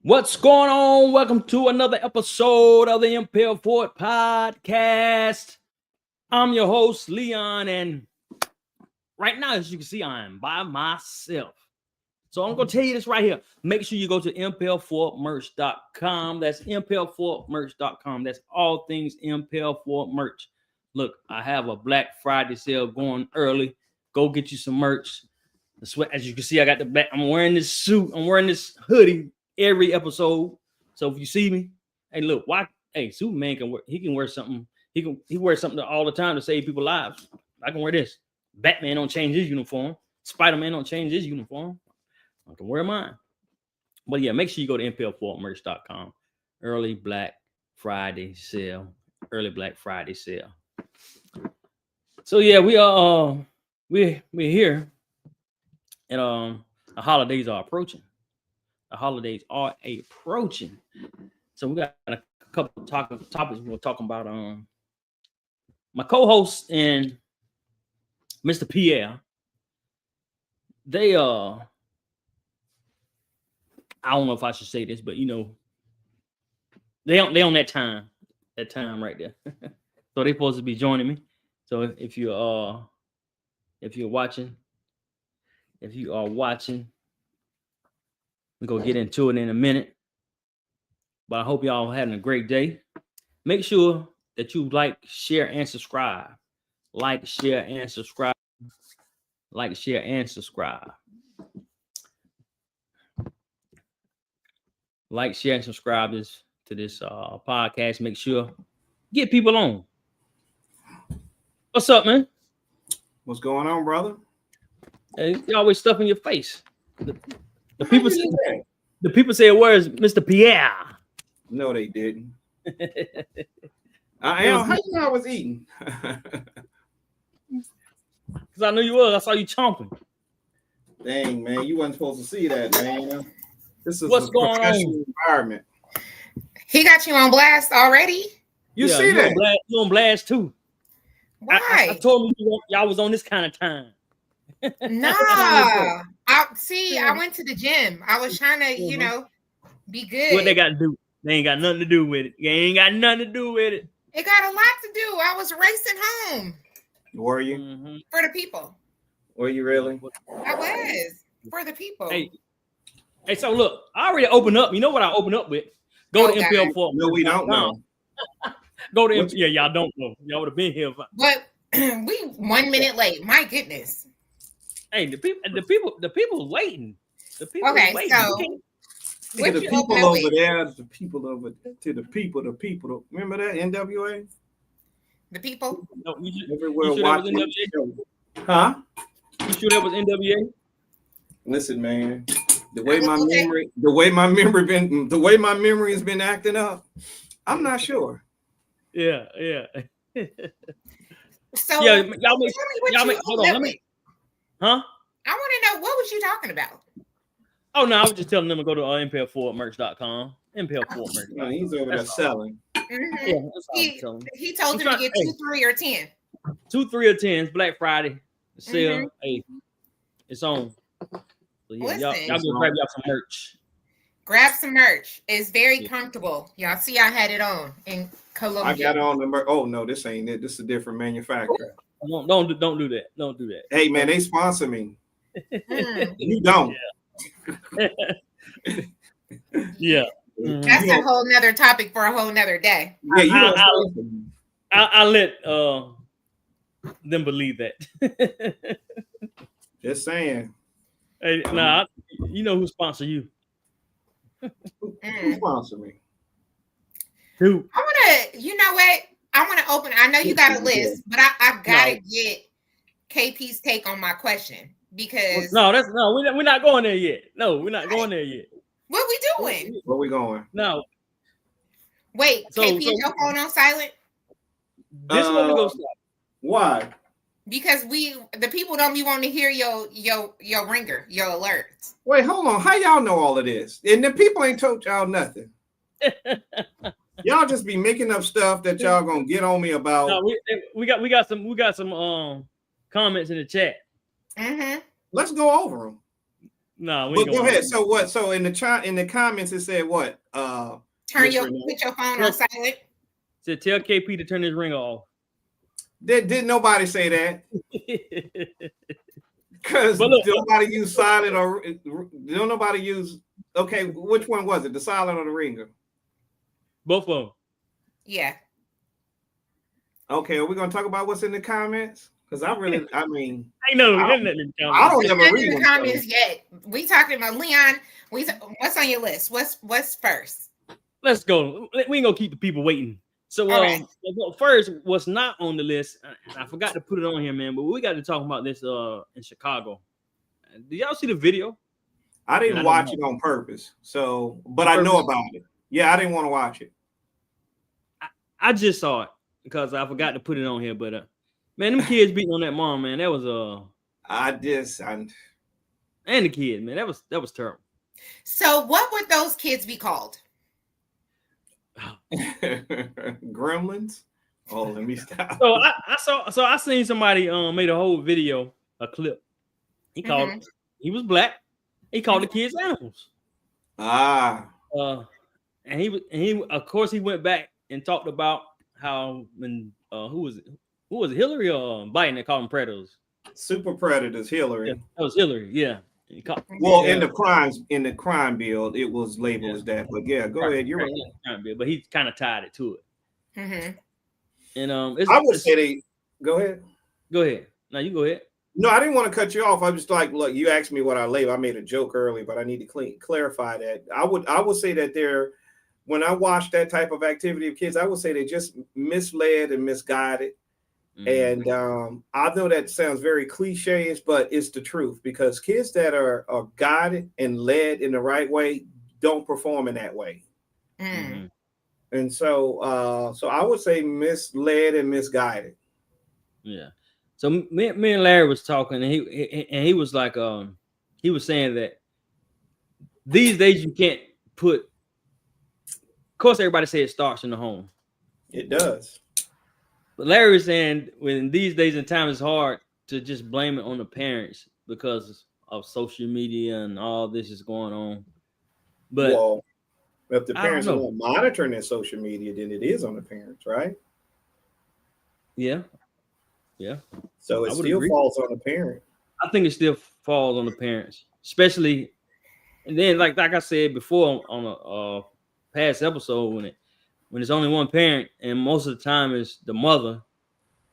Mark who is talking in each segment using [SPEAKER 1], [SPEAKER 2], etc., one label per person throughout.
[SPEAKER 1] What's going on? Welcome to another episode of the Impel Forward Podcast. I'm your host, Leon, and right now, as you can see, I'm by myself. So I'm going to tell you this right here. Make sure you go to impelforwardmerch.com. That's impelforwardmerch.com. That's all things Impel Forward merch. Look, I have a Black Friday sale going early. Go get you some merch. As you can see, I got the back. I'm wearing this suit. I'm wearing this hoodie every episode. So if you see me, hey, look, why? Hey, Superman can wear. He can wear something. He wears something all the time to save people's lives. I can wear this. Batman don't change his uniform. Spider-Man don't change his uniform. I can wear mine. But yeah, make sure you go to impelforwardmerch.com. Early Black Friday sale. Early Black Friday sale. So yeah, we're here, and the holidays are approaching. The holidays are approaching. So we got a couple of topics we're talking about. My co-host and Mr. Pierre, they I don't know if I should say this, but you know, they on that time right there. So they're supposed to be joining me. So if you are watching, we're going to get into it in a minute. But I hope y'all having a great day. Make sure that you like, share, and subscribe. Like, share, and subscribe. Like, share, and subscribe. Like, share, and subscribe to this podcast. Make sure get people on. What's up, man?
[SPEAKER 2] What's going on, brother?
[SPEAKER 1] Hey, you always stuff in your face. The people say, "Where's Mr. Pierre?"
[SPEAKER 2] No, they didn't. I am. How you know I was eating?
[SPEAKER 1] Because I knew you was. I saw you chomping.
[SPEAKER 2] Dang, man, you wasn't supposed to see that, man. This is
[SPEAKER 1] What's
[SPEAKER 2] a
[SPEAKER 1] going
[SPEAKER 2] professional
[SPEAKER 1] on?
[SPEAKER 2] environment.
[SPEAKER 3] He got you on blast already?
[SPEAKER 2] You see that?
[SPEAKER 1] You on blast too.
[SPEAKER 3] Why?
[SPEAKER 1] I told you y'all was on this kind of time.
[SPEAKER 3] Nah. I went to the gym. I was trying to, be good.
[SPEAKER 1] What they got to do? They ain't got nothing to do with it. They ain't got nothing to do with it.
[SPEAKER 3] It got a lot to do. I was racing home.
[SPEAKER 2] Were you?
[SPEAKER 1] Mm-hmm.
[SPEAKER 3] For the people.
[SPEAKER 2] Were you really?
[SPEAKER 3] I was. For the people.
[SPEAKER 1] Hey, so look, I already opened up. You know what I opened up with? Go to Impel Forward.
[SPEAKER 2] No, we don't know.
[SPEAKER 1] Go to Impel. Yeah, y'all don't know. Y'all would have been here.
[SPEAKER 3] But we 1 minute late. My goodness.
[SPEAKER 1] Hey, the people waiting. The people
[SPEAKER 3] okay,
[SPEAKER 1] waiting.
[SPEAKER 3] So
[SPEAKER 2] to the people over there, the people over to the people. Remember that NWA?
[SPEAKER 3] The people.
[SPEAKER 1] No,
[SPEAKER 2] everywhere watching. Huh?
[SPEAKER 1] You sure that was NWA?
[SPEAKER 2] Listen, man. The way my memory has been acting up, I'm not sure.
[SPEAKER 1] Yeah.
[SPEAKER 3] So
[SPEAKER 1] yeah, y'all make hold on, let me. Huh?
[SPEAKER 3] I want to know, what was you talking about?
[SPEAKER 1] Oh no, I was just telling them to go to impelforwardmerch.com. Impel Forward Merch.
[SPEAKER 2] No, he's over there selling.
[SPEAKER 3] Mm-hmm.
[SPEAKER 1] Yeah, that's all I'm telling
[SPEAKER 3] he told them to get 2, 3, or 10.
[SPEAKER 1] 2, 3, or 10s. Black Friday sale.
[SPEAKER 3] Mm-hmm.
[SPEAKER 1] Hey, it's on. So yeah,
[SPEAKER 3] Listen,
[SPEAKER 1] y'all go grab y'all some merch.
[SPEAKER 3] Grab some merch. It's very comfortable. Y'all see, I had it on in Colombia.
[SPEAKER 2] I got on the merch. Oh no, this ain't it. This is a different manufacturer.
[SPEAKER 1] Don't do that. Don't do that.
[SPEAKER 2] Hey man, they sponsor me. You don't.
[SPEAKER 1] Yeah.
[SPEAKER 3] That's a whole nother topic for a whole nother day.
[SPEAKER 2] Yeah,
[SPEAKER 1] I'll let them believe that.
[SPEAKER 2] Just saying.
[SPEAKER 1] Hey, nah, you know who sponsor you?
[SPEAKER 2] Who sponsor me?
[SPEAKER 1] Who?
[SPEAKER 3] I want to, you know what? I want to open. I know you got a list, but I've got to get KP's take on my question because
[SPEAKER 1] we're not going there yet. No, we're not going there yet.
[SPEAKER 3] What we doing?
[SPEAKER 2] Where we going?
[SPEAKER 1] No.
[SPEAKER 3] Wait, KP, is your phone on silent?
[SPEAKER 1] This one we go stop.
[SPEAKER 2] Why?
[SPEAKER 3] Because the people don't be wanting to hear your ringer, your alerts.
[SPEAKER 2] Wait, hold on. How y'all know all of this? And the people ain't told y'all nothing. Y'all just be making up stuff that y'all gonna get on me about.
[SPEAKER 1] No, we got some comments in the chat.
[SPEAKER 3] Mm-hmm.
[SPEAKER 2] Let's go over them.
[SPEAKER 1] No,
[SPEAKER 2] but go ahead. So what? So in the comments it said what?
[SPEAKER 3] Put your phone on silent.
[SPEAKER 1] Said tell KP to turn his ringer off.
[SPEAKER 2] Didn't nobody say that? Because nobody use silent or don't nobody use. Okay, which one was it? The silent or the ringer?
[SPEAKER 1] Both of them.
[SPEAKER 3] Yeah.
[SPEAKER 2] Okay, are we gonna talk about what's in the comments? Because I mean,
[SPEAKER 1] I know
[SPEAKER 2] I don't ever read
[SPEAKER 3] the comments yet. We talking about Leon. What's on your list? What's first?
[SPEAKER 1] Let's go. We ain't gonna keep the people waiting. So,
[SPEAKER 3] right.
[SPEAKER 1] First, what's not on the list? I forgot to put it on here, man. But we got to talk about this in Chicago. Did y'all see the video?
[SPEAKER 2] I didn't watch it on purpose. So, but I know about it. Yeah, I didn't want to watch it.
[SPEAKER 1] I just saw it because I forgot to put it on here. But man, them kids beating on that mom, man. That was and the kid, man. That was terrible.
[SPEAKER 3] So, what would those kids be called?
[SPEAKER 2] Gremlins. Oh, let me stop.
[SPEAKER 1] So I seen somebody made a whole video, a clip. He called. He was black. He called the kids animals.
[SPEAKER 2] And
[SPEAKER 1] he of course he went back and talked about how when who was it Hillary or Biden that called them predators?
[SPEAKER 2] Super predators, Hillary.
[SPEAKER 1] Yeah, that was Hillary. Yeah.
[SPEAKER 2] In the crime bill, it was labeled as that. But yeah, go ahead. You're right.
[SPEAKER 1] Crime bill, but he kind of tied it to it. And
[SPEAKER 2] I would say go ahead.
[SPEAKER 1] Go ahead. No, you go ahead.
[SPEAKER 2] No, I didn't want to cut you off. I was like, look, you asked me what I label. I made a joke early, but I need to clarify that. I would say that when I watch that type of activity of kids, I would say they just misled and misguided. And I know that sounds very cliche-ish, but it's the truth because kids that are guided and led in the right way don't perform in that way. And so I would say misled and misguided.
[SPEAKER 1] Yeah. So me and Larry was talking, and he was like, he was saying that these days you can't put. Of course, everybody say it starts in the home.
[SPEAKER 2] It does.
[SPEAKER 1] But Larry was saying when these days and time it's hard to just blame it on the parents because of social media and all this is going on. But
[SPEAKER 2] if the parents are not monitoring their social media, then it is on the parents, right?
[SPEAKER 1] Yeah. Yeah.
[SPEAKER 2] So it still falls on the parent.
[SPEAKER 1] I think it still falls on the parents, especially, and then like I said before on a past episode, when it's only one parent and most of the time it's the mother,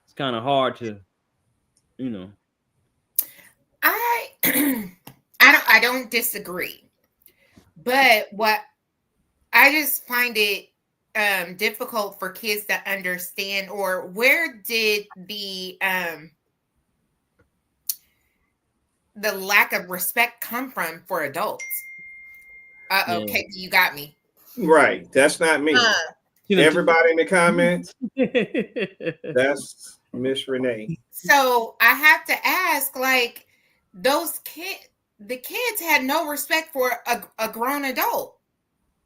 [SPEAKER 1] it's kind of hard to,
[SPEAKER 3] I don't disagree, but what I just find it difficult for kids to understand, or where did the lack of respect come from for adults? Okay, you got me.
[SPEAKER 2] Right, that's not me. Everybody in the comments, that's Miss Renee.
[SPEAKER 3] So I have to ask, like, the kids had no respect for a grown adult.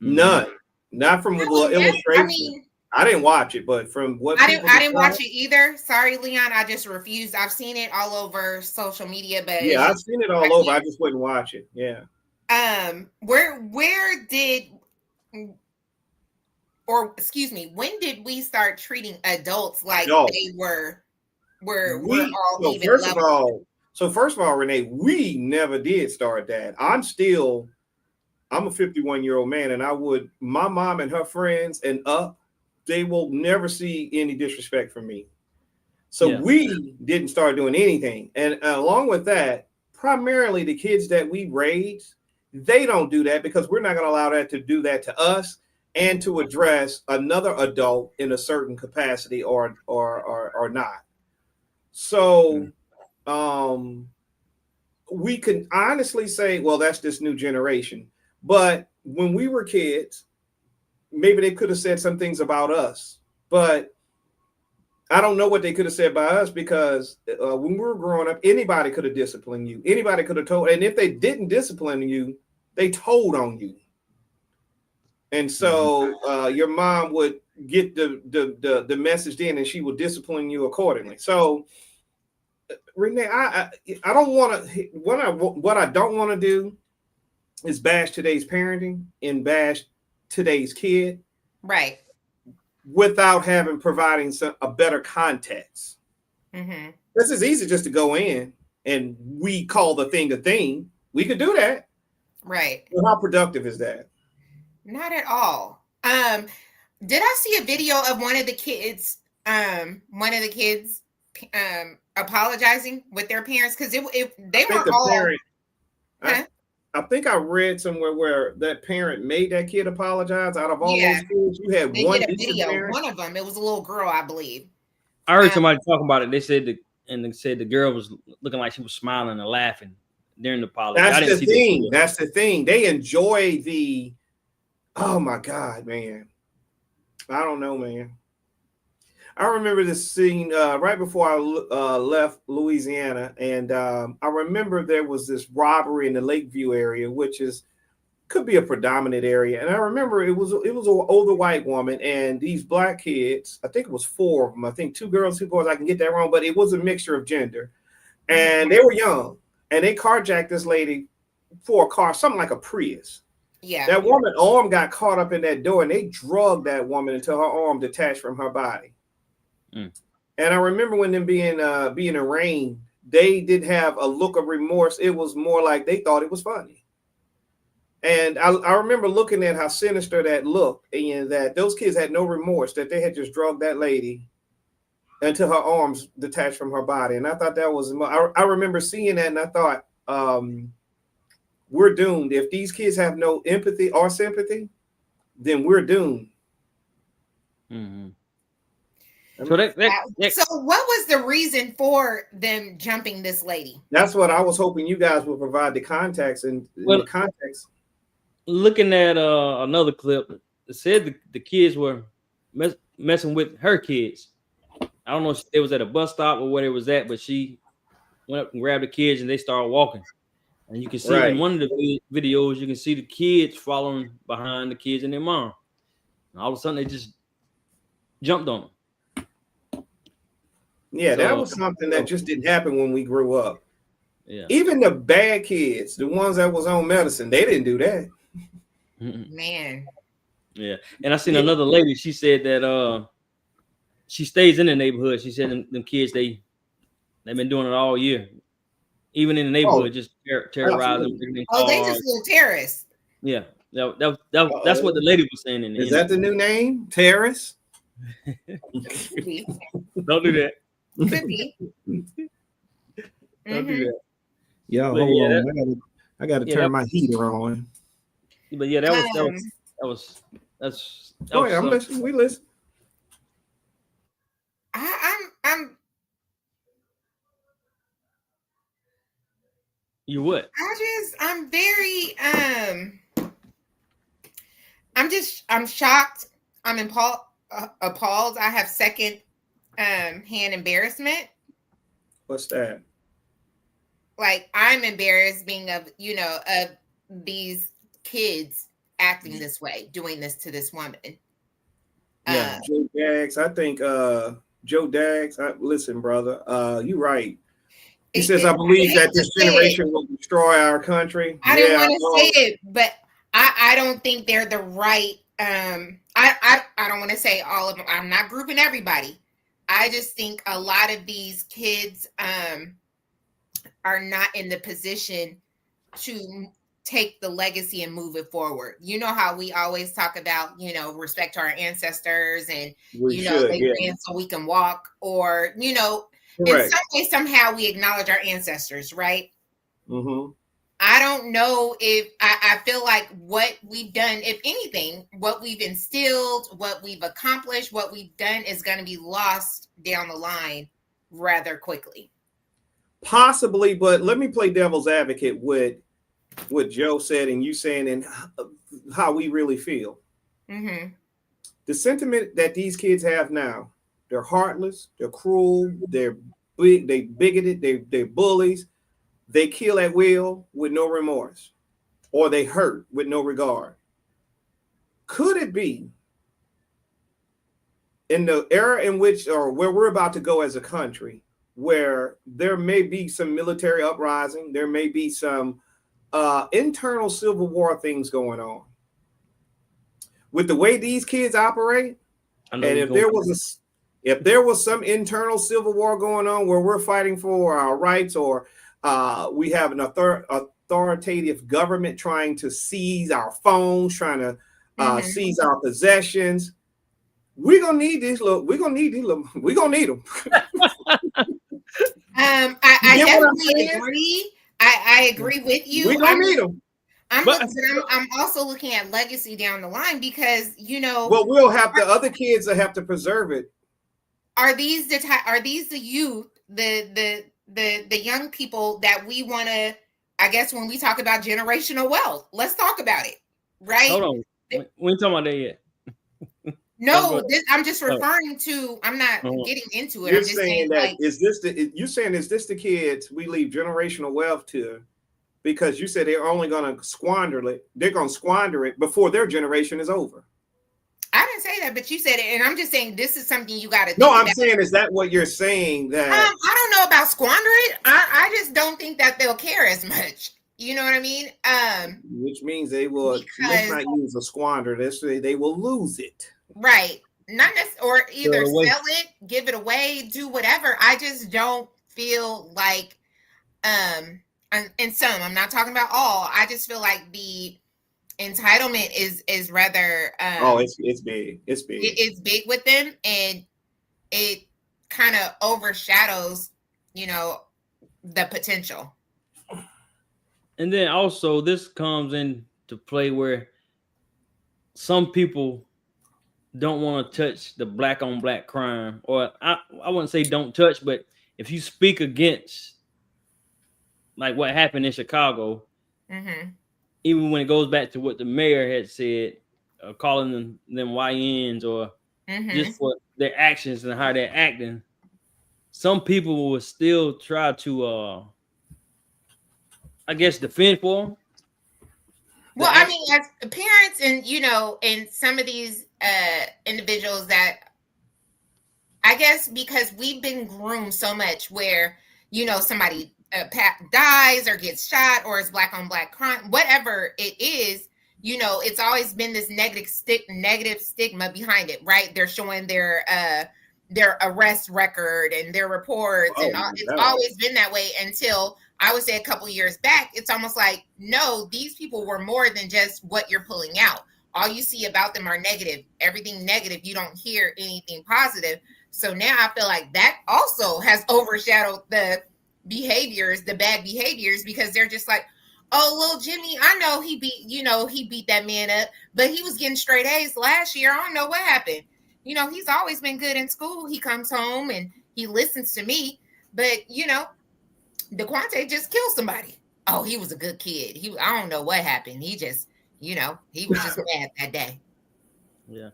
[SPEAKER 2] None. Not from illustration. I didn't watch it, but from what
[SPEAKER 3] I didn't watch it either. Sorry, Leon. I just refused. I've seen it all over social media, but
[SPEAKER 2] yeah, I've seen it all over. I just wouldn't watch it. Yeah.
[SPEAKER 3] Where did, or excuse me, when did we start treating adults like they we're all even level?
[SPEAKER 2] First of all, Renee, we never did start that. I'm a 51-year-old man, and my mom and her friends and they will never see any disrespect from me. So we didn't start doing anything. And along with that, primarily the kids that we raise, they don't do that because we're not going to allow that to do that to us and to address another adult in a certain capacity or not. So we can honestly say, well, that's this new generation. But when we were kids, maybe they could have said some things about us, but I don't know what they could have said by us because when we were growing up, anybody could have disciplined you. Anybody could have told, and if they didn't discipline you, they told on you. And so your mom would get the message in, and she would discipline you accordingly. So, Renee, I don't want to. What I don't want to do is bash today's parenting and bash today's kid,
[SPEAKER 3] Right.
[SPEAKER 2] without providing a better context.
[SPEAKER 3] Mm-hmm.
[SPEAKER 2] This is easy just to go in and we call the thing a thing. We could do that.
[SPEAKER 3] Right.
[SPEAKER 2] Well, how productive is that?
[SPEAKER 3] Not at all. Did I see a video of one of the kids apologizing with their parents? Because they were all
[SPEAKER 2] parent, I think I read somewhere where that parent made that kid apologize. Out of all those kids, you had
[SPEAKER 3] they
[SPEAKER 2] one
[SPEAKER 3] did a video.
[SPEAKER 2] parent.
[SPEAKER 3] One of them, it was a little girl, I believe.
[SPEAKER 1] I heard somebody talking about it. They said the girl was looking like she was smiling and laughing during the apology.
[SPEAKER 2] That's the thing. That's the thing. They enjoy the. Oh my God, man! I don't know, man. I remember this scene right before I left Louisiana, and I remember there was this robbery in the Lakeview area, which could be a predominant area. And I remember it was an older white woman and these black kids. I think it was 4 of them. I think 2 girls, 2 boys. I can get that wrong, but it was a mixture of gender, and they were young, and they carjacked this lady for a car, something like a Prius.
[SPEAKER 3] Yeah,
[SPEAKER 2] that woman's arm got caught up in that door, and they drugged that woman until her arm detached from her body. And I remember when them being arraigned, they didn't have a look of remorse. It was more like they thought it was funny. And I remember looking at how sinister that looked, and that those kids had no remorse, that they had just drugged that lady until her arms detached from her body. And I thought that was, I remember seeing that, and I thought, we're doomed. If these kids have no empathy or sympathy, then we're doomed.
[SPEAKER 1] Mm-hmm.
[SPEAKER 3] So what was the reason for them jumping this lady?
[SPEAKER 2] That's what I was hoping you guys would provide the context and the context.
[SPEAKER 1] Looking at another clip, it said the kids were messing with her kids. I don't know if it was at a bus stop or where it was at, but she went up and grabbed the kids and they started walking. And you can see in one of the videos, you can see the kids following behind the kids and their mom. And all of a sudden, they just jumped on them.
[SPEAKER 2] Yeah, that was something that just didn't happen when we grew up.
[SPEAKER 1] Yeah.
[SPEAKER 2] Even the bad kids, the ones that was on medicine, they didn't do that.
[SPEAKER 3] Man.
[SPEAKER 1] Yeah. And I seen another lady. She said that she stays in the neighborhood. She said them kids, they've been doing it all year. Even in the neighborhood, just terrorizing them.
[SPEAKER 3] Oh, they just little terrorists.
[SPEAKER 1] Yeah. That's what the lady was saying.
[SPEAKER 2] Is that the new name? Terrorists?
[SPEAKER 1] Don't do that.
[SPEAKER 3] Could be.
[SPEAKER 1] Don't do that.
[SPEAKER 2] Yo, hold on. I got to turn my heater on.
[SPEAKER 1] But yeah, that's.
[SPEAKER 2] Oh yeah, I'm listening. We listen.
[SPEAKER 3] I'm.
[SPEAKER 1] You would.
[SPEAKER 3] I'm very. I'm shocked. I'm appalled. I have second hand embarrassment.
[SPEAKER 2] What's that?
[SPEAKER 3] Like, I'm embarrassed being of these kids acting this way, doing this to this woman.
[SPEAKER 2] Yeah, Joe Daggs. I think Joe Daggs. Listen, brother, you're right. He says, I believe that this generation will destroy our country.
[SPEAKER 3] I didn't want to say it, but I don't think they're the right. I don't want to say all of them. I'm not grouping everybody. I just think a lot of these kids are not in the position to take the legacy and move it forward. You know how we always talk about, respect to our ancestors and, they ran so we can walk, or, in some way, somehow we acknowledge our ancestors, right?
[SPEAKER 2] Mm-hmm.
[SPEAKER 3] I don't know if I feel like what we've done, if anything, what we've instilled, what we've accomplished, what we've done is going to be lost down the line rather quickly. Possibly,
[SPEAKER 2] but let me play devil's advocate with what Joe said and you saying and how we really feel.
[SPEAKER 3] Mm-hmm.
[SPEAKER 2] The sentiment that these kids have now, they're heartless, they're cruel, they're bigoted, they're bullies. They kill at will with no remorse, or they hurt with no regard. Could it be in the era in which, or where we're about to go as a country, where there may be some military uprising, there may be some internal civil war things going on with the way these kids operate. And if there was some internal civil war going on where we're fighting for our rights, or we have an authoritative government trying to seize our phones, trying to seize our possessions, we're gonna need these little. We're gonna need them.
[SPEAKER 3] I definitely agree. I agree with you.
[SPEAKER 2] We're gonna need them.
[SPEAKER 3] I'm also looking at legacy down the line because
[SPEAKER 2] well, we'll have the other kids that have to preserve it.
[SPEAKER 3] Are these the youth, the young people that we want to? I guess when we talk about generational wealth, let's talk about it, right?
[SPEAKER 1] Hold on, we ain't talking about that yet.
[SPEAKER 3] No, I'm just referring to. I'm not getting into it.
[SPEAKER 2] You're
[SPEAKER 3] I'm just
[SPEAKER 2] saying
[SPEAKER 3] that
[SPEAKER 2] like, is this the kids we leave generational wealth to? Because you said they're only going to squander it. They're going to squander it before their generation is over.
[SPEAKER 3] I didn't say that, but you said it, and I'm just saying this is something you got to.
[SPEAKER 2] No, I'm saying, is that what you're saying? That
[SPEAKER 3] I don't know about squander it. I just don't think that they'll care as much. You know what I mean?
[SPEAKER 2] Which means they will. Let's not use a squander. They will lose it. Right.
[SPEAKER 3] Not necessarily, or either sell it, give it away, do whatever. I just don't feel like, and some, I'm not talking about all. I just feel like the entitlement is rather.
[SPEAKER 2] It's big. It's big.
[SPEAKER 3] It's big with them, and it kind of overshadows, the potential.
[SPEAKER 1] And then also, this comes into play where some people don't want to touch the black on black crime, or I wouldn't say don't touch, but if you speak against like what happened in Chicago, even when it goes back to what the mayor had said, calling them YNs, or just for their actions and how they're acting, some people will still try to, I guess, defend for them.
[SPEAKER 3] Well, I mean, as parents and, and some of these individuals that, I guess, because we've been groomed so much where, somebody dies or gets shot or is black on black crime, whatever it is, it's always been this negative stigma behind it, right? They're showing their arrest record and their reports, and it's always been that way until I would say a couple years back. It's almost like, no, these people were more than just what you're pulling out. All you see about them are negative, everything negative. You don't hear anything positive. So now I feel like that also has overshadowed the bad behaviors, because they're just like, oh, little Jimmy, I know he beat that man up, but he was getting straight A's last year. I don't know what happened. He's always been good in school. He comes home and he listens to me, but DeQuante just killed somebody. Oh, he was a good kid. I don't know what happened. He just, he was just mad that day.
[SPEAKER 1] Yeah.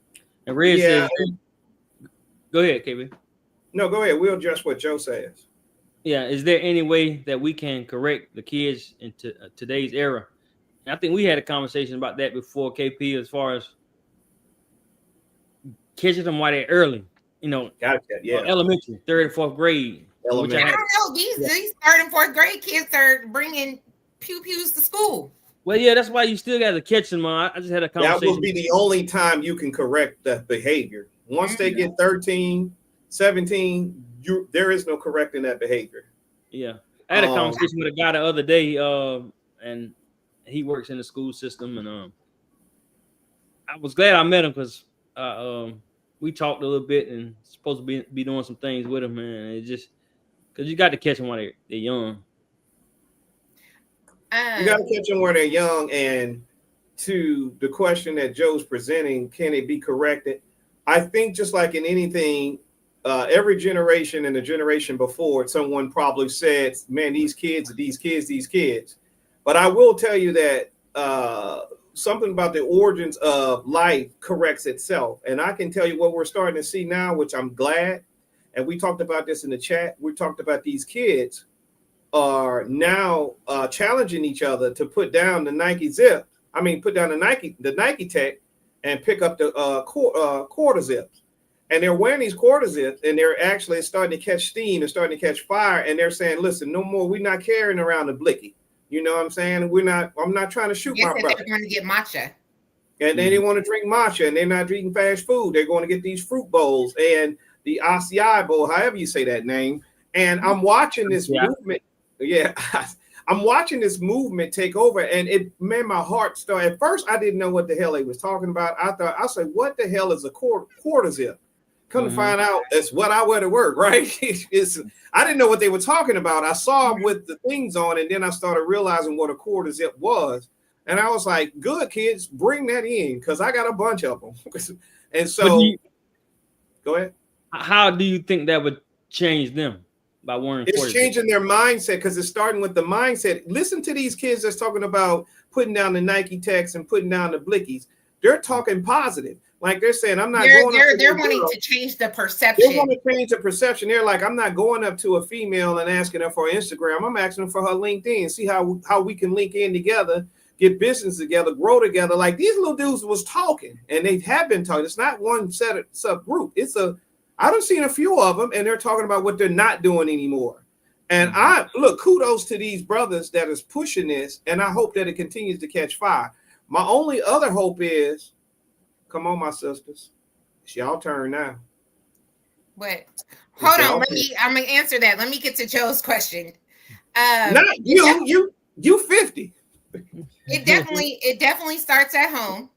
[SPEAKER 1] And Red says, go ahead, KB.
[SPEAKER 2] No, go ahead. We'll address what Joe says.
[SPEAKER 1] Yeah. Is there any way that we can correct the kids into today's era? And I think we had a conversation about that before, KP, as far as catching them while they're early,
[SPEAKER 2] Gotcha. Yeah.
[SPEAKER 1] Elementary, 3rd and 4th grade.
[SPEAKER 3] I don't know. These 3rd and 4th grade kids are bringing pew-pews to school.
[SPEAKER 1] Well, yeah, that's why you still got to catch them. I just had a conversation.
[SPEAKER 2] That will be the only time you can correct that behavior. Once they get 13, 17, there is no correcting that behavior.
[SPEAKER 1] Yeah. I had a conversation with a guy the other day, and he works in the school system, and I was glad I met him because we talked a little bit and supposed to be doing some things with him, man. It just because you got to catch them while they're young.
[SPEAKER 2] You got to catch them where they're young. And to the question that Joe's presenting, can it be corrected? I think just like in anything, every generation and the generation before, someone probably said, man, these kids. But I will tell you that something about the origins of life corrects itself. And I can tell you what we're starting to see now, which I'm glad. And we talked about this in the chat. We talked about these kids are now challenging each other to put down the Nike zip. I mean, put down the Nike Tech and pick up the quarter zips. And they're wearing these quarter zips, and they're actually starting to catch steam and starting to catch fire. And they're saying, listen, no more. We're not carrying around the blicky. You know what I'm saying? I'm not trying to shoot
[SPEAKER 3] Guess
[SPEAKER 2] my
[SPEAKER 3] that
[SPEAKER 2] brother.
[SPEAKER 3] they're going to get matcha.
[SPEAKER 2] And then they want to drink matcha, and they're not drinking fast food. They're going to get these fruit bowls and the acai bowl, however you say that name. And I'm watching this movement. Yeah, I'm watching this movement take over, and it made my heart start. At first, I didn't know what the hell they was talking about. I said, "What the hell is a quarter zip?" Come to find out, it's what I wear to work, right? I didn't know what they were talking about. I saw them with the things on, and then I started realizing what a quarter zip was. And I was like, good kids, bring that in, because I got a bunch of them. And so, go ahead.
[SPEAKER 1] How do you think that would change them by wearing?
[SPEAKER 2] It's changing their mindset, because it's starting with the mindset. Listen to these kids that's talking about putting down the Nike Techs and putting down the Blickies. They're talking positive. Like they're saying, I'm not going up.
[SPEAKER 3] They're wanting to change the perception.
[SPEAKER 2] They want to change the perception. They're like, I'm not going up to a female and asking her for Instagram. I'm asking her for her LinkedIn. See how we can link in together, get business together, grow together. Like these little dudes was talking, and they have been talking. It's not one subgroup. I done seen a few of them, and they're talking about what they're not doing anymore. And kudos to these brothers that is pushing this, and I hope that it continues to catch fire. My only other hope is, come on, my sisters, it's y'all turn now.
[SPEAKER 3] What? Hold on, I'm gonna answer that. Let me get to Joe's question.
[SPEAKER 2] Not you 50.
[SPEAKER 3] It definitely starts at home,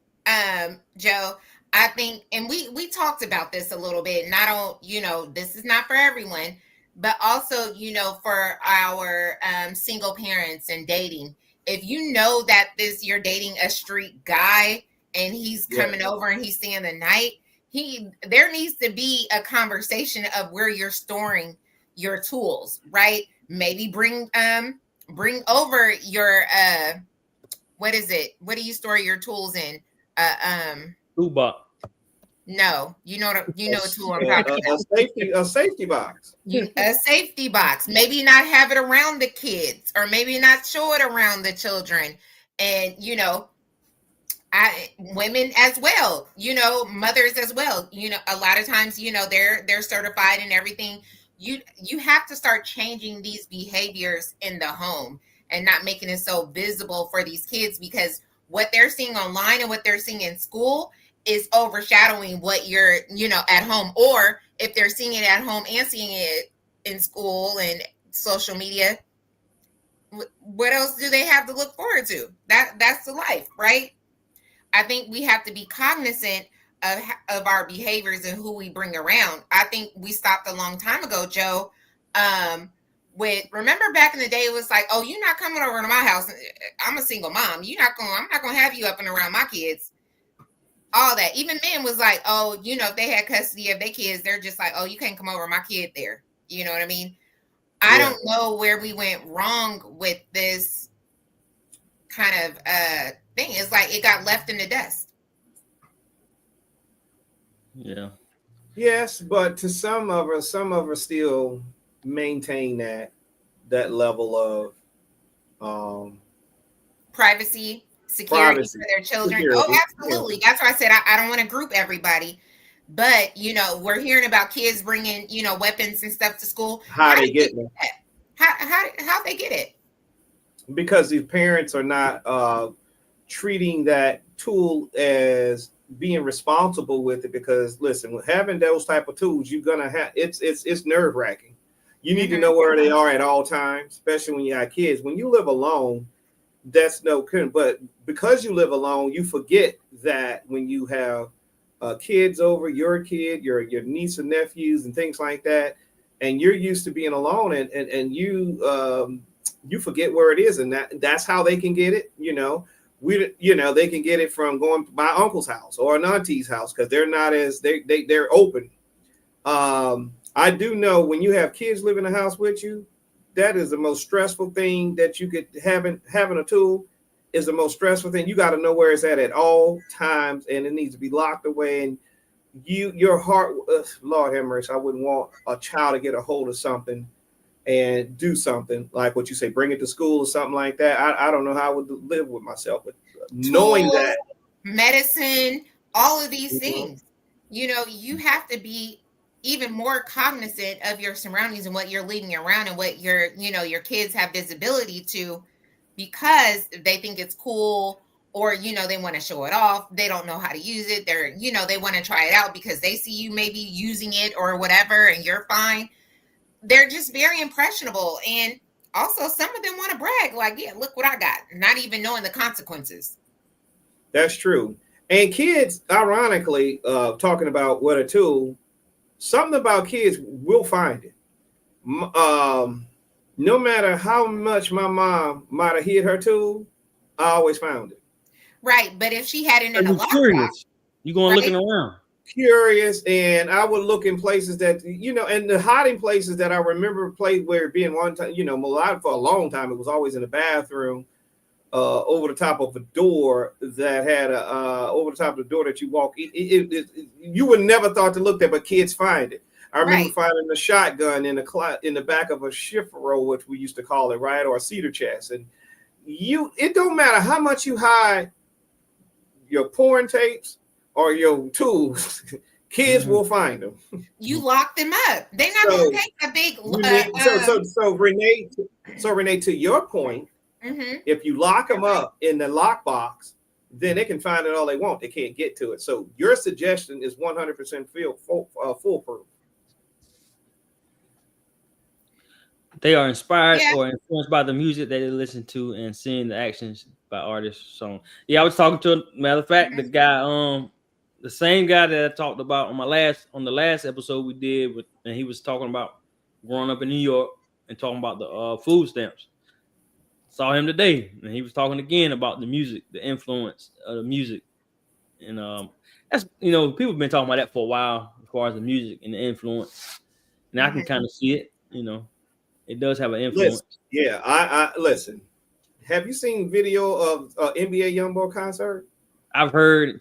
[SPEAKER 3] Joe. I think, and we talked about this a little bit, and I don't, this is not for everyone, but also, for our single parents and dating. If you know that you're dating a street guy and he's coming over and he's staying the night, there needs to be a conversation of where you're storing your tools, right? Maybe bring over your what is it? What do you store your tools in?
[SPEAKER 1] Toolbox.
[SPEAKER 3] No, you know what tool I'm talking about.
[SPEAKER 2] A safety box.
[SPEAKER 3] A safety box. Maybe not have it around the kids, or maybe not show it around the children. And women as well, mothers as well. A lot of times, they're certified and everything. You have to start changing these behaviors in the home and not making it so visible for these kids, because what they're seeing online and what they're seeing in school is overshadowing what you're, at home. Or if they're seeing it at home and seeing it in school and social media, what else do they have to look forward to? That's the life, right? I think we have to be cognizant of our behaviors and who we bring around. I think we stopped a long time ago, Joe. Remember back in the day, it was like, oh, you're not coming over to my house. I'm a single mom. I'm not going to have you up and around my kids. All that. Even men was like, oh, if they had custody of their kids, they're just like, oh, you can't come over my kid there. You know what I mean? I don't know where we went wrong with this kind of thing. It's like it got left in the dust.
[SPEAKER 1] Yeah.
[SPEAKER 2] Yes, but to some of us still maintain that level of
[SPEAKER 3] privacy, security for their children. Oh, absolutely. Yeah. That's why I said I don't want to group everybody. But, we're hearing about kids bringing, weapons and stuff to school.
[SPEAKER 2] How they get it?
[SPEAKER 3] How they get it?
[SPEAKER 2] Because these parents are not treating that tool as being responsible with it. Because listen, having those type of tools, you're gonna have it's nerve wracking. You need to know where they are at all times, especially when you have kids. When you live alone, that's no good. But because you live alone, you forget that when you have kids over, your kid, your niece and nephews and things like that, and you're used to being alone, and you forget where it is, and that's how they can get it. They can get it from going by uncle's house or an auntie's house, because they're not as they're open. I do know when you have kids live in the house with you, that is the most stressful thing that you could having a tool is the most stressful thing. You got to know where it's at all times, and it needs to be locked away. And your heart, Lord have mercy, I wouldn't want a child to get a hold of something and do something like what you say, bring it to school or something like that. I don't know how I would live with myself, but knowing that
[SPEAKER 3] medicine, all of these things, you have to be even more cognizant of your surroundings and what you're leaving around and what your kids have visibility to, because they think it's cool, or, you know, they want to show it off. They don't know how to use it. They're, you know, they want to try it out because they see you maybe using it or whatever, and you're fine. They're just very impressionable. And also some of them want to brag, like, yeah, look what I got, not even knowing the consequences.
[SPEAKER 2] That's true. And kids, ironically, talking about what a tool, something about kids will find it. No matter how much my mom might have hid her tool, I always found it.
[SPEAKER 3] Right. But if she had it in a lockbox,
[SPEAKER 1] you're going looking around.
[SPEAKER 2] Curious, and I would look in places that, you know, and the hiding places that I remember played where being one time, you know, for a long time, it was always in the bathroom, over the top of a door that had over the top of the door that you walk. You would never thought to look there, but kids find it. I remember finding a shotgun in the back of a shifero, which we used to call it, right, or a cedar chest. And it don't matter how much you hide your porn tapes or your tools, kids will find them.
[SPEAKER 3] You lock them up. They're not going to take a big.
[SPEAKER 2] So Renee, to your point, if you lock them up in the lockbox, then they can find it all they want. They can't get to it. So your suggestion is 100% foolproof.
[SPEAKER 1] They are inspired or influenced by the music that they listen to and seeing the actions by artists. So I was talking to, matter of fact, the guy, the same guy that I talked about on the last episode we did and he was talking about growing up in New York and talking about the food stamps. Saw him today, and he was talking again about the music, the influence of the music, and that's, you know, people have been talking about that for a while as far as the music and the influence, and I can kind of see it. You know, it does have an influence.
[SPEAKER 2] Listen, I listen. Have you seen video of NBA YoungBoy concert?
[SPEAKER 1] I've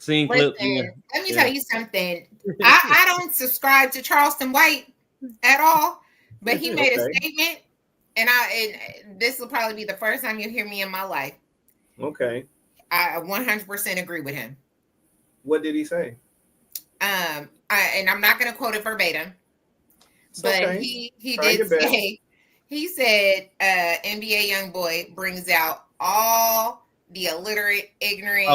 [SPEAKER 1] seen clips.
[SPEAKER 3] Let me tell you something. I don't subscribe to Charleston White at all, but he made a statement, and this will probably be the first time you hear me in my life. Okay. I 100% agree with him.
[SPEAKER 2] What did he say?
[SPEAKER 3] And I'm not going to quote it verbatim, but he did say, he said, NBA YoungBoy brings out all the illiterate, ignorant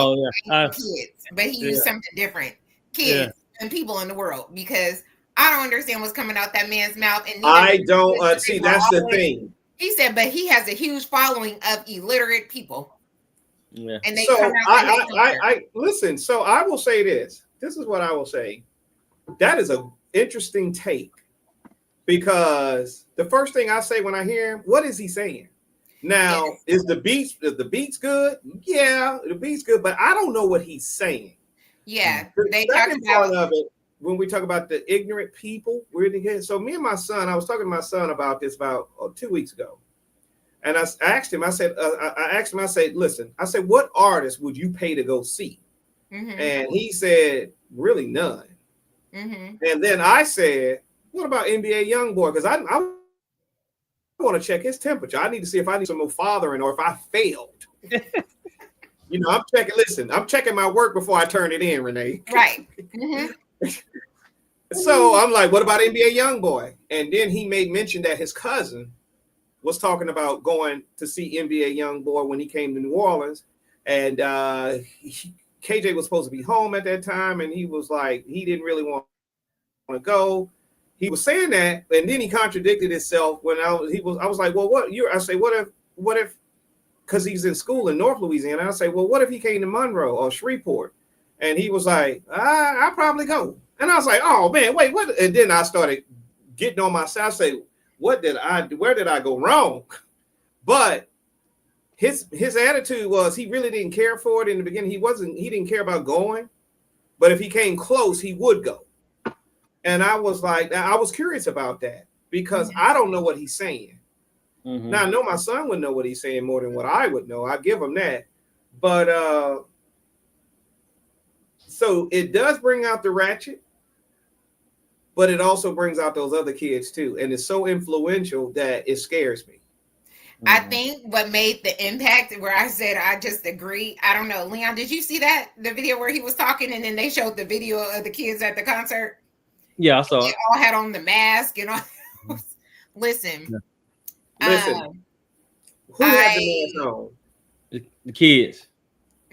[SPEAKER 3] kids, but he used something different, kids and people in the world, because I don't understand what's coming out that man's mouth. And
[SPEAKER 2] I don't see. That's the thing.
[SPEAKER 3] He said, but he has a huge following of illiterate people.
[SPEAKER 2] Yeah. And they I listen. So I will say this. This is what I will say. That is an interesting take, because the first thing I say when I hear him, what is he saying? Now, is the beats good? Yeah, the beat's good, but I don't know what he's saying.
[SPEAKER 3] Yeah,
[SPEAKER 2] the second part of it, when we talk about the ignorant people, so me and my son, I was talking to my son about this about 2 weeks ago, and I asked him. I said, listen, I said, what artist would you pay to go see? And he said, really none. And then I said, what about NBA YoungBoy? Because I want to check his temperature. I need to see if I need some more fathering or if I failed. You know, I'm checking my work before I turn it in, Renee.
[SPEAKER 3] Right.
[SPEAKER 2] So I'm like, what about NBA YoungBoy? And then he made mention that his cousin was talking about going to see NBA YoungBoy when he came to New Orleans. And KJ was supposed to be home at that time. And he was like, he didn't really want to go. He was saying that, and then he contradicted himself when I was like, well, what if, because he's in school in North Louisiana. I say, well, what if he came to Monroe or Shreveport? And he was like, I'll probably go. And I was like, oh man, wait, what? And then I started getting on myself. I say, where did I go wrong? But his attitude was, he really didn't care for it in the beginning. He didn't care about going, but if he came close, he would go. And I was like, I was curious about that, because I don't know what he's saying. Now I know my son would know what he's saying more than what I would know. I give him that. But so it does bring out the ratchet, but it also brings out those other kids too. And it's so influential that it scares me.
[SPEAKER 3] I think what made the impact, where I said I just agree. I don't know, Leon, did you see the video where he was talking and then they showed the video of the kids at the concert?
[SPEAKER 1] Yeah, I saw it.
[SPEAKER 3] They all had on the mask and all. Listen.
[SPEAKER 2] Who had the mask on?
[SPEAKER 1] The kids.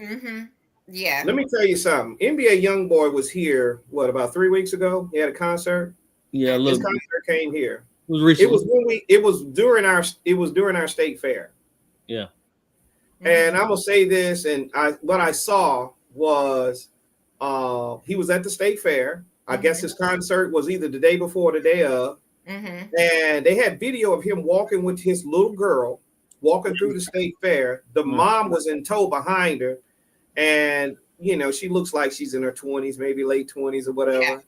[SPEAKER 3] Mm-hmm. Yeah.
[SPEAKER 2] Let me tell you something. NBA YoungBoy was here, about 3 weeks ago? He had a concert.
[SPEAKER 1] Yeah,
[SPEAKER 2] His
[SPEAKER 1] look.
[SPEAKER 2] concert came here.
[SPEAKER 1] It was recently.
[SPEAKER 2] It was during our state fair.
[SPEAKER 1] Yeah.
[SPEAKER 2] And I'm gonna say this, and what I saw was he was at the state fair. I guess his concert was either the day before or the day of. And they had video of him walking with his little girl, walking through the state fair. The mom was in tow behind her, and she looks like she's in her 20s, maybe late 20s or whatever. Yeah.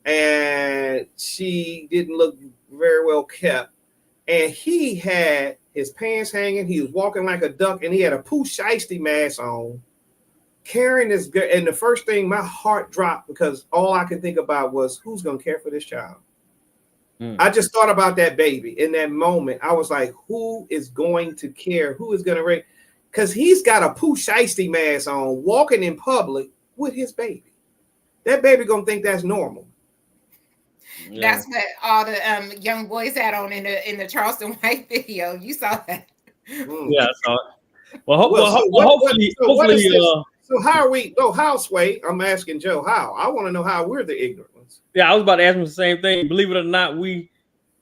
[SPEAKER 2] And she didn't look very well kept. And he had his pants hanging. He was walking like a duck, and he had a Pooh Shiesty mask on, carrying this. And the first thing, my heart dropped because all I could think about was, who's going to care for this child? I just thought about that baby in that moment. I was like, who is going to care? Who is going to raise? Because he's got a Pooh Shiesty mask on, walking in public with his baby. That baby going to think that's normal.
[SPEAKER 3] Yeah. That's what all the young boys had on in the Charleston White video. You saw that?
[SPEAKER 1] Yeah, I saw it. Hopefully.
[SPEAKER 2] So how are we? How, Sway? I'm asking Joe how. I want to know how we're the ignorant ones.
[SPEAKER 1] Yeah, I was about to ask him the same thing. Believe it or not, we,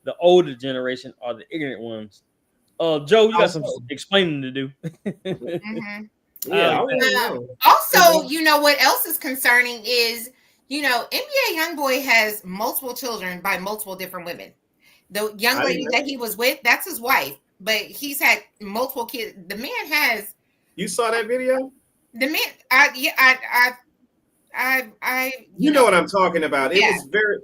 [SPEAKER 1] the older generation, are the ignorant ones. Joe, you got some explaining to do.
[SPEAKER 2] Yeah.
[SPEAKER 3] Also, what else is concerning is, NBA YoungBoy has multiple children by multiple different women. The young lady that he was with, that's his wife, but he's had multiple kids. The man has.
[SPEAKER 2] You saw that video?
[SPEAKER 3] The man,
[SPEAKER 2] you know what I'm talking about. It was very,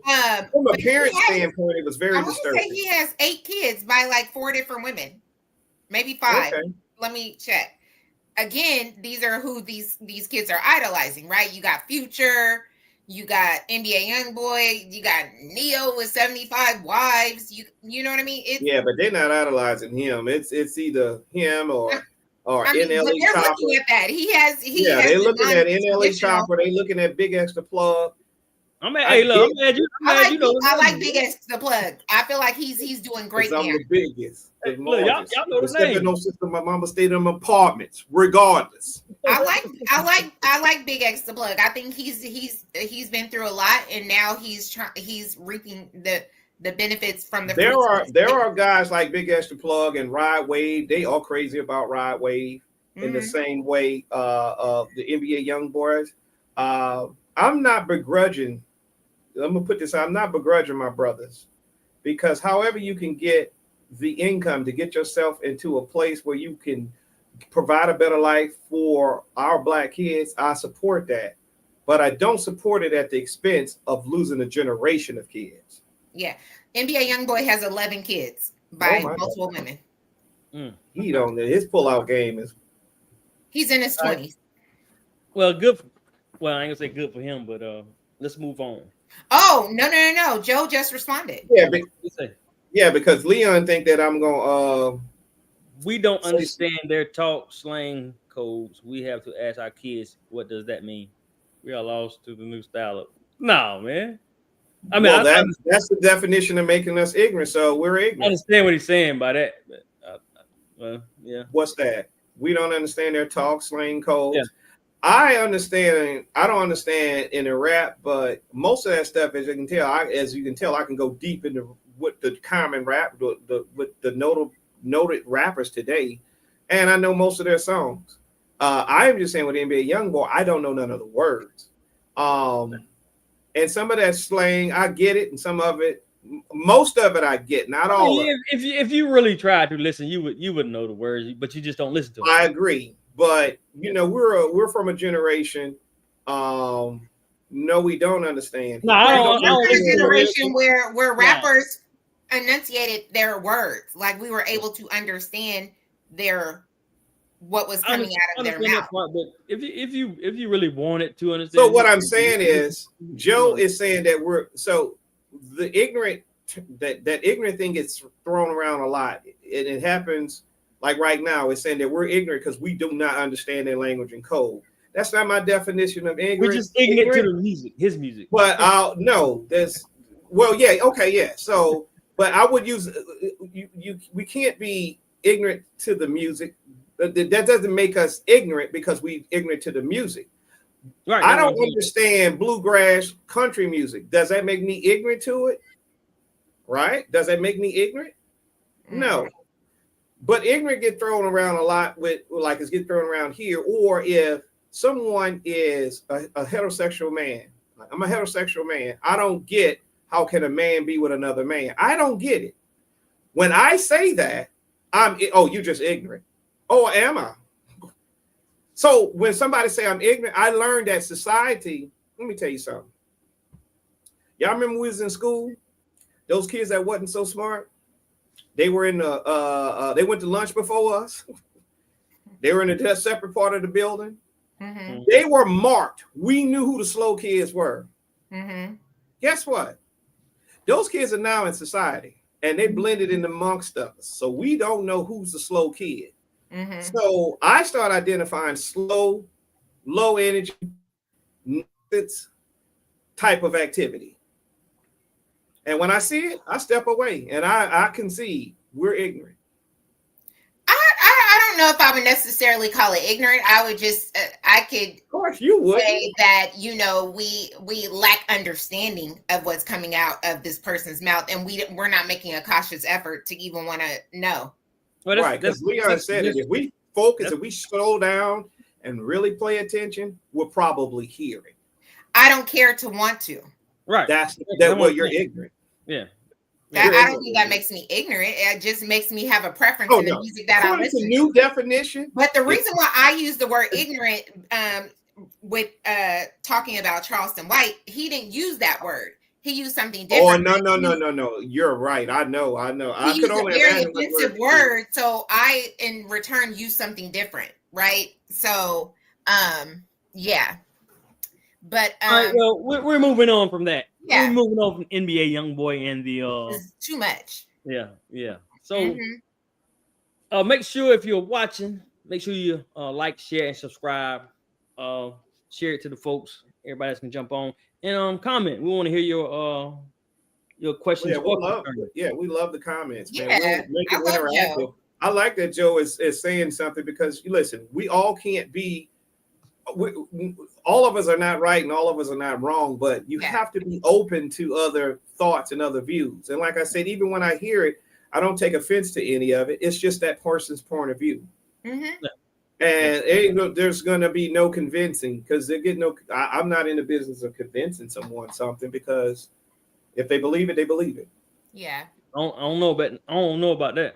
[SPEAKER 2] from a parent standpoint, it was very disturbing.
[SPEAKER 3] Say he has 8 kids by like 4 different women, maybe 5. Okay. Let me check. Again, these are who these kids are idolizing, right? You got Future, you got NBA YoungBoy, you got Neo with 75 wives. You know what I mean?
[SPEAKER 2] But they're not idolizing him. It's either him or NLE
[SPEAKER 3] they're
[SPEAKER 2] Chopper.
[SPEAKER 3] Looking at that.
[SPEAKER 2] They're looking at NLE Chopper. They're looking at Big Extra Plug.
[SPEAKER 1] I'm mad. I
[SPEAKER 3] like Big Extra Plug. I feel like he's doing great.
[SPEAKER 2] I'm the biggest.
[SPEAKER 1] Hey, look, y'all know the name.
[SPEAKER 2] No system. My mama stayed in them apartments, regardless.
[SPEAKER 3] I like Big Extra Plug. I think he's been through a lot, and now he's reaping the benefits from the.
[SPEAKER 2] There are guys like Big Extra Plug and Ride Wave. They are crazy about Ride Wave in the same way the NBA YoungBoys. I'm not begrudging. I'm gonna put this out. I'm not begrudging my brothers, because however you can get the income to get yourself into a place where you can provide a better life for our Black kids, I support that. But I don't support it at the expense of losing a generation of kids.
[SPEAKER 3] Yeah. NBA YoungBoy has 11 kids by multiple women.
[SPEAKER 2] He don't. His pullout game is.
[SPEAKER 3] He's in his 20s.
[SPEAKER 1] Well, good. Well, I ain't gonna say good for him, but let's move on.
[SPEAKER 3] Oh, no. Joe just responded.
[SPEAKER 2] Yeah, because Leon think that I'm gonna.
[SPEAKER 1] We don't understand their talk slang codes. We have to ask our kids, what does that mean? We are lost to the new style of. No, man. I mean,
[SPEAKER 2] that's the definition of making us ignorant. So we're ignorant.
[SPEAKER 1] I understand what he's saying by that. But, yeah.
[SPEAKER 2] What's that? We don't understand their talk slang codes.
[SPEAKER 1] Yeah.
[SPEAKER 2] I understand. I don't understand in the rap, but most of that stuff, as you can tell, I can go deep into what the common rap, with the noted rappers today, and I know most of their songs. I'm just saying with NBA YoungBoy, I don't know none of the words. And some of that slang, I get it, and some of it, most of it, I get, not all.
[SPEAKER 1] If you really tried to listen, you would know the words, but you just don't listen to them.
[SPEAKER 2] I agree. But we're from a generation. No, we don't understand.
[SPEAKER 1] No, I don't
[SPEAKER 3] a generation where rappers enunciated their words, like we were able to understand what was coming out of their mouth.
[SPEAKER 2] Part,
[SPEAKER 1] but if you really wanted to understand,
[SPEAKER 2] so what I'm saying is, Joe is saying that the ignorant that ignorant thing gets thrown around a lot, and it happens. Like right now, it's saying that we're ignorant because we do not understand their language and code. That's not my definition of ignorant.
[SPEAKER 1] We're just ignorant to the music, his music.
[SPEAKER 2] But So, but I would use we can't be ignorant to the music. That doesn't make us ignorant because we're ignorant to the music.
[SPEAKER 1] Right.
[SPEAKER 2] I don't understand bluegrass country music. Does that make me ignorant to it? Right? Does that make me ignorant? No. But ignorant get thrown around a lot with like it's get thrown around here. Or if someone is a heterosexual man, like, I'm a heterosexual man. I don't get how can a man be with another man. I don't get it. When I say that, you're just ignorant. Oh, am I? So when somebody say I'm ignorant, I learned that society. Let me tell you something. Y'all remember when we was in school? Those kids that wasn't so smart, they were in the. They went to lunch before us. They were in a separate part of the building. Mm-hmm. They were marked. We knew who the slow kids were. Mm-hmm. Guess what? Those kids are now in society, and they blended in amongst us. So we don't know who's the slow kid. Mm-hmm. So I start identifying slow, low energy type of activity. And when I see it, I step away and I concede we're ignorant.
[SPEAKER 3] I don't know if I would necessarily call it ignorant. I would just, I could
[SPEAKER 2] of course you would
[SPEAKER 3] say that, we lack understanding of what's coming out of this person's mouth. And we're not making a cautious effort to even want to know.
[SPEAKER 2] Well, right, because Leon said that if we focus, if we slow down and really pay attention, we'll probably hear it.
[SPEAKER 3] I don't care to want to.
[SPEAKER 1] Right.
[SPEAKER 2] That's what you're ignorant.
[SPEAKER 1] Yeah.
[SPEAKER 3] I don't think that makes me ignorant. It just makes me have a preference in the music that I listen to.
[SPEAKER 2] New definition.
[SPEAKER 3] But the reason why I use the word ignorant with talking about Charleston White, he didn't use that word. He used something different.
[SPEAKER 2] Oh, no. You're right. I know.
[SPEAKER 3] He used a very offensive word. So I, in return, use something different. Right. So, yeah. But
[SPEAKER 1] all right, well, we're moving on from that.
[SPEAKER 3] Yeah.
[SPEAKER 1] We're moving on from NBA YoungBoy and the
[SPEAKER 3] it's too much.
[SPEAKER 1] Yeah. So make sure if you're watching, make sure you like, share, and subscribe. Share it to the folks. Everybody else can jump on and comment. We want to hear your questions.
[SPEAKER 2] We love the comments, man.
[SPEAKER 3] Yeah,
[SPEAKER 2] make it interactive. I like that Joe is saying something because listen, we all can't be. All of us are not right and all of us are not wrong, but you have to be open to other thoughts and other views. And like I said, even when I hear it, I don't take offense to any of it. It's just that person's point of view. Mm-hmm. And there's going to be no convincing because they get no. I'm not in the business of convincing someone something because if they believe it, they believe it.
[SPEAKER 3] Yeah.
[SPEAKER 1] I don't know about that.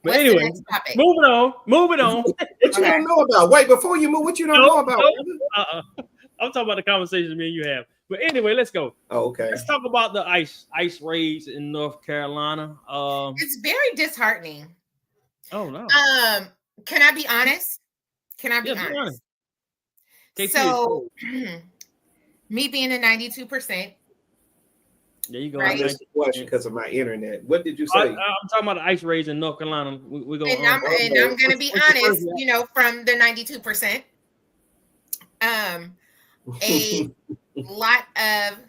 [SPEAKER 1] But anyway, moving on. What
[SPEAKER 2] you don't know about? Wait, before you move, what you don't know about?
[SPEAKER 1] I'm talking about the conversation me and you have. But anyway, let's go.
[SPEAKER 2] Oh, okay.
[SPEAKER 1] Let's talk about the ice raids in North Carolina.
[SPEAKER 3] It's very disheartening.
[SPEAKER 1] Oh no.
[SPEAKER 3] Can I be honest? Be honest? So, me being a 92%.
[SPEAKER 1] There you go.
[SPEAKER 2] Right? I missed the question because of my internet. What did you say?
[SPEAKER 1] I'm talking about the ice raids in North Carolina. We go.
[SPEAKER 3] I'm going to be honest. From the 92%, a lot of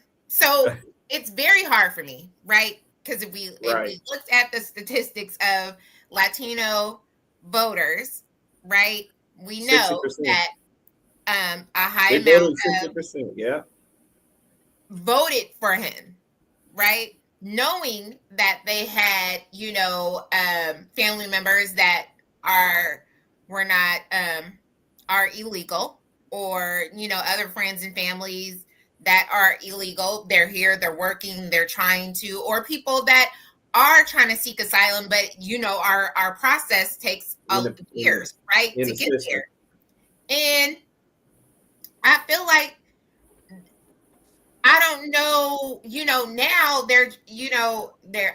[SPEAKER 3] it's very hard for me, right? Because if we looked at the statistics of Latino voters, right, we know 60%. That a high amount of 60%, voted for him. Right, knowing that they had, family members that are illegal, or other friends and families that are illegal. They're here, they're working, they're trying to, or people that are trying to seek asylum, but our process takes years, right, to get there. And I feel like. I don't know, now their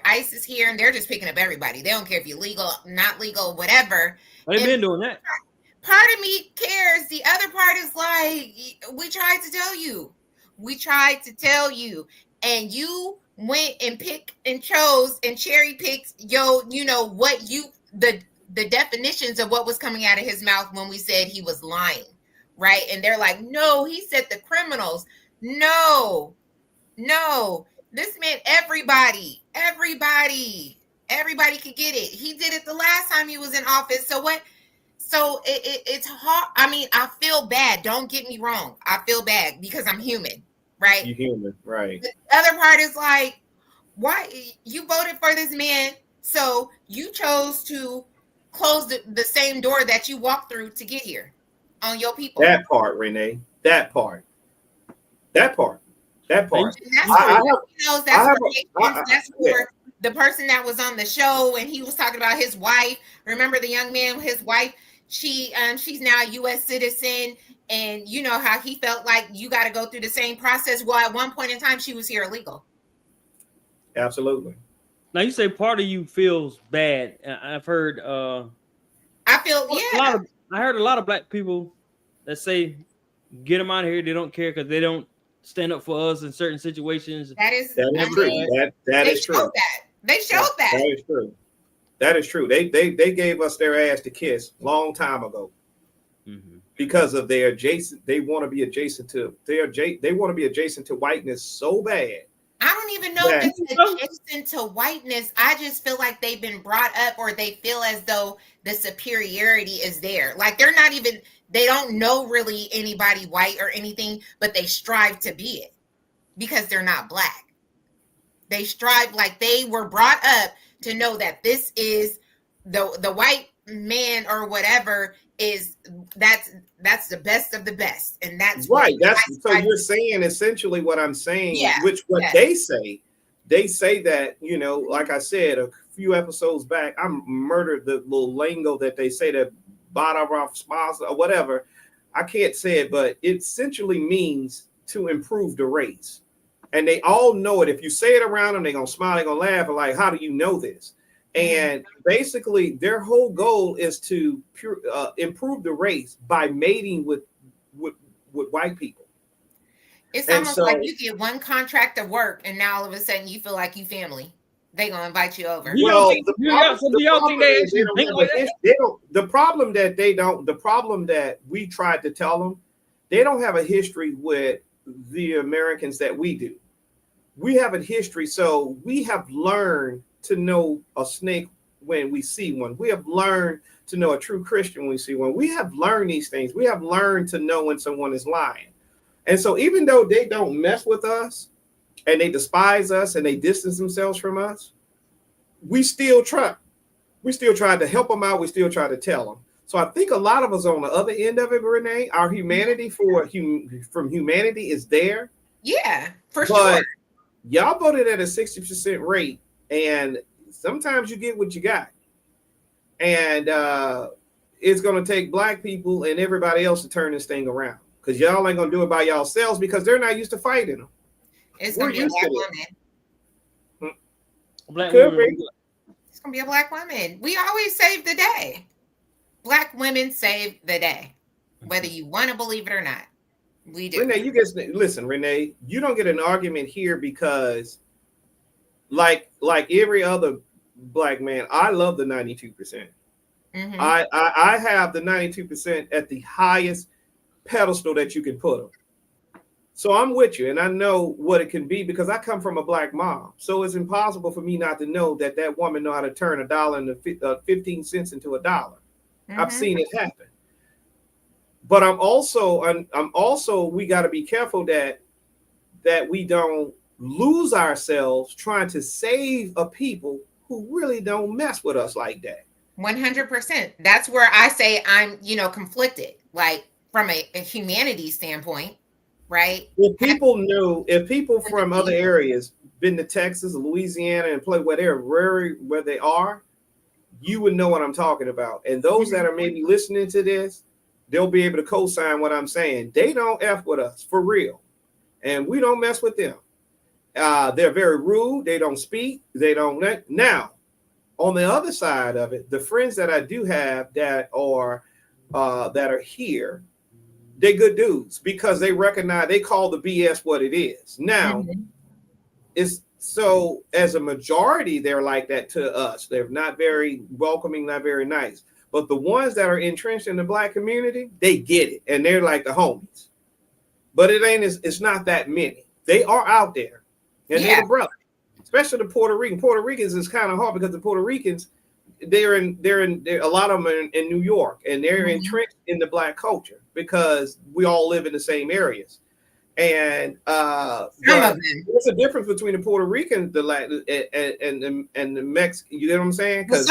[SPEAKER 3] ICE is here and they're just picking up everybody. They don't care if you're legal, not legal, whatever.
[SPEAKER 1] They've been doing that.
[SPEAKER 3] Part of me cares. The other part is like, we tried to tell you. And you went and picked and chose and cherry picked the definitions of what was coming out of his mouth when we said he was lying, right? And they're like, no, he said the criminals. No, this meant everybody could get it. He did it the last time he was in office. So So it's hard. I mean, I feel bad. Don't get me wrong. I feel bad because I'm human, right?
[SPEAKER 2] You're human, right?
[SPEAKER 3] The other part is like, why you voted for this man, so you chose to close the same door that you walked through to get here on your people.
[SPEAKER 2] That part, Renee. That part. That part. That part.
[SPEAKER 3] And that's for the person that was on the show and he was talking about his wife. Remember the young man, his wife, she's now a U.S. citizen, and you know how he felt like you got to go through the same process. Well, at one point in time, she was here illegal.
[SPEAKER 2] Absolutely.
[SPEAKER 1] Now you say part of you feels bad. I've heard.
[SPEAKER 3] I feel
[SPEAKER 1] I heard a lot of black people that say, "Get them out of here." They don't care because they don't stand up for us in certain situations.
[SPEAKER 3] That is
[SPEAKER 2] true. That is true.
[SPEAKER 3] They showed that.
[SPEAKER 2] That is true. That is true. They gave us their ass to kiss long time ago because of their adjacent. They want to be adjacent to they want to be adjacent to whiteness so bad.
[SPEAKER 3] I don't even know if it's adjacent to whiteness. I just feel like they've been brought up, or they feel as though the superiority is there. Like they don't know really anybody white or anything, but they strive to be it because they're not black. They strive, like they were brought up to know that this is the white man or whatever is that's the best of the best, and that's
[SPEAKER 2] right. So you're saying essentially what I'm saying, they say. They say that, you know, like I said a few episodes back, I murdered the little lingo that they say that bottom smiles or whatever. I can't say it, but it essentially means to improve the race. And they all know it. If you say it around them, they're gonna smile, they're gonna laugh, and like, how do you know this? And basically, their whole goal is to improve the race by mating with white people.
[SPEAKER 3] It's almost like you get one contract of work, and now all of a sudden you feel like you family. They gonna invite you over.
[SPEAKER 2] The problem that we tried to tell them, they don't have a history with the Americans that we do. We have a history, so we have learned to know a snake when we see one. We have learned to know a true Christian when we see one. We have learned these things. We have learned to know when someone is lying. And so even though they don't mess with us and they despise us and they distance themselves from us, we still try. We still try to help them out. We still try to tell them. So I think a lot of us on the other end of it, Renee, our humanity from humanity is there.
[SPEAKER 3] Yeah, for sure.
[SPEAKER 2] Y'all voted at a 60% rate, and sometimes you get what you got. And it's going to take black people and everybody else to turn this thing around, because y'all ain't going to do it by yourselves because they're not used to fighting them.
[SPEAKER 3] It's going to be a black woman.
[SPEAKER 1] Black woman.
[SPEAKER 3] It's going to be a black woman. We always save the day. Black women save the day, whether you want to believe it or not. We do.
[SPEAKER 2] Renee, you don't get an argument here because like every other black man, I love the 92%. Mm-hmm. I have the 92% at the highest pedestal that you can put them. So I'm with you, and I know what it can be because I come from a black mom. So it's impossible for me not to know that woman know how to turn $1 into 15 cents into $1. Mm-hmm. I've seen it happen. But I'm also we got to be careful that we don't lose ourselves trying to save a people who really don't mess with us like that.
[SPEAKER 3] 100%. That's where I say I'm, conflicted, like from a humanity standpoint, right?
[SPEAKER 2] If people from other areas been to Texas, Louisiana, and play where they are, you would know what I'm talking about. And those that are maybe listening to this, they'll be able to co-sign what I'm saying. They don't F with us for real. And we don't mess with them. They're very rude. They don't speak. They don't let. Now, on the other side of it, the friends that I do have that are here, they're good dudes because they recognize, they call the BS what it is. Now, it's so as a majority, they're like that to us. They're not very welcoming, not very nice. But the ones that are entrenched in the black community, they get it. And they're like the homies. But it's not that many. They are out there. And they're the brother. Especially the Puerto Ricans. Puerto Ricans is kind of hard because the Puerto Ricans, they're a lot of them are in New York, and they're entrenched in the Black culture because we all live in the same areas. And there's a difference between the Puerto Rican, the Latin, and the Mexican. You know what I'm saying? Because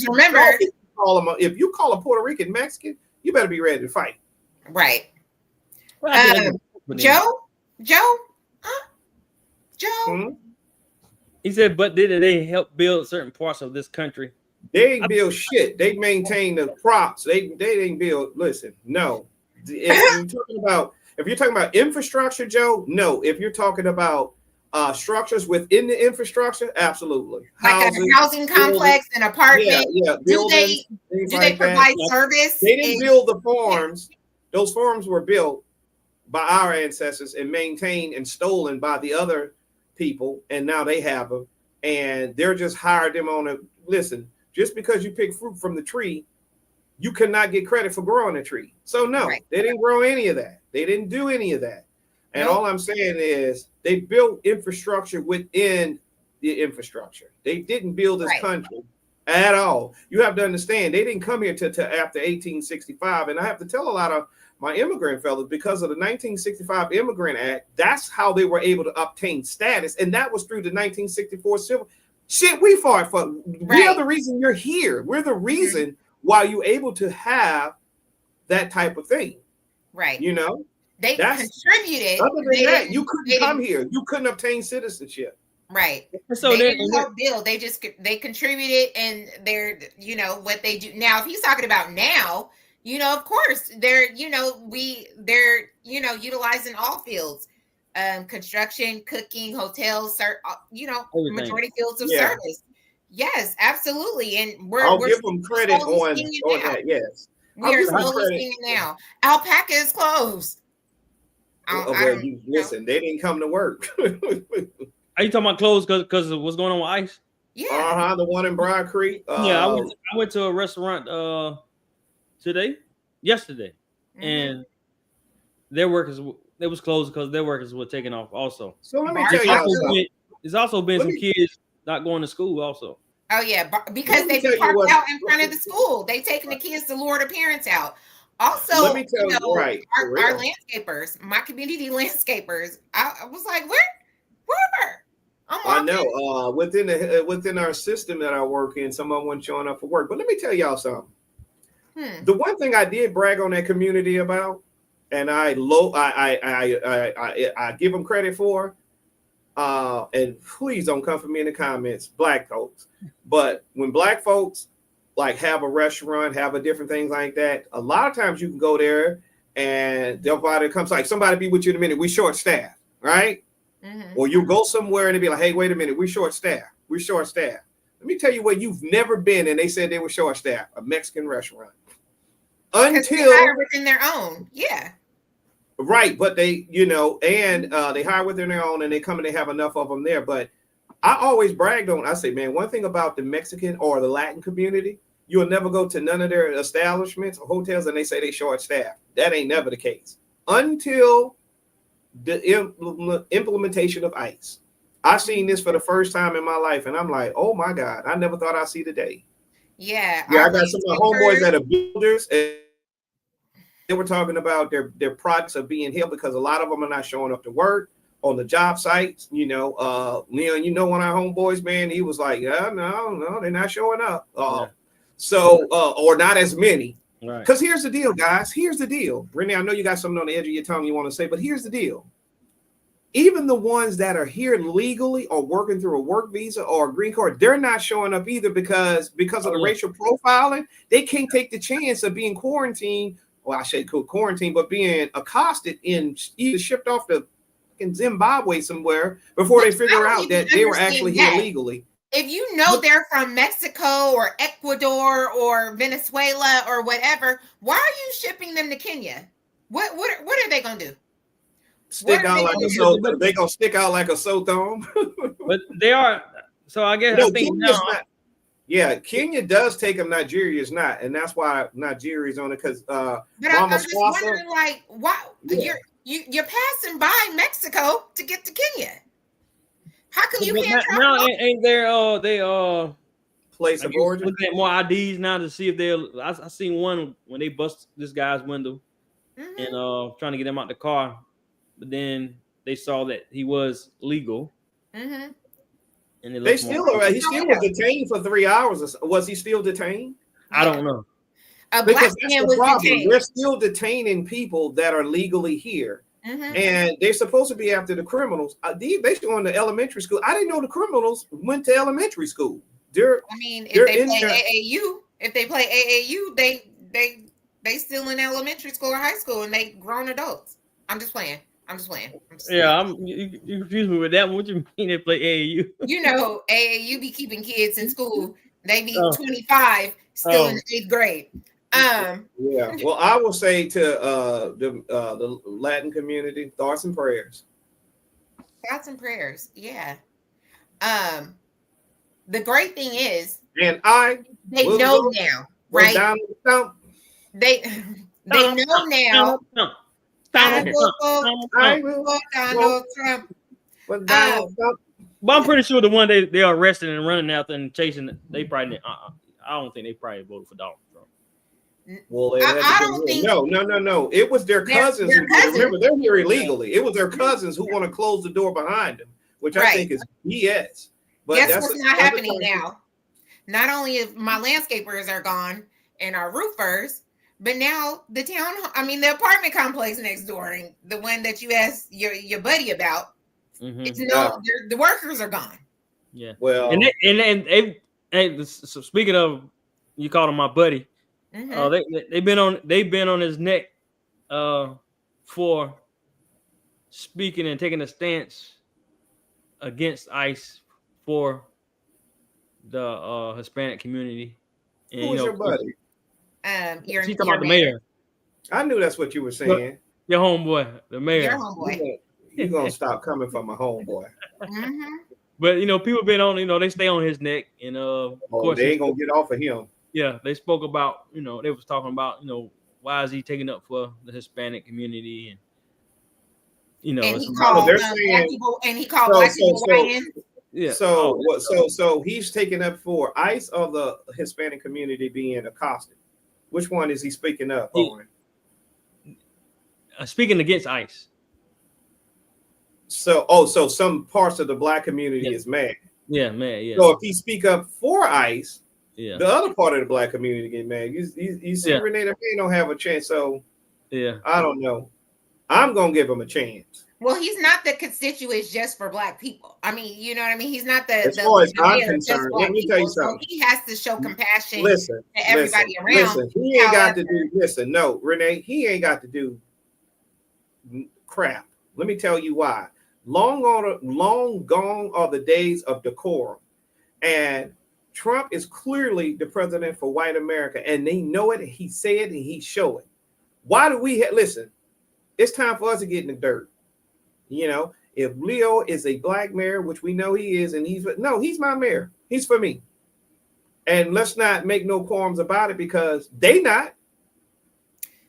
[SPEAKER 3] remember,
[SPEAKER 2] if you call a Puerto Rican Mexican, you better be ready to fight.
[SPEAKER 3] Right. Joe.
[SPEAKER 2] Hmm?
[SPEAKER 1] He said, but did they help build certain parts of this country?
[SPEAKER 2] They ain't build shit. They maintain the crops. They didn't build. Listen, no. If you're talking about infrastructure, Joe, no. If you're talking about structures within the infrastructure, absolutely.
[SPEAKER 3] Like a housing complex, an apartment.
[SPEAKER 2] Yeah.
[SPEAKER 3] Buildings, do they provide service?
[SPEAKER 2] They didn't build the farms. Those farms were built by our ancestors and maintained and stolen by the other people, and now they have them, and they're just hired them on a listen. Just because you pick fruit from the tree, you cannot get credit for growing a tree. So no, They didn't grow any of that. They didn't do any of that. And all I'm saying is they built infrastructure within the infrastructure. They didn't build this country at all. You have to understand, they didn't come here to after 1865. And I have to tell a lot of my immigrant fellas, because of the 1965 Immigrant Act, that's how they were able to obtain status. And that was through the 1964 civil shit we fought for. We are the reason you're here. We're the reason why you're able to have that type of thing. Right. You know?
[SPEAKER 3] They contributed.
[SPEAKER 2] Other than that, you couldn't come here. You couldn't obtain citizenship.
[SPEAKER 3] Right.
[SPEAKER 1] So
[SPEAKER 3] they didn't help build. They contributed, and they're what they do now. If he's talking about now, of course they're utilizing all fields, construction, cooking, hotels, majority fields of service. Yes, absolutely, and
[SPEAKER 2] I'll give them credit on that. Yes,
[SPEAKER 3] we are slowly seeing it now. Alpaca is closed.
[SPEAKER 2] Listen, they didn't come to work.
[SPEAKER 1] Are you talking about clothes because of what's going on with ICE?
[SPEAKER 3] Yeah.
[SPEAKER 2] The one in Bride Creek.
[SPEAKER 1] I went to a restaurant yesterday, and their workers they was closed because their workers were taking off also.
[SPEAKER 2] So let me tell you,
[SPEAKER 1] there's also been some kids not going to school also.
[SPEAKER 3] Oh yeah, because they been parked out in front of the school. They taking the kids to lure the parents out. Also,
[SPEAKER 2] let me tell you,
[SPEAKER 3] our landscapers, my community landscapers. I was like, where?
[SPEAKER 2] I know. Within our system that I work in, someone wasn't showing up for work. But let me tell y'all something. The one thing I did brag on that community about, and I give them credit for, and please don't come for me in the comments, Black folks. But when Black folks like have a restaurant, have a different things like that, a lot of times you can go there and they'll come like somebody be with you in a minute. We short staffed, right? Mm-hmm. Or you go somewhere and they be like, hey, wait a minute, we short staffed. Let me tell you where you've never been, and they said they were short staffed, a Mexican restaurant. Until
[SPEAKER 3] they hire within their own,
[SPEAKER 2] right. But they, they hire within their own, and they come and they have enough of them there. But I always bragged on. I say, man, one thing about the Mexican or the Latin community, you'll never go to none of their establishments or hotels, and they say they short staffed. That ain't never the case until the implementation of ICE. I've seen this for the first time in my life, and I'm like, oh my God, I never thought I'd see the day.
[SPEAKER 3] Yeah,
[SPEAKER 2] I got some of my homeboys that are builders, and they were talking about their products are being held because a lot of them are not showing up to work on the job sites. Leon, one of our homeboys, man, he was like, yeah, no, they're not showing up. Or not as many. Right. Because here's the deal, guys. Here's the deal. Renee, I know you got something on the edge of your tongue you want to say, but here's the deal. Even the ones that are here legally or working through a work visa or a green card, they're not showing up either because of the racial profiling. They can't take the chance of being quarantined. Well, I should call quarantine, but being accosted and either shipped off to Zimbabwe somewhere before they figure out that they were actually here legally.
[SPEAKER 3] If you know they're from Mexico or Ecuador or Venezuela or whatever, why are you shipping them to Kenya? What are they gonna do?
[SPEAKER 2] Stick out like a sore thumb. They gonna stick out like a sore thumb.
[SPEAKER 1] But they are. So I guess
[SPEAKER 2] Kenya does take them. Nigeria is not, and that's why Nigeria is on it because.
[SPEAKER 3] But I'm just wondering, like, why you're passing by Mexico to get to Kenya? How come you can't?
[SPEAKER 1] Now ain't there? They
[SPEAKER 2] place of origin.
[SPEAKER 1] Looking at more IDs now to see if they're. I seen one when they bust this guy's window and trying to get him out the car, but then they saw that he was legal. And
[SPEAKER 2] he still was detained for 3 hours. Was he still detained?
[SPEAKER 1] I don't know.
[SPEAKER 2] Because that's the problem. They're still detaining people that are legally here. And they're supposed to be after the criminals. They going to elementary school. I didn't know the criminals went to elementary school.
[SPEAKER 3] If they play AAU, they still in elementary school or high school, and they grown adults. I'm just playing.
[SPEAKER 1] You confuse me with that. What you mean they play AAU?
[SPEAKER 3] You know, AAU be keeping kids in school. They be 25 still in 8th grade.
[SPEAKER 2] Well, I will say to the Latin community, thoughts and prayers.
[SPEAKER 3] Thoughts and prayers, yeah. The great thing is,
[SPEAKER 2] and
[SPEAKER 3] they know now, right? They know now. I will vote Donald Trump.
[SPEAKER 1] But I'm pretty sure the one they are arresting and running after and chasing, they probably I don't think they probably voted for Donald Trump.
[SPEAKER 2] Well, I don't think no. It was their cousins. Remember, they're here illegally. It was their cousins who want to close the door behind them, which I think is BS. But
[SPEAKER 3] guess what's not happening now? Not only if my landscapers are gone and our roofers, but now the apartment complex next door, and the one that you asked your buddy about, the workers are gone.
[SPEAKER 1] Yeah. Well, so speaking of, you called him my buddy. They've been on his neck for speaking and taking a stance against ICE for the Hispanic community. And,
[SPEAKER 2] who's your buddy?
[SPEAKER 1] She's talking about the mayor.
[SPEAKER 2] I knew that's what you were saying.
[SPEAKER 1] Your homeboy, the mayor.
[SPEAKER 3] Your homeboy.
[SPEAKER 2] You're gonna stop coming for my homeboy.
[SPEAKER 1] But people been on. They stay on his neck, and of course
[SPEAKER 2] they ain't gonna get off of him.
[SPEAKER 1] Yeah, they spoke about. They was talking about. Why is he taking up for the Hispanic community, and
[SPEAKER 3] and he called black people, black people Ryan.
[SPEAKER 2] Yeah. So he's taking up for ICE or the Hispanic community being accosted. Which one is he speaking up on?
[SPEAKER 1] Speaking against ICE.
[SPEAKER 2] So some parts of the black community is mad.
[SPEAKER 1] Yeah, mad. Yeah.
[SPEAKER 2] So if he speak up for ICE,
[SPEAKER 1] the
[SPEAKER 2] other part of the black community get mad. You see, Renee, they don't have a chance. So I don't know. I'm gonna give him a chance.
[SPEAKER 3] Well, he's not the constituent just for black people. I mean, you know what I mean? He's not
[SPEAKER 2] as far as I'm concerned. Let me tell you something.
[SPEAKER 3] So he has to show compassion
[SPEAKER 2] to
[SPEAKER 3] everybody around.
[SPEAKER 2] He ain't got to do. Listen, no, Renee, he ain't got to do crap. Let me tell you why. Long gone are the days of decorum, and Trump is clearly the president for white America, and they know it. He said and he showed it. Why do we listen? It's time for us to get in the dirt. If Leo is a black mayor, which we know he is, and he's my mayor. He's for me. And let's not make no qualms about it because they not.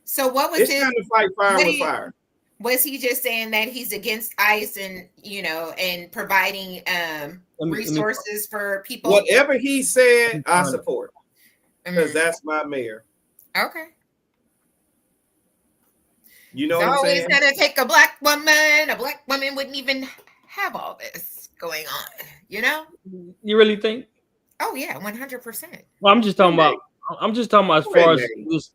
[SPEAKER 3] So what was
[SPEAKER 2] it's time to fight fire with fire.
[SPEAKER 3] Was he just saying that he's against ICE and and providing resources for people?
[SPEAKER 2] Whatever he said, I support because that's my mayor.
[SPEAKER 3] Okay.
[SPEAKER 2] You know what I'm saying?
[SPEAKER 3] It's gonna take a black woman. A black woman wouldn't even have all this going on.
[SPEAKER 1] You really think?
[SPEAKER 3] Oh yeah, 100%.
[SPEAKER 1] Well, I'm just talking about as far as this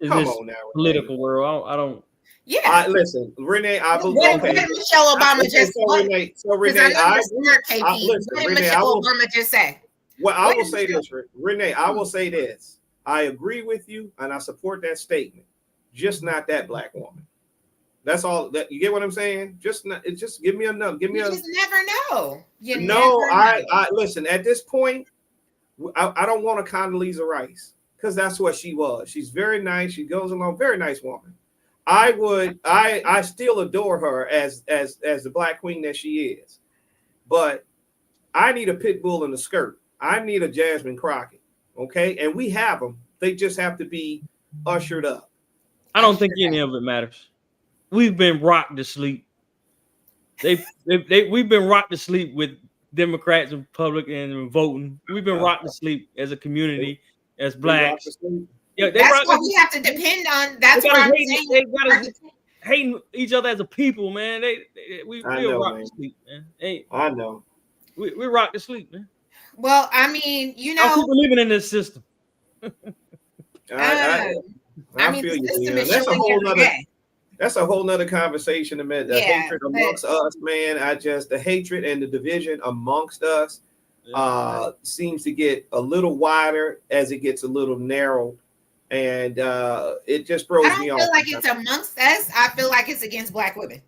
[SPEAKER 1] political world. I don't.
[SPEAKER 3] Yeah.
[SPEAKER 2] Listen, Renee.
[SPEAKER 3] What did Michelle Obama just say?
[SPEAKER 2] Renee,
[SPEAKER 3] What did Michelle Obama just say?
[SPEAKER 2] Well, I will say this, Renee. I will say this. I agree with you, and I support that statement. Just not that black woman. That's all. That you get what I'm saying? Just give me a number. Give me
[SPEAKER 3] you just never know.
[SPEAKER 2] I listen. At this point, I don't want a Condoleezza Rice because that's what she was. She's very nice. She goes along. Very nice woman. I still adore her as the black queen that she is, but I need a pit bull in a skirt. I need a Jasmine Crockett. Okay, and we have them. They just have to be ushered up.
[SPEAKER 1] I don't think any of it matters. We've been rocked to sleep. We've been rocked to sleep with Democrats and Republicans and voting. We've been rocked to sleep as a community, as blacks. Yeah,
[SPEAKER 3] that's what we have to depend on. That's what I'm saying.
[SPEAKER 1] They got us hating each other as a people, man. We rock to sleep, man.
[SPEAKER 2] I know.
[SPEAKER 1] We rock to sleep, man.
[SPEAKER 3] Well, I mean, you know,
[SPEAKER 1] people living in this system.
[SPEAKER 2] I feel you. That's a whole nother conversation, man. The hatred amongst us, man. The hatred and the division amongst us seems to get a little wider as it gets a little narrow. And it just throws me off.
[SPEAKER 3] I don't feel like it's amongst us. I feel like it's against black women.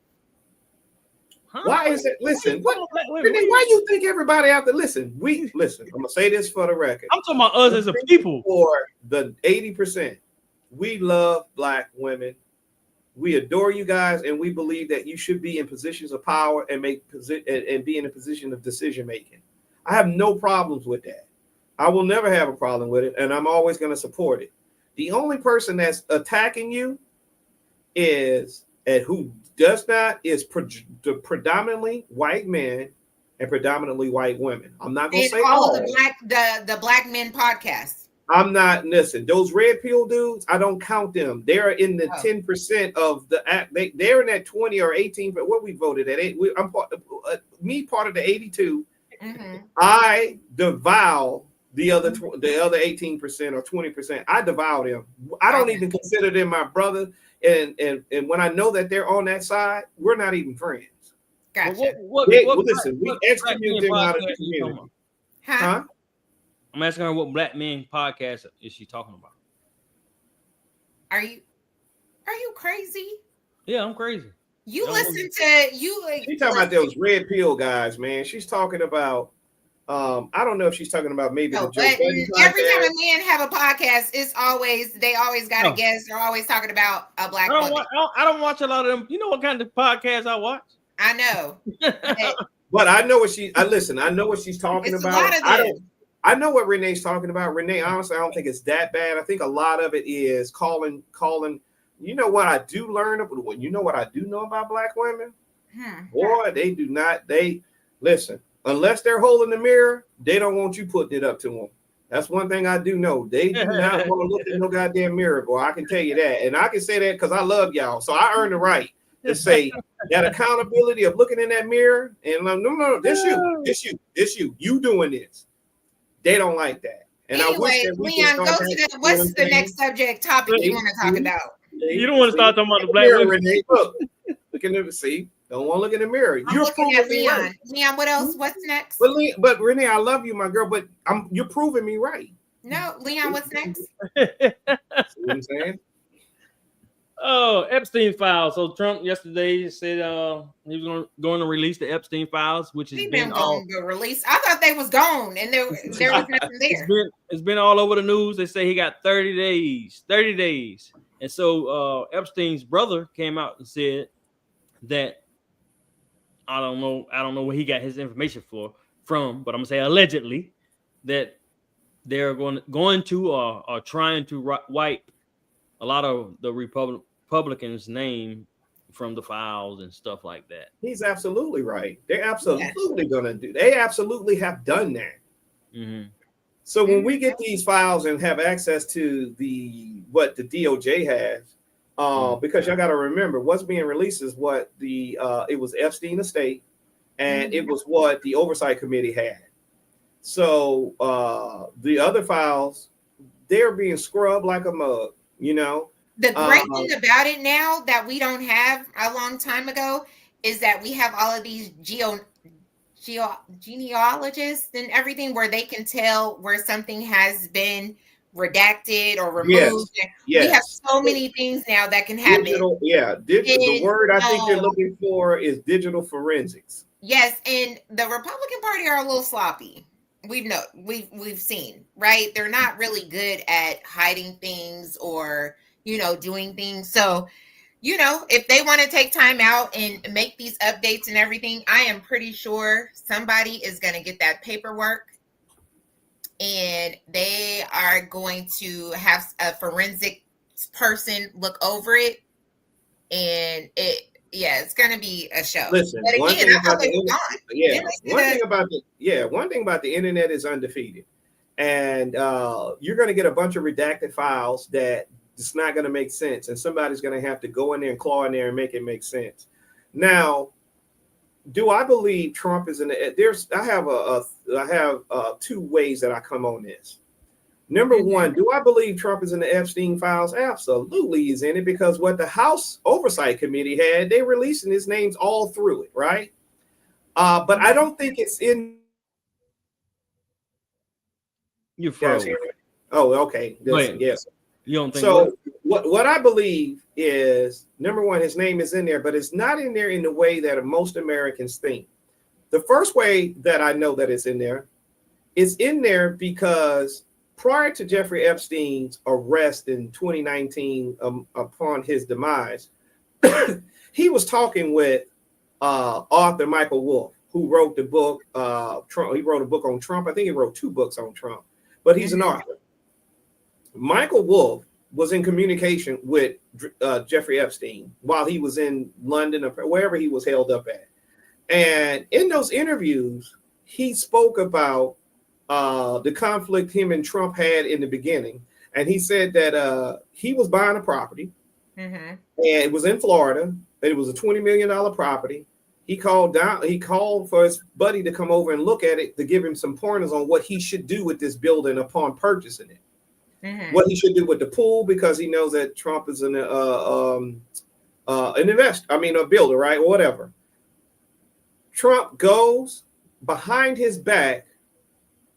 [SPEAKER 2] Huh? Why is it? Listen, why you think everybody out there? Listen. I'm gonna say this for the record.
[SPEAKER 1] I'm talking about us as a people.
[SPEAKER 2] For the 80%, we love black women. We adore you guys, and we believe that you should be in positions of power and be in a position of decision making. I have no problems with that. I will never have a problem with it, and I'm always going to support it. The only person that's attacking you is predominantly white men and predominantly white women. I'm not going to say
[SPEAKER 3] all of the Black Men podcast.
[SPEAKER 2] I'm not. Listen, those red pill dudes, I don't count them. They're in the 10% of the act. They're in that 20 or 18. But what we voted at, I'm part of the 82. Mm-hmm. I devour the other 18% or 20%. I devour them. I don't even consider them my brother. And when I know that they're on that side, we're not even friends.
[SPEAKER 3] Gotcha.
[SPEAKER 2] Listen, we excommunicate them out of the community. Huh?
[SPEAKER 1] I'm asking her what Black Men podcast is she talking about?
[SPEAKER 3] Are you crazy?
[SPEAKER 1] Yeah, I'm crazy.
[SPEAKER 3] She's talking
[SPEAKER 2] about those red pill guys, man. She's talking about I don't know if she's talking about maybe the Joe Budden podcast.
[SPEAKER 3] Every time a man have a podcast, they always got a guest. They're always talking about a black woman.
[SPEAKER 1] I don't watch a lot of them. You know what kind of podcasts I watch?
[SPEAKER 3] I know.
[SPEAKER 2] But I know what I know what she's talking about. I know what Renee's talking about. Renee, honestly, I don't think it's that bad. I think a lot of it is calling. You know what I do learn about? You know what I do know about black women? Boy, they do not. They listen unless they're holding the mirror. They don't want you putting it up to them. That's one thing I do know. They do not want to look at no goddamn mirror, boy. I can tell you that, and I can say that because I love y'all. So I earned the right to say that accountability of looking in that mirror and no, this you. You doing this. They don't like that. And
[SPEAKER 3] anyway,
[SPEAKER 2] I wish that
[SPEAKER 3] Leon, go to what's the next topic you want to talk about?
[SPEAKER 1] You don't want to start talking about the black women.
[SPEAKER 2] Renee, look in the see. Don't want to look in the mirror.
[SPEAKER 3] You're looking at Leon. Right. Leon, what else? What's next?
[SPEAKER 2] But Renee, I love you, my girl. But you're proving me right.
[SPEAKER 3] No, Leon, what's next?
[SPEAKER 2] See what I'm saying?
[SPEAKER 1] Oh, Epstein files. So Trump yesterday said he was going to release the Epstein files, which has been
[SPEAKER 3] going to release. I thought they was gone, and there was nothing there.
[SPEAKER 1] It's been all over the news. They say he got 30 days. 30 days. And so Epstein's brother came out and said that I don't know where he got his information from, but I'm gonna say allegedly that they're going to or trying to wipe a lot of the Republicans' name from the files and stuff like that.
[SPEAKER 2] He's absolutely right. They're absolutely gonna do. They absolutely have done that. Mm-hmm. So when we get these files and have access to what the DOJ has, because y'all got to remember what's being released is what it was Epstein estate, and it was what the oversight committee had. So the other files, they're being scrubbed like a mug. You know.
[SPEAKER 3] The great thing about it now that we don't have a long time ago is that we have all of these genealogists and everything where they can tell where something has been redacted or removed. Yes. We have so many things now that can happen.
[SPEAKER 2] Digital, the word I think you're looking for is digital forensics.
[SPEAKER 3] Yes, and the Republican Party are a little sloppy. We've seen, right? They're not really good at hiding things or doing things. So, if they want to take time out and make these updates and everything, I am pretty sure somebody is going to get that paperwork and they are going to have a forensic person look over it. And Yeah, it's gonna be a show.
[SPEAKER 2] Listen,
[SPEAKER 3] But
[SPEAKER 2] one
[SPEAKER 3] again,
[SPEAKER 2] thing
[SPEAKER 3] I
[SPEAKER 2] about
[SPEAKER 3] hope
[SPEAKER 2] the
[SPEAKER 3] it was
[SPEAKER 2] internet,
[SPEAKER 3] on.
[SPEAKER 2] yeah,
[SPEAKER 3] Didn't they say
[SPEAKER 2] one thing about the internet is undefeated, and you're going to get a bunch of redacted files that it's not going to make sense, and somebody's going to have to go in there and claw in there and make it make sense. Now, do I believe Trump is in the? I have two ways that I come on this. Number one, do I believe Trump is in the Epstein files? Absolutely, he's in it, because what the House Oversight Committee had, they releasing his names all through it, right? But I don't think it's in.
[SPEAKER 1] You froze.
[SPEAKER 2] Oh, okay. Yes.
[SPEAKER 1] You don't think
[SPEAKER 2] so? What I believe is, number one, his name is in there, but it's not in there in the way that most Americans think. The first way that I know that it's in there because prior to Jeffrey Epstein's arrest in 2019, upon his demise, he was talking with author Michael Wolff, who wrote the book Trump. He wrote a book on Trump. I think he wrote 2 books on Trump, but he's an author. Michael Wolff was in communication with Jeffrey Epstein while he was in London or wherever he was held up at. And in those interviews, he spoke about the conflict him and Trump had in the beginning. And he said that he was buying a property, and it was in Florida, and it was a $20 million property. He called for his buddy to come over and look at it to give him some pointers on what he should do with this building upon purchasing it. What he should do with the pool, because he knows that Trump is an investor, a builder, right? Or whatever. Trump goes behind his back.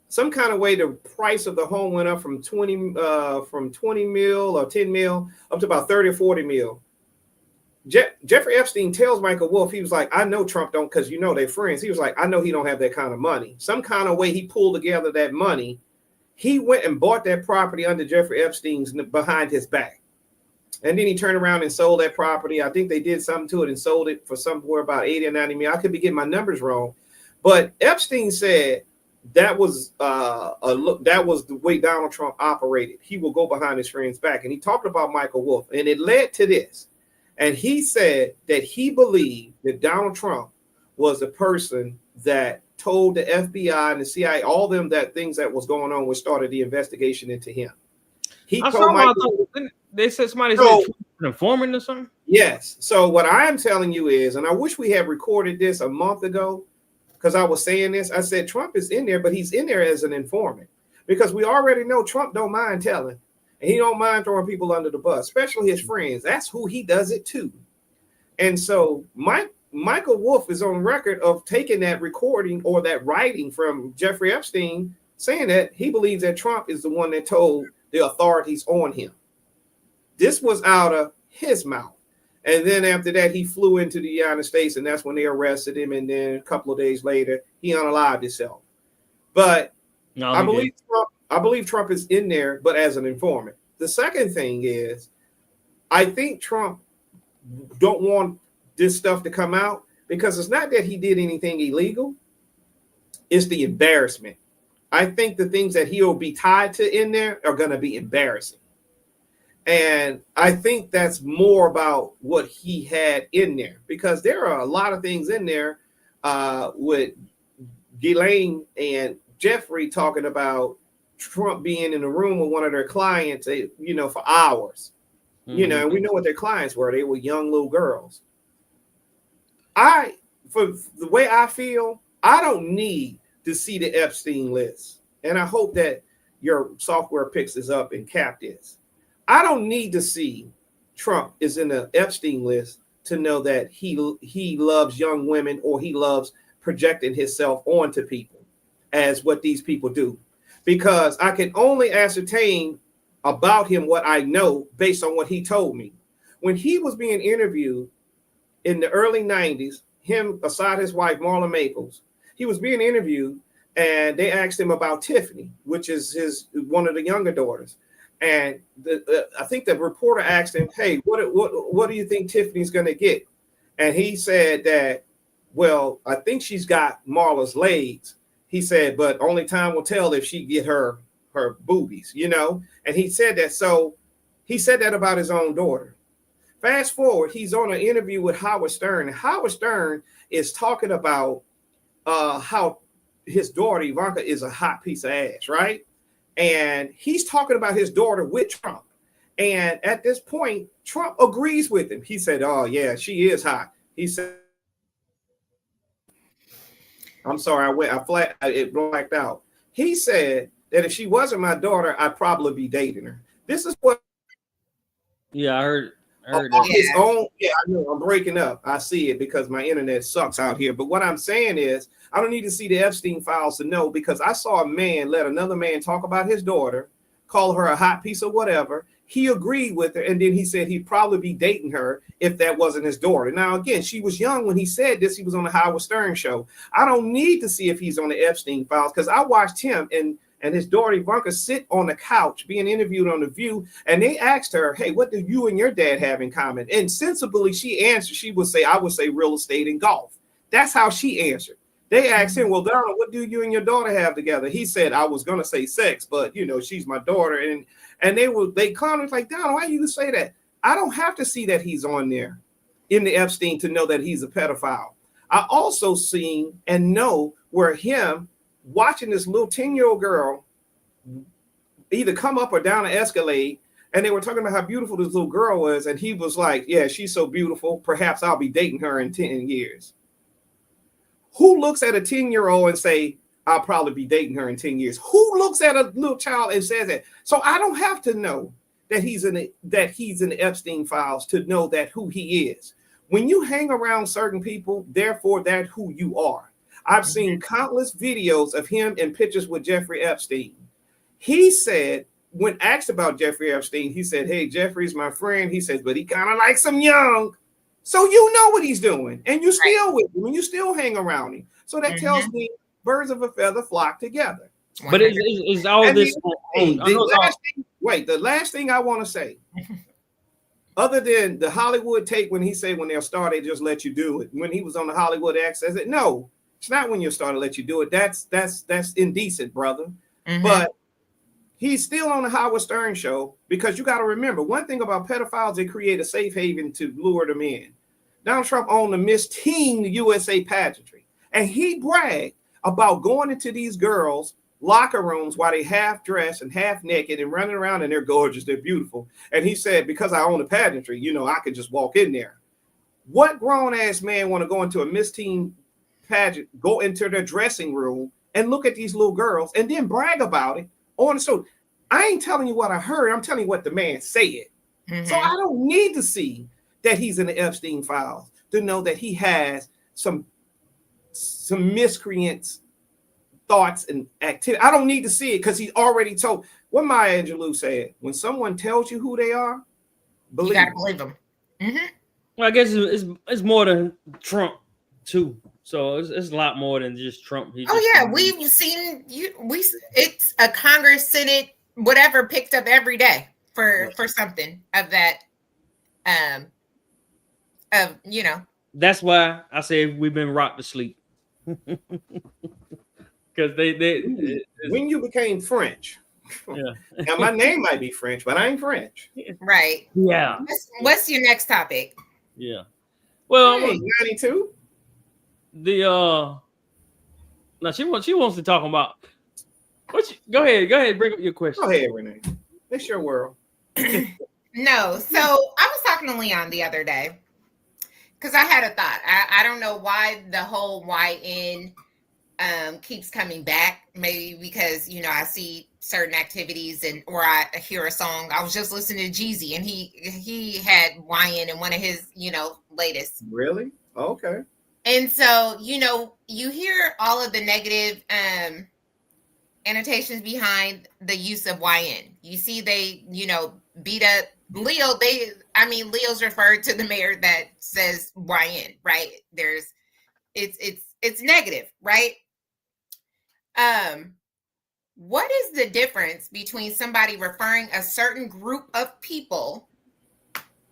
[SPEAKER 2] Some kind of way the price of the home went up from 20 mil or 10 mil up to about 30 or 40 mil. Jeffrey Epstein tells Michael Wolff, he was like, I know Trump don't, because they're friends. He was like, I know he don't have that kind of money. Some kind of way he pulled together that money. He went and bought that property under Jeffrey Epstein's behind his back. And then he turned around and sold that property. I think they did something to it and sold it for somewhere about 80 or 90 million. I could be getting my numbers wrong. But Epstein said that was the way Donald Trump operated. He will go behind his friend's back. And he talked about Michael Wolff. And it led to this. And he said that he believed that Donald Trump was the person that told the FBI and the CIA, all them, that things that was going on, which started the investigation into him. He told Michael,
[SPEAKER 1] they said somebody said an informant or something.
[SPEAKER 2] Yes. So what I am telling you is, and I wish we had recorded this a month ago, because I was saying this. I said Trump is in there, but he's in there as an informant, because we already know Trump don't mind telling, and he don't mind throwing people under the bus, especially his friends. That's who he does it to. And so Michael Wolff is on record of taking that recording or that writing from Jeffrey Epstein, saying that he believes that Trump is the one that told the authorities on him. This was out of his mouth. And then after that, he flew into the United States, and that's when they arrested him. And then a couple of days later, he unalived himself. But I believe Trump is in there, but as an informant. The second thing is, I think Trump don't want this stuff to come out, because it's not that he did anything illegal. It's the embarrassment. I think the things that he'll be tied to in there are going to be embarrassing. And I think that's more about what he had in there, because there are a lot of things in there with Ghislaine and Jeffrey talking about Trump being in a room with one of their clients, for hours. And we know what their clients were. They were young little girls. For the way I feel, I don't need to see the Epstein list. And I hope that your software picks this up and cap this. I don't need to see Trump is in the Epstein list to know that he loves young women, or he loves projecting himself onto people as what these people do. Because I can only ascertain about him what I know based on what he told me. When he was being interviewed in the early 90s, him beside his wife, Marla Maples, he was being interviewed, and they asked him about Tiffany, which is one of the younger daughters. And I think the reporter asked him, hey, what do you think Tiffany's going to get? And he said that, well, I think she's got Marla's legs. He said, but only time will tell if she get her boobies, And he said that. So he said that about his own daughter. Fast forward, he's on an interview with Howard Stern. And Howard Stern is talking about how his daughter Ivanka is a hot piece of ass, right? And he's talking about his daughter with Trump. And at this point, Trump agrees with him. He said, "Oh yeah, she is hot." He said, "I'm sorry, it blacked out." He said that if she wasn't my daughter, I'd probably be dating her. This is what.
[SPEAKER 1] Yeah, I heard
[SPEAKER 2] his own. Yeah, I know. I'm breaking up. I see it because my internet sucks out here. But what I'm saying is, I don't need to see the Epstein files to know, because I saw a man let another man talk about his daughter, call her a hot piece of whatever. He agreed with her, and then he said he'd probably be dating her if that wasn't his daughter. Now, again, she was young when he said this. He was on the Howard Stern show. I don't need to see if he's on the Epstein files, because I watched him and his daughter Ivanka sit on the couch being interviewed on The View, and they asked her, "Hey, what do you and your dad have in common?" And sensibly, she answered. She would say, "I would say real estate and golf." That's how she answered. They asked him, "Well, Donald, what do you and your daughter have together?" He said, "I was going to say sex, but she's my daughter." And they commented like, "Donald, why you say that?" I don't have to see that he's on there in the Epstein to know that he's a pedophile. I also seen and know where him watching this little 10-year-old girl either come up or down an escalade, and they were talking about how beautiful this little girl was, and he was like, "Yeah, she's so beautiful. Perhaps I'll be dating her in 10 years. Who looks at a 10-year-old and say, "I'll probably be dating her in 10 years"? Who looks at a little child and says that? So I don't have to know that he's in the Epstein files to know that who he is. When you hang around certain people, therefore that's who you are. I've seen countless videos of him in pictures with Jeffrey Epstein. He said, when asked about Jeffrey Epstein, he said, "Hey, Jeffrey's my friend." He says, "But he kind of likes him young." So you know what he's doing, and you still with him, and you still hang around him. So that tells me birds of a feather flock together.
[SPEAKER 1] But it's all
[SPEAKER 2] and
[SPEAKER 1] this.
[SPEAKER 2] The last thing I want to say, other than the Hollywood take when he said when they'll start, they just let you do it. When he was on the Hollywood X, I said, no, it's not when you start to let you do it. That's indecent, brother. But he's still on the Howard Stern show, because you got to remember one thing about pedophiles: they create a safe haven to lure them in. Donald Trump owned the Miss Teen USA pageantry, and he bragged about going into these girls' locker rooms while they half dressed and half naked and running around, and they're gorgeous, they're beautiful. And he said, because I own the pageantry, I could just walk in there. What grown ass man want to go into a Miss Teen pageant, go into their dressing room and look at these little girls and then brag about it on the show? I ain't telling you what I heard. I'm telling you what the man said. So I don't need to see that he's in the Epstein files to know that he has some miscreants thoughts and activity. I don't need to see it, because he already told. What Maya Angelou said: when someone tells you who they are, believe them.
[SPEAKER 1] Well, I guess it's more than Trump too. So it's a lot more than just Trump.
[SPEAKER 3] We've seen it's a Congress, Senate, whatever picked up every day for something of that.
[SPEAKER 1] That's why I say we've been rocked to sleep. Because
[SPEAKER 2] when you became French, now my name might be French, but I ain't French.
[SPEAKER 3] Right.
[SPEAKER 1] Yeah.
[SPEAKER 3] What's your next topic?
[SPEAKER 1] Yeah. Well,
[SPEAKER 2] 92.
[SPEAKER 1] Now she wants to talk about go ahead, bring up your question.
[SPEAKER 2] Go ahead, Renee. It's your world.
[SPEAKER 3] No, so I was talking to Leon the other day, because I had a thought. I don't know why the whole YN keeps coming back. Maybe because I see certain activities or I hear a song. I was just listening to Jeezy, and he had YN in one of his latest.
[SPEAKER 2] Really? Okay.
[SPEAKER 3] And so you hear all of the negative annotations behind the use of YN. You see they beat up Leo. Leo's referred to the mayor that says YN, right? It's negative, right? What is the difference between somebody referring a certain group of people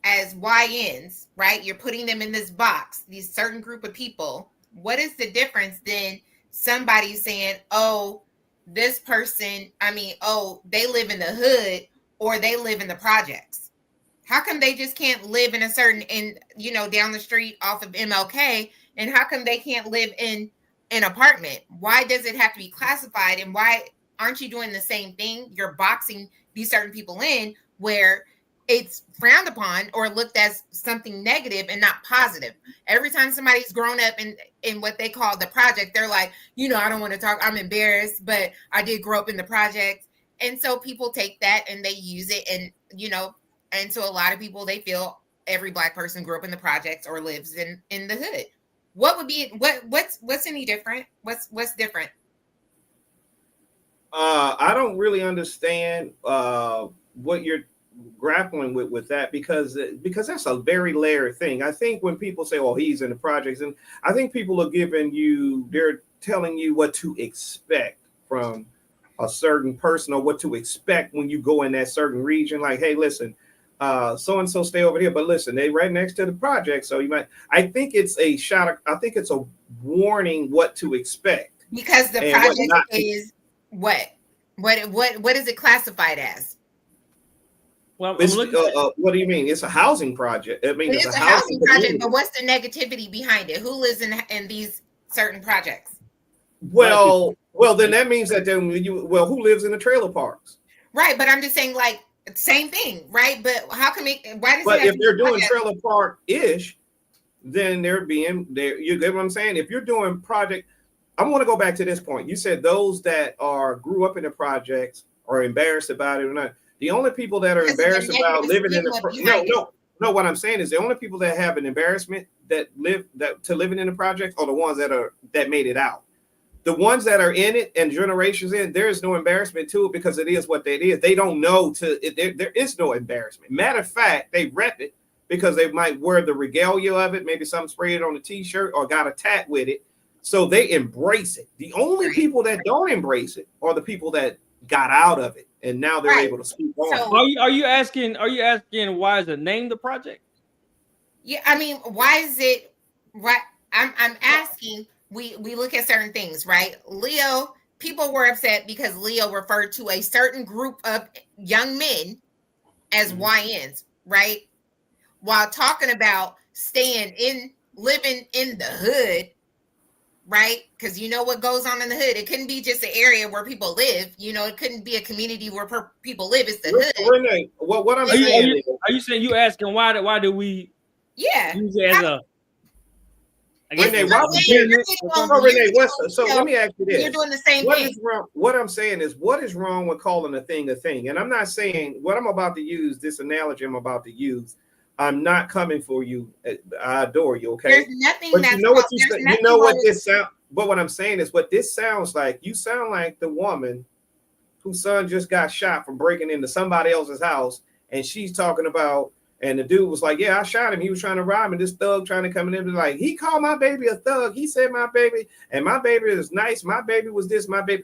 [SPEAKER 3] as YNs, right? You're putting them in this box, these certain group of people. What is the difference than somebody saying, "Oh, this person, they live in the hood or they live in the projects"? How come they just can't live in a certain, down the street off of MLK? And how come they can't live in an apartment? Why does it have to be classified? And why aren't you doing the same thing? You're boxing these certain people in where it's frowned upon or looked as something negative and not positive. Every time somebody's grown up in what they call the project, they're like, I don't want to talk. I'm embarrassed, but I did grow up in the project. And so people take that and they use it. And, and so a lot of people, they feel every Black person grew up in the projects or lives in the hood. What would be, what's any different? What's different?
[SPEAKER 2] I don't really understand what you're grappling with that because that's a very layered thing. I think when people say, "Oh, he's in the projects," and I think people are they're telling you what to expect from a certain person or what to expect when you go in that certain region. Like, hey, listen, so and so stay over here, but listen, they right next to the project, so you might. I think it's a shot. I think it's a warning what to expect
[SPEAKER 3] because the project is what is it classified as?
[SPEAKER 2] Well, what do you mean? It's a housing project. I mean,
[SPEAKER 3] it's a housing project, but what's the negativity behind it? Who lives in these certain projects?
[SPEAKER 2] Well, then that means that who lives in the trailer parks?
[SPEAKER 3] Right, but I'm just saying, like, same thing, right? But how come it? Why does?
[SPEAKER 2] But if they're doing trailer park ish, then they're being there. You get what I'm saying? If you're doing project, I want to go back to this point. You said those that grew up in the projects are embarrassed about it or not. The only people that are embarrassed about living in the no. What I'm saying is the only people that have an embarrassment to living in the project are the ones that made it out. The ones that are in it and generations in, there is no embarrassment to it because it is what it is. They don't know there is no embarrassment. Matter of fact, they rep it because they might wear the regalia of it, maybe some sprayed it on a t-shirt or got a tat with it. So they embrace it. The only people that don't embrace it are the people that got out of it. And now they're able to speak on.
[SPEAKER 1] So, are you asking why is it named the project?
[SPEAKER 3] Yeah, I mean, why is it right? I'm asking, we look at certain things, right? Leo, people were upset because Leo referred to a certain group of young men as YNs, right? While talking about living in the hood, right? Because you know what goes on in the hood. It couldn't be just an area where people live. It couldn't be a community where people live. It's the hood.
[SPEAKER 2] Renee, what I'm saying is,
[SPEAKER 1] are you saying you asking why do we use it as a?
[SPEAKER 2] Renee, let me ask you this.
[SPEAKER 3] You're doing the same thing.
[SPEAKER 2] What I'm saying is, what is wrong with calling a thing a thing? And I'm not saying what I'm about to use, this analogy I'm about to use. I'm not coming for you. I adore you. Okay.
[SPEAKER 3] There's nothing.
[SPEAKER 2] But you know what you say, you know what this sound. But what I'm saying is, what this sounds like. You sound like the woman whose son just got shot from breaking into somebody else's house, and she's talking about. And the dude was like, "Yeah, I shot him. He was trying to rob me. This thug trying to come in and be like, he called my baby a thug. He said my baby, and my baby is nice. My baby was this. My baby."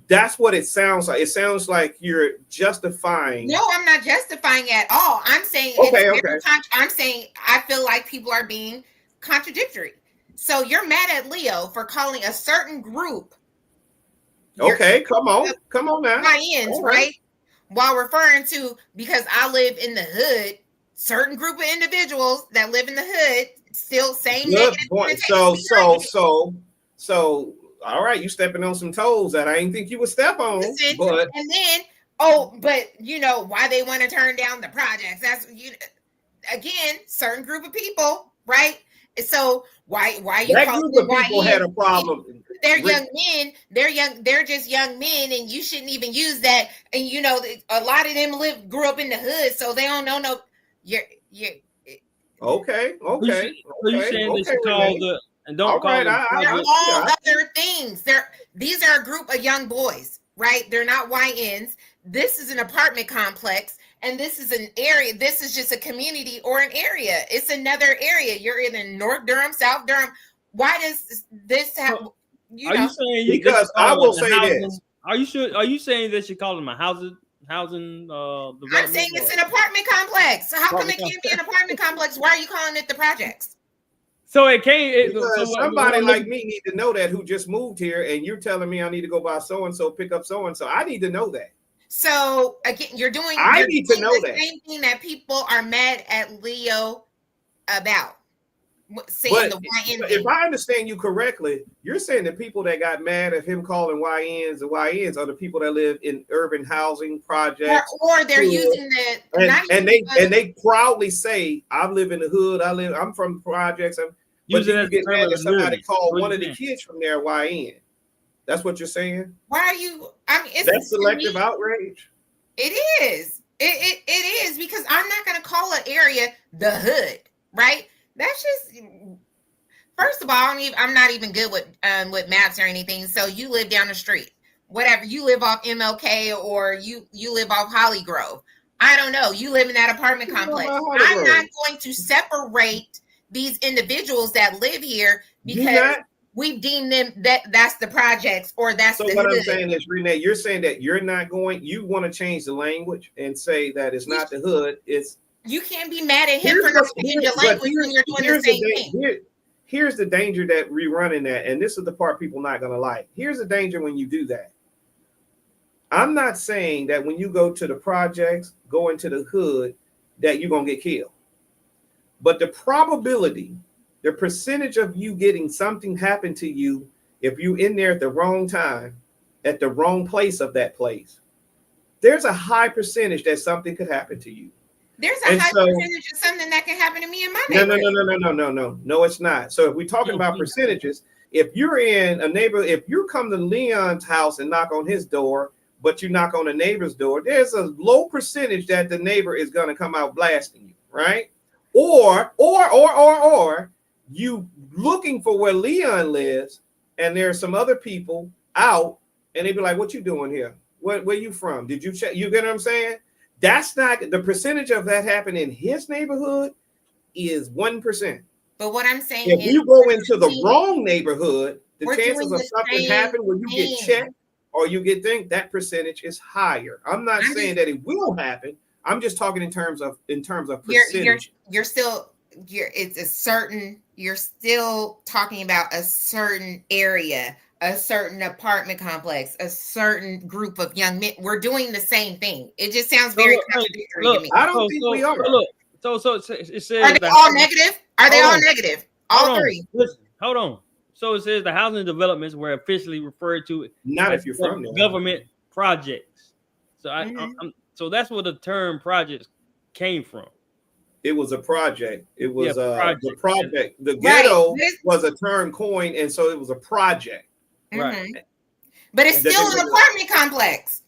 [SPEAKER 2] That's what it sounds like. It sounds like you're justifying.
[SPEAKER 3] No, I'm not justifying at all. I'm saying I'm saying I feel like people are being contradictory. So you're mad at Leo for calling a certain group.
[SPEAKER 2] Okay, come on now.
[SPEAKER 3] High-ends, right? While referring to, because I live in the hood, certain group of individuals that live in the hood still same
[SPEAKER 2] good point. So all right, you stepping on some toes that I didn't think you would step on.
[SPEAKER 3] Listen,
[SPEAKER 2] but
[SPEAKER 3] and then but why they want to turn down the projects? That's again, certain group of people, right? So why you
[SPEAKER 2] that group of people had a problem?
[SPEAKER 3] They're young men. They're just young men, and you shouldn't even use that. And a lot of them grew up in the hood, so they don't know no. You're
[SPEAKER 2] okay.
[SPEAKER 1] So you saying that she called the and don't call them.
[SPEAKER 3] They're all other things. These are a group of young boys, right? They're not YNs. This is an apartment complex, and this is an area. This is just a community or an area. It's another area. You're in North Durham, South Durham. Why does this happen?
[SPEAKER 1] Are you saying
[SPEAKER 2] because I will say this?
[SPEAKER 1] Are you saying that she called them a housing? I'm
[SPEAKER 3] saying it's an apartment complex. So how come it can't be an apartment complex? Why are you calling it the projects?
[SPEAKER 1] So it can't.
[SPEAKER 2] Somebody like me need to know that who just moved here, and you're telling me I need to go by so and so, pick up so and so. I need to know that.
[SPEAKER 3] So again, you're doing the same thing that people are mad at Leo about. Saying the YN
[SPEAKER 2] if I understand you correctly, you're saying the people that got mad at him calling YNs the YNs are the people that live in urban housing projects,
[SPEAKER 3] or they're using
[SPEAKER 2] and they proudly say, "I live in the hood. I'm from the projects." But you get mad that somebody called one of the kids from there YN. That's what you're saying.
[SPEAKER 3] Why are you? I mean,
[SPEAKER 2] that's selective outrage.
[SPEAKER 3] It is. It is, because I'm not going to call an area the hood, right? That's just, first of all, I'm not even good with maps or anything. So you live down the street, whatever. You live off MLK or you live off Holly Grove. I don't know. You live in that apartment complex. I'm not going to separate these individuals that live here because we deem them that's the projects or that's the
[SPEAKER 2] what
[SPEAKER 3] hood.
[SPEAKER 2] I'm saying is, Renee, you're saying that you want to change the language and say that it's not the hood.
[SPEAKER 3] You can't be mad at him for not changing your language when you're doing the same thing.
[SPEAKER 2] Here's the danger that we run in that, and this is the part people not going to like. Here's the danger when you do that. I'm not saying that when you go to the projects, go into the hood, that you're going to get killed. But the probability, the percentage of you getting something happen to you if you're in there at the wrong time, at the wrong place of that place, there's a high percentage that something could happen to you.
[SPEAKER 3] There's a high percentage of something that can happen to me in my neighborhood.
[SPEAKER 2] No, it's not. So if we're talking about percentages, if you're in a neighborhood, if you come to Leon's house and knock on his door, but you knock on the neighbor's door, there's a low percentage that the neighbor is going to come out blasting you, right? Or you looking for where Leon lives, and there's some other people out, and they be like, "What you doing here? Where you from? Did you check?" You get what I'm saying? That's not the percentage of that happening in his neighborhood is 1%.
[SPEAKER 3] But what I'm saying
[SPEAKER 2] is, if you go into the wrong neighborhood, the chances of something happen when you get checked or you get things, that percentage is higher. I'm not saying that it will happen. I'm just talking in terms of percentage.
[SPEAKER 3] You're still talking about a certain area, a certain apartment complex, a certain group of young men. We're doing the same thing. It just sounds very contradictory to me.
[SPEAKER 2] I don't think we are.
[SPEAKER 1] So it says,
[SPEAKER 3] are they all negative? Are they all negative? All three.
[SPEAKER 1] Listen, hold on. So it says the housing developments were officially referred to
[SPEAKER 2] not if you're from there.
[SPEAKER 1] Government projects. So so that's where the term projects came from.
[SPEAKER 2] It was a project. It was the project. The ghetto was a term coined, and so it was a project.
[SPEAKER 1] Right.
[SPEAKER 3] But it's still an apartment complex.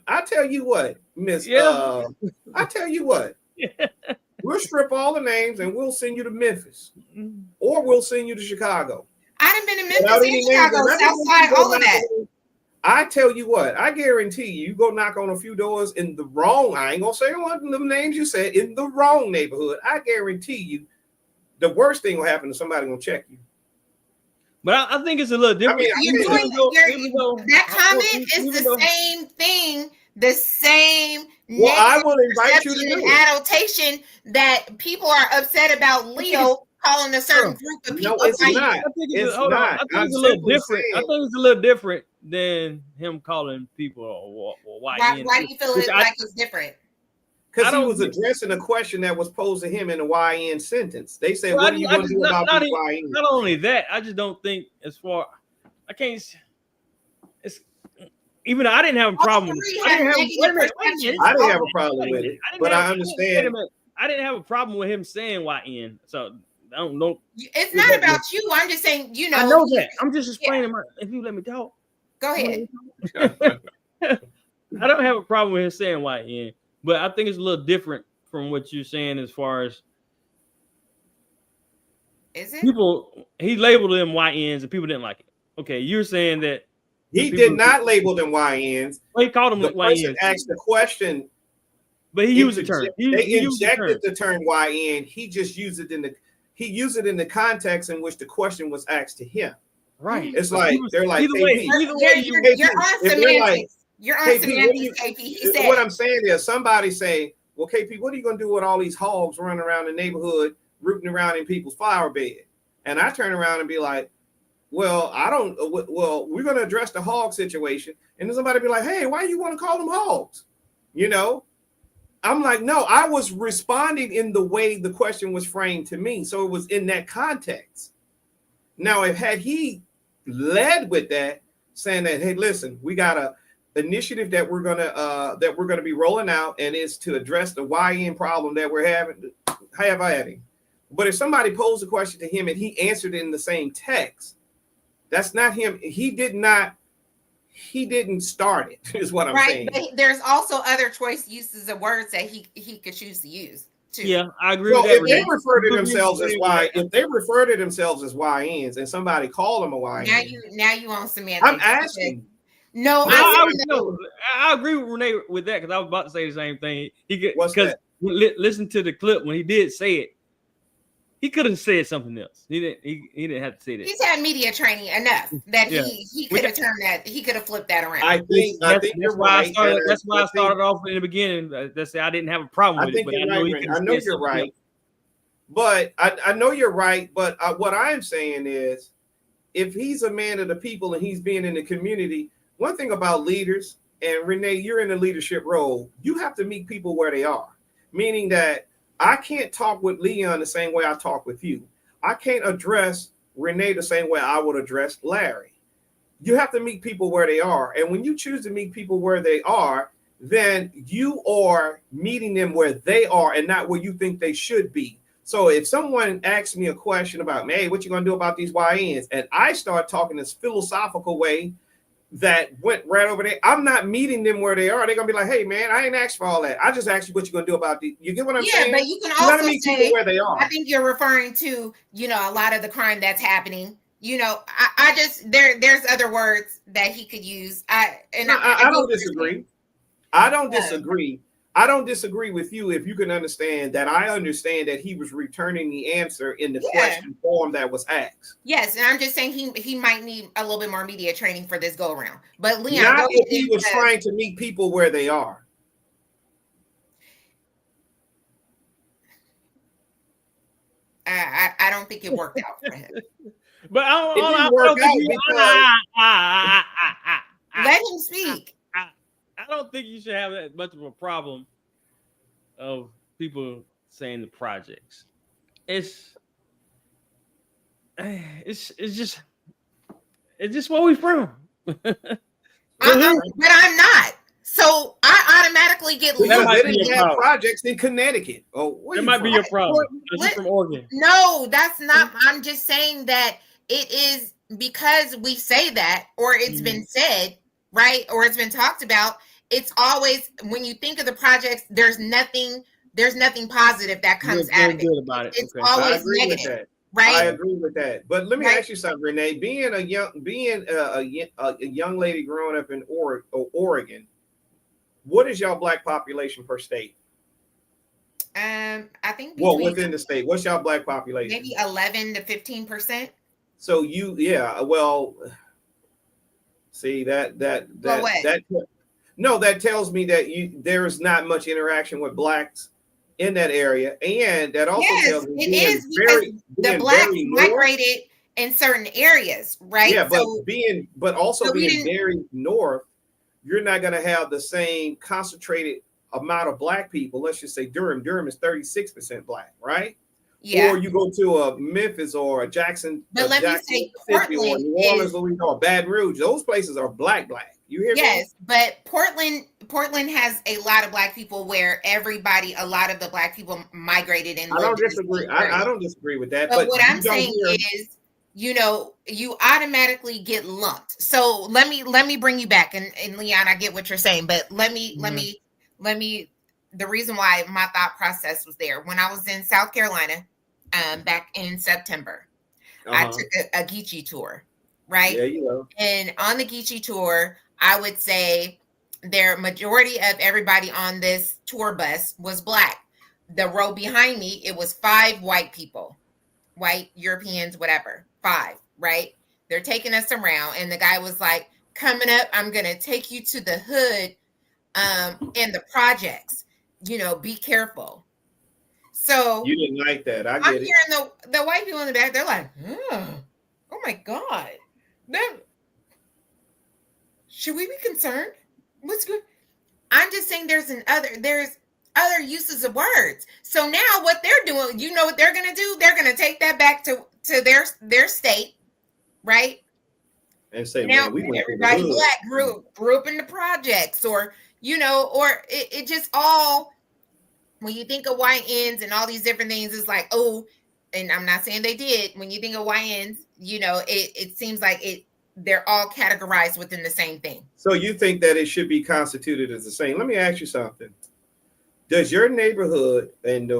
[SPEAKER 2] I tell you what, Miss. I tell you what. We'll strip all the names and we'll send you to Memphis, or we'll send you to Chicago.
[SPEAKER 3] I done been in Memphis and Chicago, Southside, all of that.
[SPEAKER 2] I tell you what, I guarantee you go knock on a few doors in the wrong, I ain't gonna say one of the names you said, in the wrong neighborhood. I guarantee you the worst thing will happen is somebody gonna check you.
[SPEAKER 1] But I think it's a little different.
[SPEAKER 3] That comment is the same thing, the same
[SPEAKER 2] I will invite you to do
[SPEAKER 3] annotation that people are upset about Leo calling a certain group of people.
[SPEAKER 2] No, it's not. I think it's
[SPEAKER 1] a little different. I think it's a little different than him calling people or YN.
[SPEAKER 3] Why do you feel like it's different?
[SPEAKER 2] Because he was addressing a question that was posed to him in a YN sentence. They said, "What are you going to do about these YN?"
[SPEAKER 1] Not only that, I just don't think I can't. It's even I didn't have a problem. I didn't
[SPEAKER 2] have a problem with it, but I understand.
[SPEAKER 1] I didn't have a problem with him saying YN. So I don't know.
[SPEAKER 3] It's not about you. I'm just saying,
[SPEAKER 1] I know that. I'm just explaining. If you let me talk,
[SPEAKER 3] go ahead.
[SPEAKER 1] I don't have a problem with him saying YN, but I think it's a little different from what you're saying as far as.
[SPEAKER 3] Is it?
[SPEAKER 1] He labeled them YNs and people didn't like it. Okay, you're saying that
[SPEAKER 2] he did not label them YNs.
[SPEAKER 1] Well, he called them
[SPEAKER 2] the person asked the question,
[SPEAKER 1] but he used the term.
[SPEAKER 2] They injected the term YN. He just used it in the context in which the question was asked to him.
[SPEAKER 1] Right.
[SPEAKER 2] It's like they're like,
[SPEAKER 3] you're on semantics. You're on semantics, KP. He said.
[SPEAKER 2] What I'm saying is, somebody say, "Well, KP, what are you going to do with all these hogs running around the neighborhood, rooting around in people's flower bed?" And I turn around and be like, well, I don't. Well, we're going to address the hog situation, and then somebody be like, "Hey, why you want to call them hogs?" You know, I'm like, no, I was responding in the way the question was framed to me, so it was in that context. Now, if had he led with that, saying that, "Hey, listen, we got a initiative that we're gonna be rolling out, and it's to address the YN problem that we're having," have I had him. But if somebody posed a question to him and he answered it in the same text, that's not him. He didn't start it, is what I'm saying.
[SPEAKER 3] But there's also other choice uses of words that he could choose to use too.
[SPEAKER 1] Yeah, I agree
[SPEAKER 2] Well,
[SPEAKER 1] with that.
[SPEAKER 2] if they refer to themselves as if they refer to themselves as YNs and somebody called them a YN.
[SPEAKER 3] Now you on semantics.
[SPEAKER 2] I'm asking.
[SPEAKER 3] No,
[SPEAKER 1] I agree with Renee with that, because I was about to say the same thing. Because listen to the clip when he did say it. He could have said something else. He didn't have to say that.
[SPEAKER 3] He's had media training enough that he could have turned that. He could have flipped that around.
[SPEAKER 2] I think you're right.
[SPEAKER 1] That's why I started off in the beginning. That's I didn't have a problem with it. But
[SPEAKER 2] I know you're right. But I know you're right. But what I'm saying is, if he's a man of the people and he's being in the community, one thing about leaders, and Renee, you're in a leadership role, you have to meet people where they are. Meaning that I can't talk with Leon the same way I talk with you. I can't address Renee the same way I would address Larry. You have to meet people where they are. And when you choose to meet people where they are, then you are meeting them where they are and not where you think they should be. So if someone asks me a question about, hey, what you going to do about these YNs? And I start talking this philosophical way that went right over there, I'm not meeting them where they are. They're gonna be like, "Hey, man, I ain't asked for all that. I just asked you what you're gonna do about these." You get what I'm saying?
[SPEAKER 3] Yeah, but you can also
[SPEAKER 2] meet
[SPEAKER 3] say
[SPEAKER 2] people where they are.
[SPEAKER 3] I think you're referring to, a lot of the crime that's happening. I just there's other words that he could use. I
[SPEAKER 2] don't disagree. I don't disagree. I don't disagree with you if you can understand that. I understand that he was returning the answer in the question form that was asked.
[SPEAKER 3] Yes, and I'm just saying he might need a little bit more media training for this go around. But Leon,
[SPEAKER 2] not if he was trying to meet people where they are.
[SPEAKER 3] I don't think it worked out for him.
[SPEAKER 1] But
[SPEAKER 3] let him speak.
[SPEAKER 1] I don't think you should have that much of a problem of people saying the projects. It's just where we from.
[SPEAKER 3] But I'm not. So I automatically get.
[SPEAKER 2] They didn't have projects in Connecticut. Oh,
[SPEAKER 1] that might be your problem. You're from Oregon.
[SPEAKER 3] No, that's not. I'm just saying that it is because we say that, or it's been said, right, or it's been talked about. It's always, when you think of the projects, there's nothing positive that comes out of it. It's always negative, right?
[SPEAKER 2] I agree with that. But let me ask you something, Renee. Being a young lady growing up in Oregon, what is y'all black population per state?
[SPEAKER 3] I think
[SPEAKER 2] within the state, what's y'all black population?
[SPEAKER 3] Maybe 11 to 15%.
[SPEAKER 2] So see that. No, that tells me that there is not much interaction with blacks in that area, and that also tells me
[SPEAKER 3] it is because the blacks migrated in certain areas, right?
[SPEAKER 2] Yeah, but being very north, you're not going to have the same concentrated amount of black people. Let's just say Durham. Durham is 36% black, right?
[SPEAKER 3] Yeah.
[SPEAKER 2] Or you go to a Memphis or a Jackson,
[SPEAKER 3] but let me say Portland,
[SPEAKER 2] or New Orleans, Louisiana, or Baton Rouge. Those places are black. You hear me?
[SPEAKER 3] Yes, but Portland has a lot of black people where a lot of the black people migrated in.
[SPEAKER 2] I don't disagree. I don't disagree with that.
[SPEAKER 3] But what I'm saying is, you automatically get lumped. So let me bring you back, and Leon, I get what you're saying, but let me. The reason why my thought process was there when I was in South Carolina, back in September, I took a Geechee tour, right?
[SPEAKER 2] Yeah, you know.
[SPEAKER 3] And on the Geechee tour, I would say their majority of everybody on this tour bus was black. The row behind me, it was 5 white people, white Europeans, whatever, 5, right? They're taking us around, and the guy was like, "Coming up, I'm gonna take you to the hood, and the projects. Be careful." So
[SPEAKER 2] you didn't like that.
[SPEAKER 3] I'm hearing the white people in the back. They're like, "Oh my God. Should we be concerned? What's good? I'm just saying there's other uses of words. So now what they're doing, you know what they're going to do? They're going to take that back to their state, right?
[SPEAKER 2] And say,
[SPEAKER 3] now
[SPEAKER 2] man, we went
[SPEAKER 3] everybody black grew up in the projects, or it just all, when you think of YNs and all these different things, it's like, oh, and I'm not saying they did. When you think of YNs, it seems like they're all categorized within the same thing.
[SPEAKER 2] So you think that it should be constituted as the same? Let me ask you something. Does your neighborhood and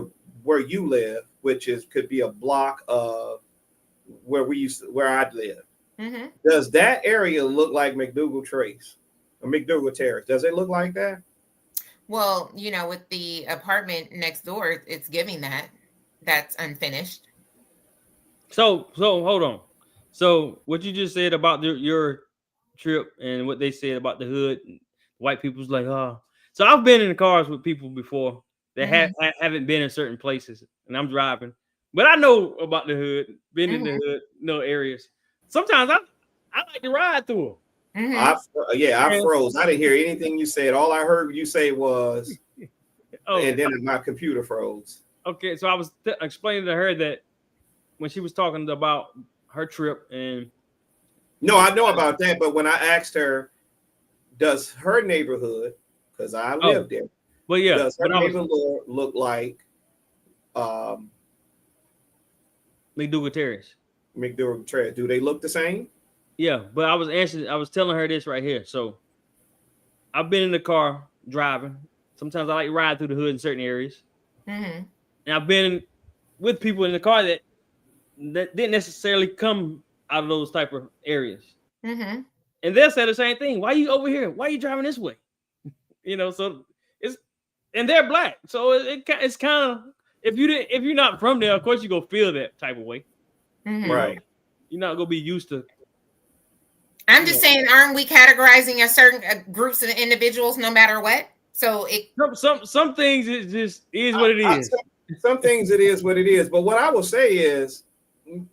[SPEAKER 2] where you live, which could be a block of where I live,
[SPEAKER 3] mm-hmm.
[SPEAKER 2] does that area look like McDougal Trace or McDougal Terrace? Does it look like that?
[SPEAKER 3] Well, with the apartment next door, it's giving that's unfinished.
[SPEAKER 1] So hold on. So what you just said about your trip and what they said about the hood, white people's like, oh. So I've been in the cars with people before that
[SPEAKER 3] mm-hmm.
[SPEAKER 1] haven't been in certain places, and I'm driving, but I know about the hood, been
[SPEAKER 3] mm-hmm.
[SPEAKER 1] in the hood, areas. Sometimes I like to ride through them.
[SPEAKER 3] Mm-hmm.
[SPEAKER 2] I froze. I didn't hear anything you said. All I heard you say was, and then my computer froze.
[SPEAKER 1] Okay, so I was explaining to her that when she was talking about her trip, and
[SPEAKER 2] no, I know about that, but when I asked her, does her neighborhood, because I live there,
[SPEAKER 1] well, yeah,
[SPEAKER 2] does her neighborhood look like
[SPEAKER 1] McDougal Terrace?
[SPEAKER 2] McDougal Terrace? Do they look the same?
[SPEAKER 1] Yeah, but I was telling her this right here. So I've been in the car driving. Sometimes I like to ride through the hood in certain areas.
[SPEAKER 3] Mm-hmm.
[SPEAKER 1] And I've been with people in the car that didn't necessarily come out of those type of areas.
[SPEAKER 3] Mm-hmm.
[SPEAKER 1] And they'll say the same thing. Why are you over here? Why are you driving this way? So and they're black. So it's kind of, if you're not from there, of course you're going to feel that type of way.
[SPEAKER 3] Mm-hmm.
[SPEAKER 2] Right.
[SPEAKER 1] You're not going to be used to.
[SPEAKER 3] I'm just saying, aren't we categorizing a certain groups of individuals no matter what? So
[SPEAKER 1] some things it just is what it is.
[SPEAKER 2] Some things it is what it is. But what I will say is,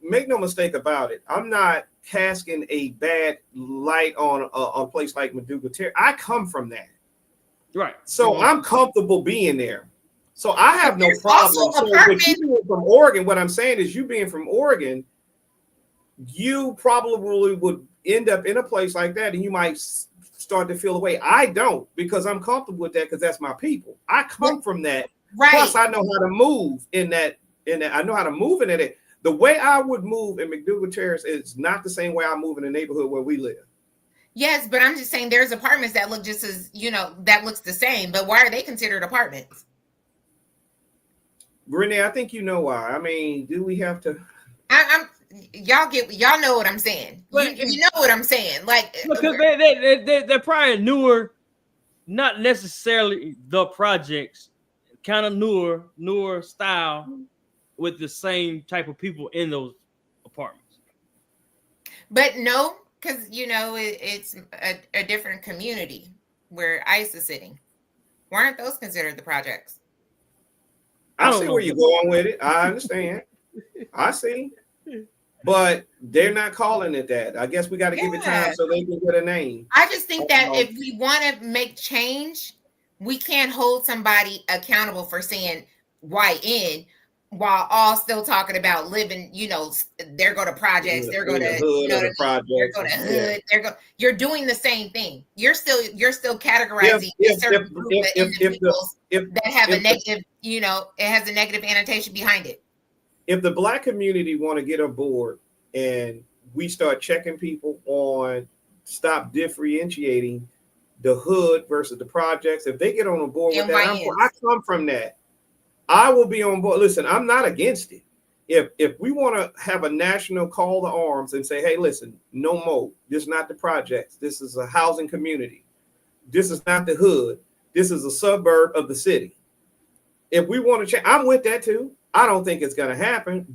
[SPEAKER 2] make no mistake about it, I'm not casting a bad light on a place like McDougal Terrace. I come from that.
[SPEAKER 1] Right.
[SPEAKER 2] So I'm comfortable being there. So I have no problem. So with you being from Oregon, what I'm saying is, you being from Oregon, you probably would end up in a place like that, and you might start to feel away. I don't, because I'm comfortable with that, because that's my people. I come from that.
[SPEAKER 3] Right.
[SPEAKER 2] Plus, I know how to move in that. I know how to move in it. The way I would move in McDougal Terrace is not the same way I move in the neighborhood where we live.
[SPEAKER 3] Yes, but I'm just saying there's apartments that look just as, that looks the same. But why are they considered apartments?
[SPEAKER 2] Renee, I think you know why. I mean, do we have to?
[SPEAKER 3] Y'all know what I'm saying. You know what I'm saying. Like,
[SPEAKER 1] because they're probably newer, not necessarily the projects, kind of newer style with the same type of people in those apartments.
[SPEAKER 3] But no, because it's a different community where ICE is sitting. Why aren't those considered the projects?
[SPEAKER 2] I see where you're going with it. I understand. I see. But they're not calling it that. I guess we got to give it time so they can get a name.
[SPEAKER 3] I just think that if we want to make change, we can't hold somebody accountable for saying YN while all still talking about living, they're going to projects, they're going to hood, they're going to hood, you're doing the same thing. You're still categorizing a certain group of individuals that have a negative, it has a negative annotation behind it.
[SPEAKER 2] If the black community want to get aboard and we start checking people on, stop differentiating the hood versus the projects, if they get on board with that, I come from that. I will be on board. Listen, I'm not against it. If we want to have a national call to arms and say, hey, listen, no more. This is not the projects. This is a housing community. This is not the hood. This is a suburb of the city. If we want to change, I'm with that too. I don't think it's going to happen.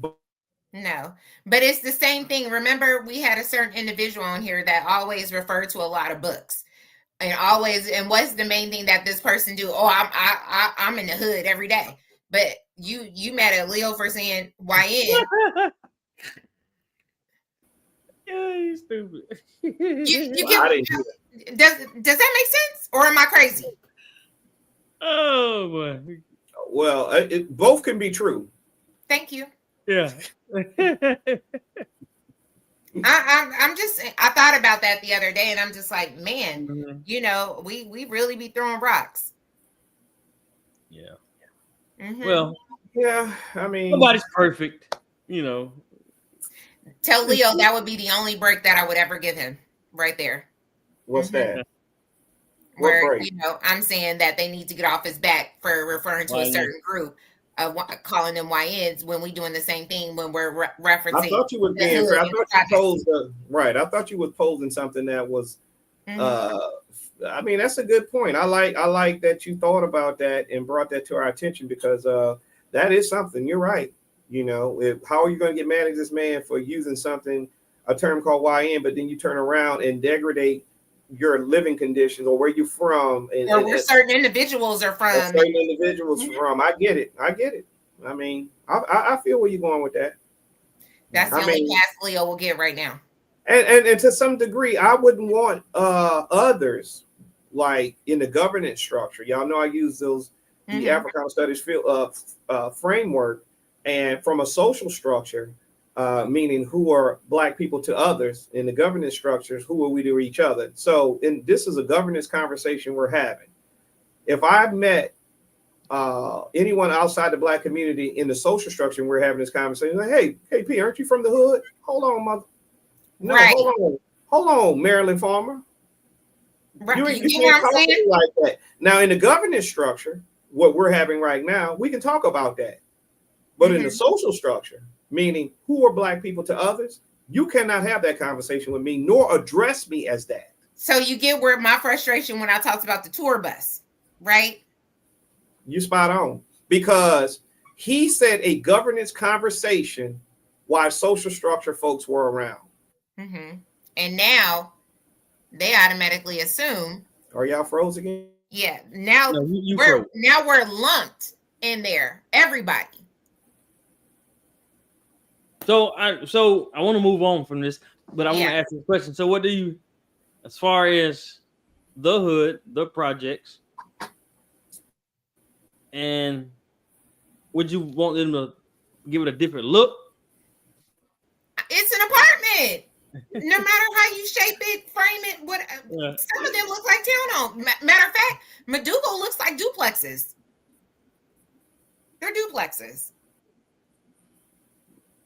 [SPEAKER 3] No, but it's the same thing. Remember, we had a certain individual on here that always referred to a lot of books. And what's the main thing that this person do? Oh, I'm in the hood every day. But you mad at Leo for saying YN.
[SPEAKER 1] You stupid.
[SPEAKER 3] You
[SPEAKER 2] Well, I
[SPEAKER 3] get,
[SPEAKER 2] didn't do that.
[SPEAKER 3] does that make sense, or am I crazy?
[SPEAKER 1] Oh boy.
[SPEAKER 2] Well, both can be true.
[SPEAKER 3] Thank you.
[SPEAKER 1] Yeah.
[SPEAKER 3] I'm just, I thought about that the other day, and I'm just like, man,
[SPEAKER 1] Mhm.
[SPEAKER 3] you know, we really be throwing rocks.
[SPEAKER 1] Yeah.
[SPEAKER 3] Mhm.
[SPEAKER 1] Well,
[SPEAKER 2] Yeah, I mean,
[SPEAKER 1] nobody's perfect, you know.
[SPEAKER 3] Tell Leo that would be the only break that I would ever give him, right there.
[SPEAKER 2] what's
[SPEAKER 3] Mhm.
[SPEAKER 2] that? What
[SPEAKER 3] Where,
[SPEAKER 2] break?
[SPEAKER 3] you know, I'm saying that they need to get off his back for referring to a
[SPEAKER 1] YN.
[SPEAKER 3] certain group, calling them YNs when we doing the same thing when we're
[SPEAKER 2] I
[SPEAKER 3] referencing
[SPEAKER 2] thought you was
[SPEAKER 3] the
[SPEAKER 2] being
[SPEAKER 3] hood
[SPEAKER 2] fair. I
[SPEAKER 3] and
[SPEAKER 2] thought you
[SPEAKER 3] projects.
[SPEAKER 2] posed right. I thought you was posing something that was.
[SPEAKER 3] Mhm.
[SPEAKER 2] I mean, that's a good point. I like that you thought about that and brought that to our attention because that is something. You're right. You know, how are you going to get mad at this man for using a term called YN, but then you turn around and degrade your living conditions or where you're from and
[SPEAKER 3] Where certain individuals are from.
[SPEAKER 2] certain individuals from. I get it. I mean, I feel where you're going with that.
[SPEAKER 3] That's the only pass Leo will get right now.
[SPEAKER 2] And to some degree, I wouldn't want others like in the governance structure. Y'all know I use the Africana Studies field framework, and from a social structure, meaning who are Black people to others in the governance structures, who are we to each other? So, this is a governance conversation we're having. If I've met anyone outside the Black community in the social structure, and we're having this conversation, like, hey, P, aren't you from the hood? Hold on, mother. No,
[SPEAKER 3] right.
[SPEAKER 2] Hold on, Maryland Farmer.
[SPEAKER 3] Right.
[SPEAKER 2] You
[SPEAKER 3] get
[SPEAKER 2] can't
[SPEAKER 3] what I'm saying?
[SPEAKER 2] like that. Now, in the governance structure, what we're having right now, we can talk about that. But in the social structure, meaning who are Black people to others, you cannot have that conversation with me, nor address me as that.
[SPEAKER 3] So you get where my frustration when I talked about the tour bus, right?
[SPEAKER 2] You spot on. Because he said a governance conversation while social structure folks were around.
[SPEAKER 3] And now they automatically assume.
[SPEAKER 2] Are y'all froze again?
[SPEAKER 3] Yeah. Now
[SPEAKER 1] No,
[SPEAKER 3] we're lumped in there. Everybody.
[SPEAKER 1] So I want to move on from this, but I want to ask you a question. So what do you, as far as the hood, the projects, and would you want them to give it a different look?
[SPEAKER 3] It's an apartment. No matter how you shape it, frame it, some of them look like townhomes. Matter of fact, Madugo looks like duplexes. They're duplexes.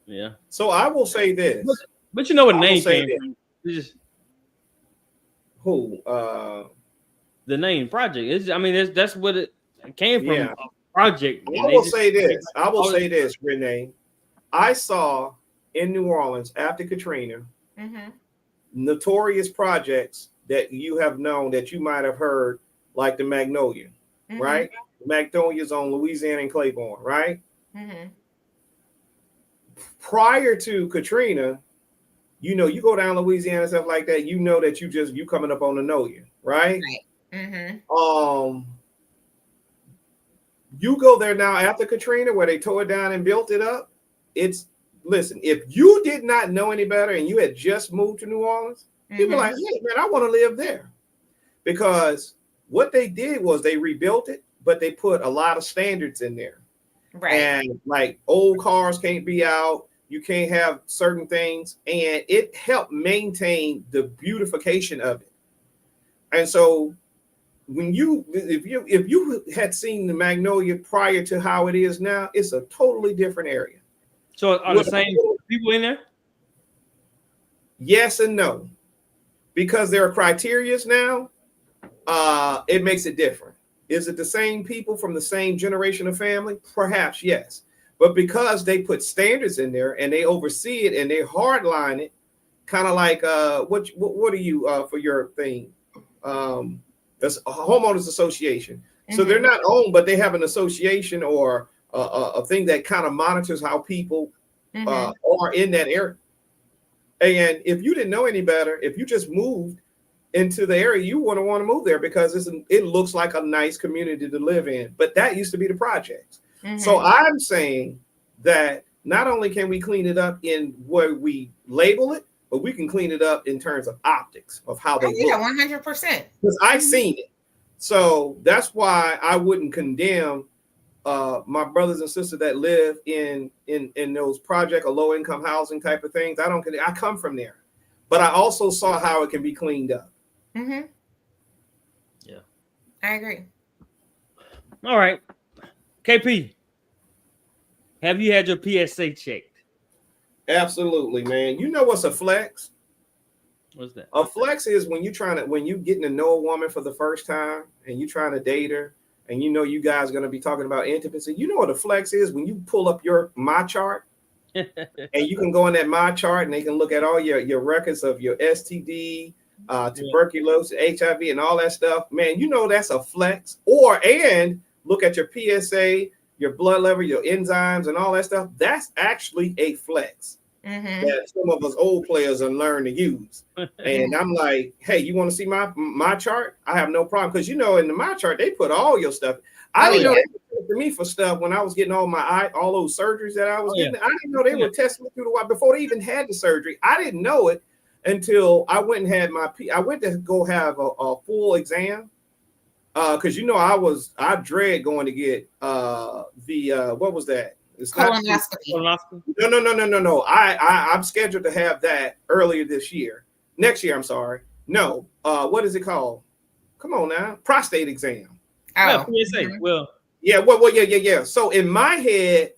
[SPEAKER 2] Yeah. So I will say this.
[SPEAKER 1] But you know what name came from?
[SPEAKER 2] Who?
[SPEAKER 1] The name project. That's what it came from.
[SPEAKER 2] Yeah.
[SPEAKER 1] Project.
[SPEAKER 2] I will say this, Renee. I saw in New Orleans after Katrina, notorious projects that you have known, that you might have heard, like the Magnolia, right? Magnolia's on Louisiana and Claiborne, right? Prior to Katrina, you know, you go down Louisiana and stuff like that, you know that you coming up on the Nolia, right? You go there now after Katrina, where they tore it down and built it up. Listen, if you did not know any better and you had just moved to New Orleans, you'd be like, hey, man, I want to live there. Because what they did was they rebuilt it, but they put a lot of standards in there. Right. And like old cars can't be out. You can't have certain things. And it helped maintain the beautification of it. And so if you had seen the Magnolia prior to how it is now, it's a totally different area.
[SPEAKER 1] So are the same people in there?
[SPEAKER 2] Yes and no. Because there are criterias now, it makes it different. Is it the same people from the same generation of family? Perhaps, yes. But because they put standards in there and they oversee it and they hardline it, kind of like what are you for your thing? That's a homeowners association. So they're not owned, but they have an association or a thing that kind of monitors how people are in that area. And if you didn't know any better, if you just moved into the area, you want to move there because it looks like a nice community to live in. But that used to be the projects. So I'm saying that not only can we clean it up in where we label it, but we can clean it up in terms of optics of how they look.
[SPEAKER 3] 100%.
[SPEAKER 2] Because I've seen it. So that's why I wouldn't condemn my brothers and sisters that live in those project or low income housing type of things. I come from there, but I also saw how it can be cleaned up.
[SPEAKER 3] Mm-hmm.
[SPEAKER 1] Yeah,
[SPEAKER 3] I agree.
[SPEAKER 1] All right, KP, have you had your PSA checked?
[SPEAKER 2] Absolutely, man. You know what's a flex?
[SPEAKER 1] What's that?
[SPEAKER 2] A flex is when you getting to know a woman for the first time and you trying to date her, and you know you guys are going to be talking about intimacy. You know what a flex is? When you pull up your My Chart and you can go in that My Chart and they can look at all your records of your STD, tuberculosis, HIV, and all that stuff. Man, you know that's a flex. And look at your PSA, your blood level, your enzymes, and all that stuff. That's actually a flex that some of us old players are learning to use. And I'm like, hey, you want to see my chart? I have no problem, because in the My Chart they put all your stuff. I didn't know they were testing me for stuff when I was getting all those surgeries that I was getting. I didn't know they were testing me through the wire before they even had the surgery. I didn't know it until I went and had I went to go have a full exam. Because I dread going to get what was that? It's
[SPEAKER 3] colonoscopy.
[SPEAKER 2] No. I'm scheduled to have that next year. I'm sorry. No. What is it called? Come on now. Prostate exam.
[SPEAKER 1] Oh, PSA. Well.
[SPEAKER 2] Yeah. Well. Yeah. So in my head,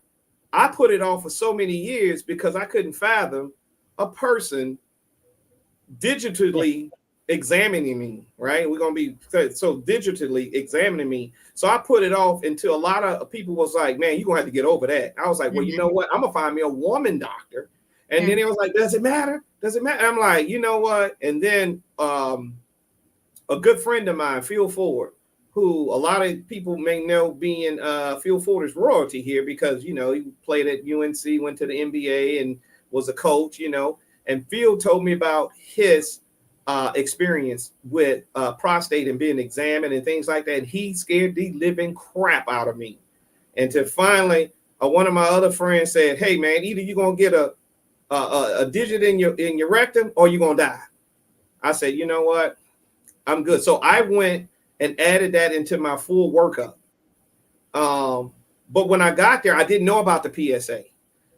[SPEAKER 2] I put it off for so many years because I couldn't fathom a person digitally examining me, right? We're gonna be so digitally examining me. So I put it off until a lot of people was like, man, you're gonna have to get over that. I was like, well, you know what? I'm gonna find me a woman doctor. And then it was like, does it matter? I'm like, you know what? And then a good friend of mine, Impel Forward, who a lot of people may know being Impel Forward's royalty here, because he played at UNC, went to the NBA, and was a coach, and Phil told me about his experience with prostate and being examined and things like that. He scared the living crap out of me. And to finally, one of my other friends said, hey man, either you're gonna get a digit in your rectum or you're gonna die. I said, you know what? I'm good. So I went and added that into my full workup. But when I got there, I didn't know about the PSA.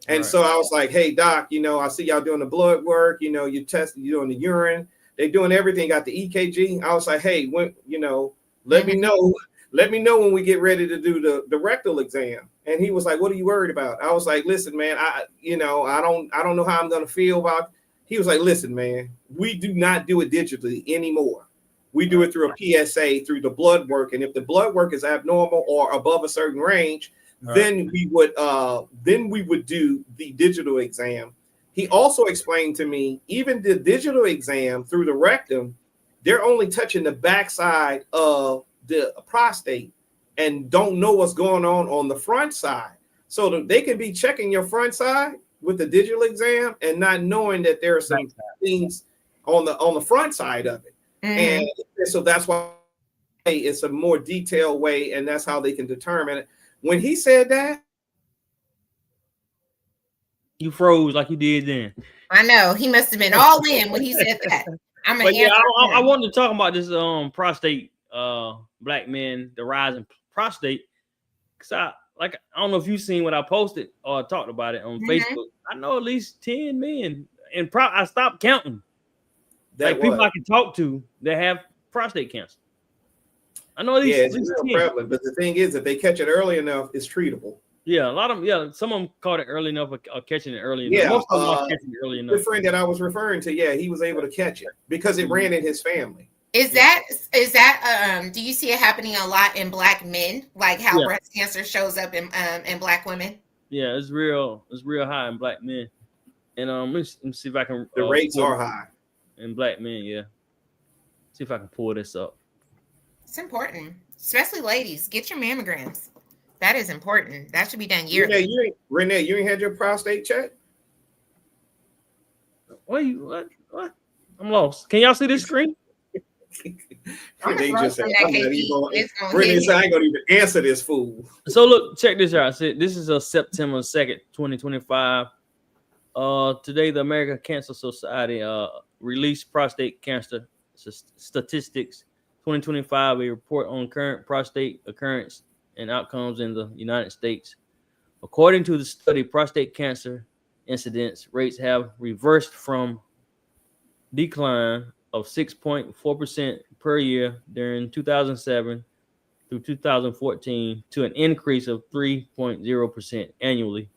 [SPEAKER 2] And so I was like, hey doc, I see y'all doing the blood work, you testing, you're doing the urine. They're doing everything, got the EKG. I was like, hey, when, let me know when we get ready to do the rectal exam. And he was like, what are you worried about? I was like, listen, man, I don't know how I'm going to feel about it. He was like, listen, man, we do not do it digitally anymore. We do it through a PSA, through the blood work. And if the blood work is abnormal or above a certain range, then we would do the digital exam. He also explained to me, even the digital exam through the rectum, they're only touching the backside of the prostate and don't know what's going on the front side. So they can be checking your front side with the digital exam and not knowing that there are some things on the front side of it. And so that's why it's a more detailed way, and that's how they can determine it. When he said that,
[SPEAKER 1] you froze like you did then.
[SPEAKER 3] I know. He must have been all in when he said that.
[SPEAKER 1] I wanted to talk about this prostate, black men, the rise in prostate. Because I don't know if you've seen what I posted or talked about it on Facebook. I know at least 10 men, and I stopped counting. People I can talk to that have prostate cancer. I know at least,
[SPEAKER 2] it's real prevalent, but the thing is, if they catch it early enough, it's treatable.
[SPEAKER 1] Yeah, a lot of them. Yeah, some of them caught it early enough or catching it early enough. Most of them are catching it early enough.
[SPEAKER 2] The friend that I was referring to, he was able to catch it because it ran in his family.
[SPEAKER 3] Is that do you see it happening a lot in black men, like how breast cancer shows up in black women?
[SPEAKER 1] Yeah, it's real high in black men. And let me see if I can.
[SPEAKER 2] The rates are high
[SPEAKER 1] in black men. Yeah, see if I can pull this up.
[SPEAKER 3] It's important, especially ladies. Get your mammograms. That is important. That should be done yearly.
[SPEAKER 2] Renee, you ain't had your prostate checked?
[SPEAKER 1] What? I'm lost. Can y'all see this screen?
[SPEAKER 2] Renee just said, Renee said, I ain't gonna even answer this fool.
[SPEAKER 1] So look, check this out. This is September 2nd, 2025. Today the American Cancer Society released prostate cancer statistics 2025, a report on current prostate occurrence and outcomes in the United States. According to the study, prostate cancer incidence rates have reversed from decline of 6.4% per year during 2007 through 2014 to an increase of 3.0% annually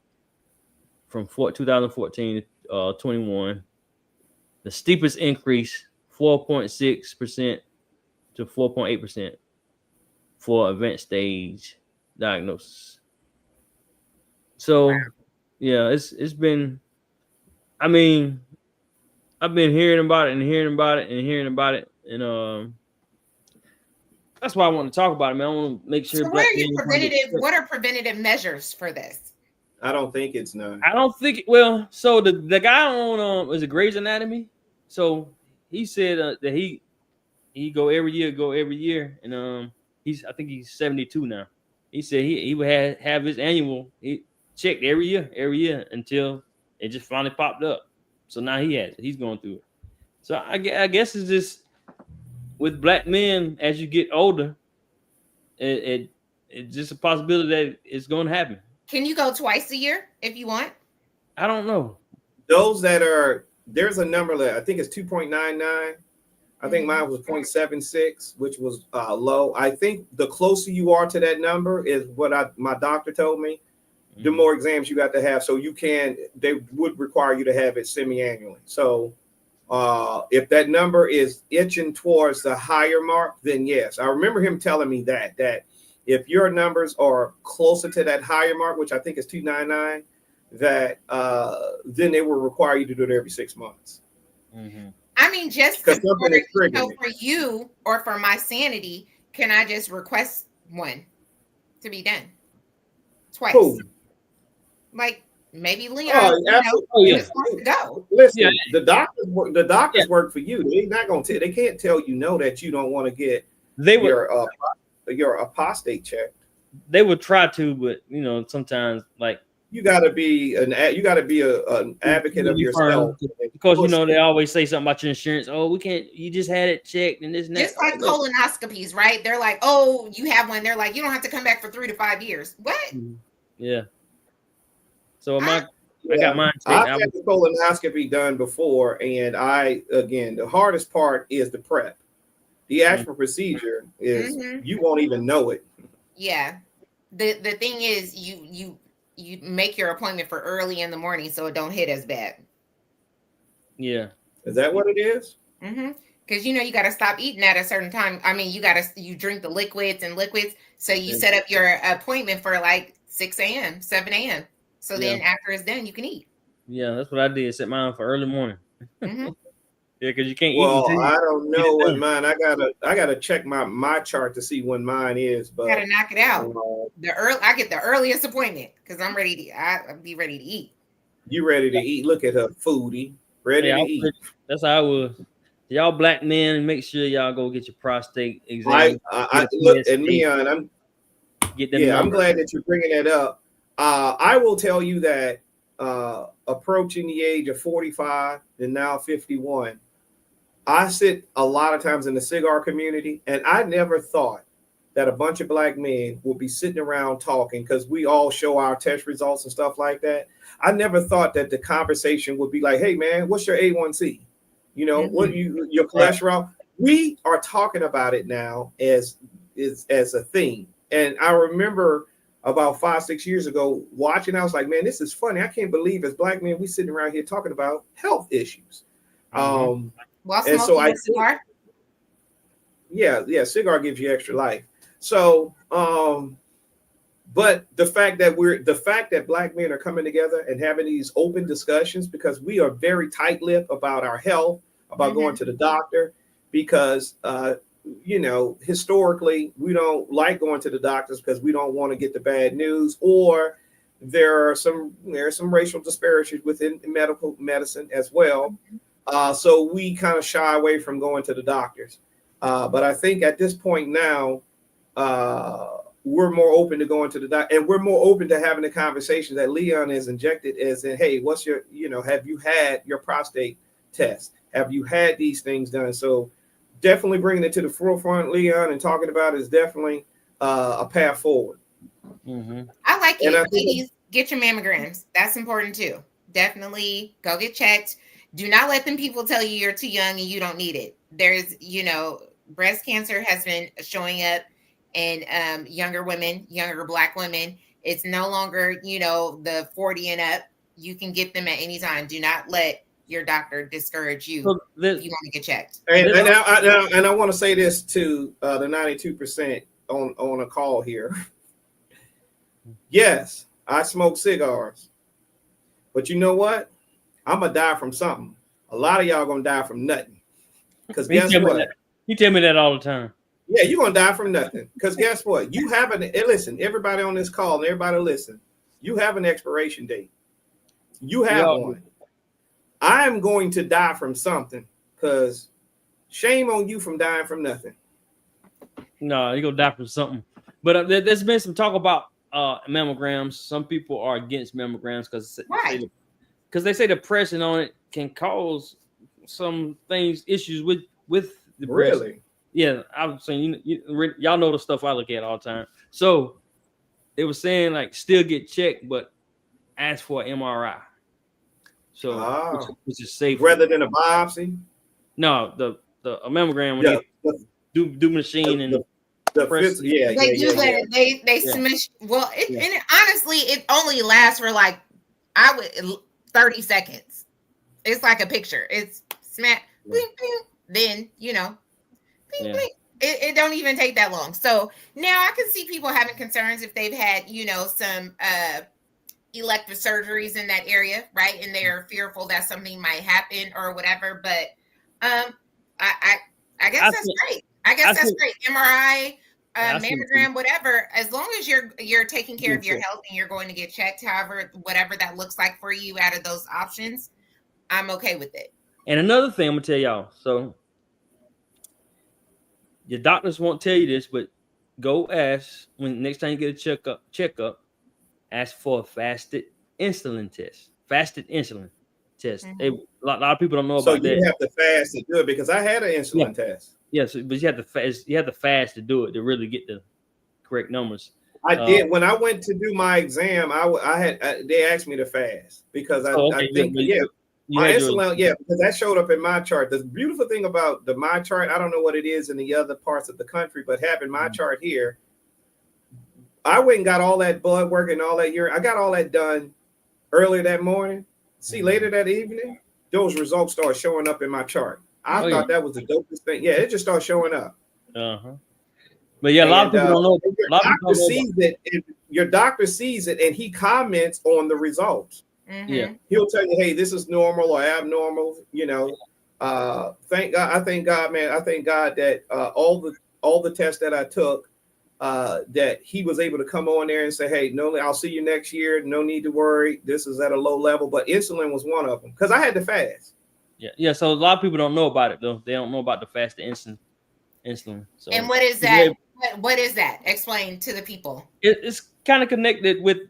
[SPEAKER 1] from 2014 to 21. The steepest increase, 4.6% to 4.8% for advanced stage diagnosis. So, yeah, it's been. I mean, I've been hearing about it, and that's why I want to talk about it, man. I want to make sure.
[SPEAKER 3] So what are preventative measures for this?
[SPEAKER 2] I don't think it's none.
[SPEAKER 1] I don't think. Well, so the guy on is it Grey's Anatomy? So he said that he go every year, and I think he's 72 now. He said he would have his annual checked every year until it just finally popped up. So now he's going through it. So I guess it's just with black men as you get older, it's just a possibility that it's going to happen.
[SPEAKER 3] Can you go twice a year if you want?
[SPEAKER 1] I don't know.
[SPEAKER 2] Those there's a number that I think it's 2.99. I think mine was 0.76, which was low. I think the closer you are to that number is what my doctor told me. The more exams you got to have, so they would require you to have it semi-annually. So if that number is itching towards the higher mark, then yes. I remember him telling me that if your numbers are closer to that higher mark, which I think is 299, that then they will require you to do it every 6 months.
[SPEAKER 3] Mm-hmm. I mean, just for you or for my sanity, can I just request one to be done twice?
[SPEAKER 2] Cool.
[SPEAKER 3] Like maybe Leon, just wants to go.
[SPEAKER 2] Listen, the doctors work for you. They're not gonna they can't tell you no that you don't want to get your apostate checked.
[SPEAKER 1] They would try to, but sometimes like
[SPEAKER 2] you gotta be an advocate of yourself.
[SPEAKER 1] Because they always say something about your insurance. Oh, we can't. You just had it checked and this and that.
[SPEAKER 3] Just like colonoscopies, right? They're like, oh, you have one. They're like, you don't have to come back for 3 to 5 years. What?
[SPEAKER 1] Yeah. So I got mine checked.
[SPEAKER 2] I've had the colonoscopy done before, and the hardest part is the prep. The actual procedure is you won't even know it.
[SPEAKER 3] Yeah. The thing is you make your appointment for early in the morning so it don't hit as bad.
[SPEAKER 1] Yeah.
[SPEAKER 2] Is that what it is?
[SPEAKER 3] Mm-hmm. Because you got to stop eating at a certain time. I mean, you drink the liquids, so you set up your appointment for like 6 a.m., 7 a.m. So then after it's done, you can eat.
[SPEAKER 1] Yeah, that's what I did. Set mine for early morning.
[SPEAKER 3] Mm-hmm.
[SPEAKER 1] Yeah, because you can't eat.
[SPEAKER 2] Well, I don't know when mine. I gotta check my chart to see when mine is. But
[SPEAKER 3] gotta knock it out. I get the earliest appointment because I'm ready to. I'll be ready to eat.
[SPEAKER 2] You ready to eat? Look at her, foodie, ready to eat.
[SPEAKER 1] That's how I was. Y'all black men, make sure y'all go get your prostate exam.
[SPEAKER 2] I look at Leon. I'm glad that you're bringing that up. I will tell you that approaching the age of 45 and now 51, I sit a lot of times in the cigar community, and I never thought that a bunch of black men would be sitting around talking because we all show our test results and stuff like that. I never thought that the conversation would be like, hey, man, what's your A1C? What your cholesterol? We are talking about it now as a thing. And I remember about 5-6 years ago watching, I was like, man, this is funny. I can't believe as black men, we sitting around here talking about health issues.
[SPEAKER 3] And so cigar?
[SPEAKER 2] Yeah, cigar gives you extra life. So, but the fact that black men are coming together and having these open discussions, because we are very tight-lipped about our health, about going to the doctor, because historically we don't like going to the doctors because we don't want to get the bad news, or there are some racial disparities within medical medicine as well. So we kind of shy away from going to the doctors. But I think at this point now, we're more open to going to the doctor, and we're more open to having the conversation that Leon has injected as in, hey, what's your, have you had your prostate test? Have you had these things done? So definitely bringing it to the forefront, Leon, and talking about it is definitely a path forward.
[SPEAKER 1] Mm-hmm.
[SPEAKER 3] I like it. Ladies, get your mammograms. That's important too. Definitely go get checked. Do not let them people tell you you're too young and you don't need it. There's, breast cancer has been showing up in younger women, younger Black women. It's no longer, the 40 and up. You can get them at any time. Do not let your doctor discourage you if you want to get checked.
[SPEAKER 2] And I want to say this to the 92% on a call here. Yes, I smoke cigars, but you know what? I'm gonna die from something. A lot of y'all gonna die from nothing. Because guess what?
[SPEAKER 1] You tell me that all the time.
[SPEAKER 2] Yeah, you're gonna die from nothing. Because guess what? You have listen, everybody on this call and everybody listen, you have an expiration date. You have one. I am going to die from something, because shame on you from dying from nothing.
[SPEAKER 1] No, you're gonna die from something. But there's been some talk about mammograms. Some people are against mammograms because they say the pressing on it can cause some issues with the breast.
[SPEAKER 2] Really?
[SPEAKER 1] Yeah, I'm saying y'all know the stuff I look at all the time. So they were saying like still get checked, but ask for an MRI. So which is safe
[SPEAKER 2] rather than a biopsy.
[SPEAKER 1] No, a mammogram when they do machine and
[SPEAKER 2] the
[SPEAKER 1] press.
[SPEAKER 3] They smash. Well, and honestly, it only lasts for 30 seconds. It's like a picture. It's smack, bling, bling, then bling, bling. It don't even take that long. So now I can see people having concerns if they've had some elective surgeries in that area, right? And they're fearful that something might happen or whatever. But I guess that's great. I guess that's great. MRI, mammogram, whatever. As long as you're taking care of your health and you're going to get checked, however, whatever that looks like for you out of those options, I'm okay with it.
[SPEAKER 1] And another thing I'm gonna tell y'all. So your doctors won't tell you this, but go ask when next time you get a checkup. Ask for a fasted insulin test. Mm-hmm. A lot of people don't know about that. So
[SPEAKER 2] you have to fast to do it, because I had an insulin test.
[SPEAKER 1] Yes, but you have to fast. You have to fast to do it to really get the correct numbers.
[SPEAKER 2] I did when I went to do my exam. They asked me to fast because I think my insulin because that showed up in my chart. The beautiful thing about my chart, I don't know what it is in the other parts of the country, but having my chart here. I went and got all that blood work and all that urine. I got all that done earlier that morning. See, later that evening, those results started showing up in my chart. I thought that was the dopest thing. Yeah, it just started showing up.
[SPEAKER 1] But a lot of people don't know.
[SPEAKER 2] Your doctor sees it and he comments on the results.
[SPEAKER 3] Mm-hmm.
[SPEAKER 1] Yeah,
[SPEAKER 2] he'll tell you, hey, this is normal or abnormal. Thank God. I thank God, man. I thank God that all the tests that I took. That he was able to come on there and say, hey, no, I'll see you next year. No need to worry. This is at a low level, but insulin was one of them because I had to fast.
[SPEAKER 1] Yeah. So a lot of people don't know about it though. They don't know about the fasted insulin. So,
[SPEAKER 3] and what is that? What is that? Explain to the people.
[SPEAKER 1] It's kind of connected with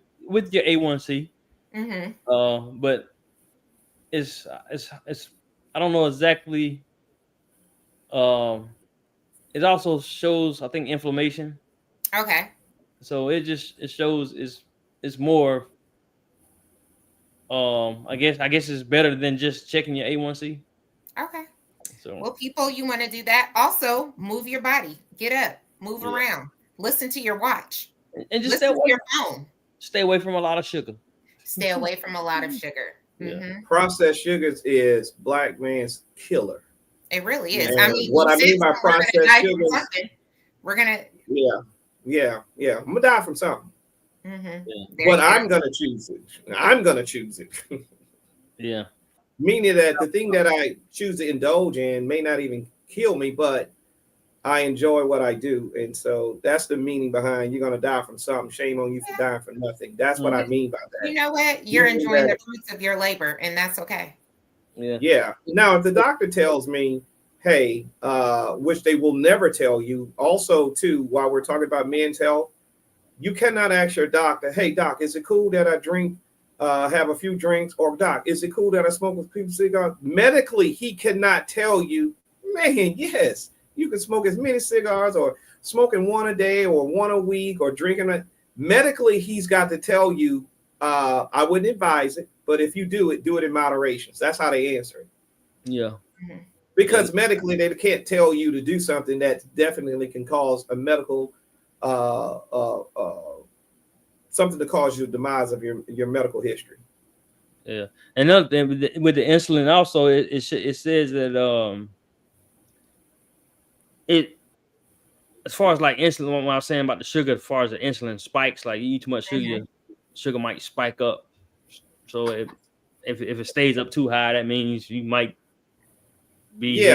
[SPEAKER 1] your A1C.
[SPEAKER 3] Mm-hmm.
[SPEAKER 1] But it's I don't know exactly. It also shows, I think, inflammation.
[SPEAKER 3] Okay.
[SPEAKER 1] So it shows it's more. I guess it's better than just checking your A1C.
[SPEAKER 3] Okay.
[SPEAKER 1] So
[SPEAKER 3] well, people, you want to do that? Also, move your body. Get up, move around, listen to your watch,
[SPEAKER 1] and just
[SPEAKER 3] listen to your phone.
[SPEAKER 1] Stay away from a lot of sugar.
[SPEAKER 3] Stay away from a lot of sugar.
[SPEAKER 1] Yeah.
[SPEAKER 3] Mm-hmm.
[SPEAKER 2] Processed sugars is black man's killer.
[SPEAKER 3] It really is.
[SPEAKER 2] And
[SPEAKER 3] I mean,
[SPEAKER 2] what I mean by processed sugars,
[SPEAKER 3] we're gonna.
[SPEAKER 2] Yeah. I'm gonna die from something.
[SPEAKER 3] Mm-hmm.
[SPEAKER 1] Yeah.
[SPEAKER 2] But I'm gonna choose it.
[SPEAKER 1] Yeah.
[SPEAKER 2] Meaning that the thing that I choose to indulge in may not even kill me, but I enjoy what I do, and so that's the meaning behind you're gonna die from something. Shame on you for dying for nothing. That's what I mean by that.
[SPEAKER 3] You know what? You're enjoying the fruits of your labor, and that's okay.
[SPEAKER 2] Yeah. Now, if the doctor tells me, hey, which they will never tell you, also too, while we're talking about men's health, You cannot ask your doctor, hey, doc, is it cool that I drink, have a few drinks? Or, doc, is it cool that I smoke with people cigars? Medically, he cannot tell you, man, yes, you can smoke as many cigars or smoking one a day or one a week or drinking it. Medically, he's got to tell you, I wouldn't advise it, but if you do it in moderation. That's how they answer it.
[SPEAKER 1] Yeah.
[SPEAKER 2] Because medically, they can't tell you to do something that definitely can cause a medical, something to cause you the demise of your medical history.
[SPEAKER 1] Yeah. Another thing with the insulin, also, it says that it, as far as like insulin, what I was saying about the sugar, as far as the insulin spikes, like you eat too much sugar, your sugar might spike up. So if it stays up too high, that means you might be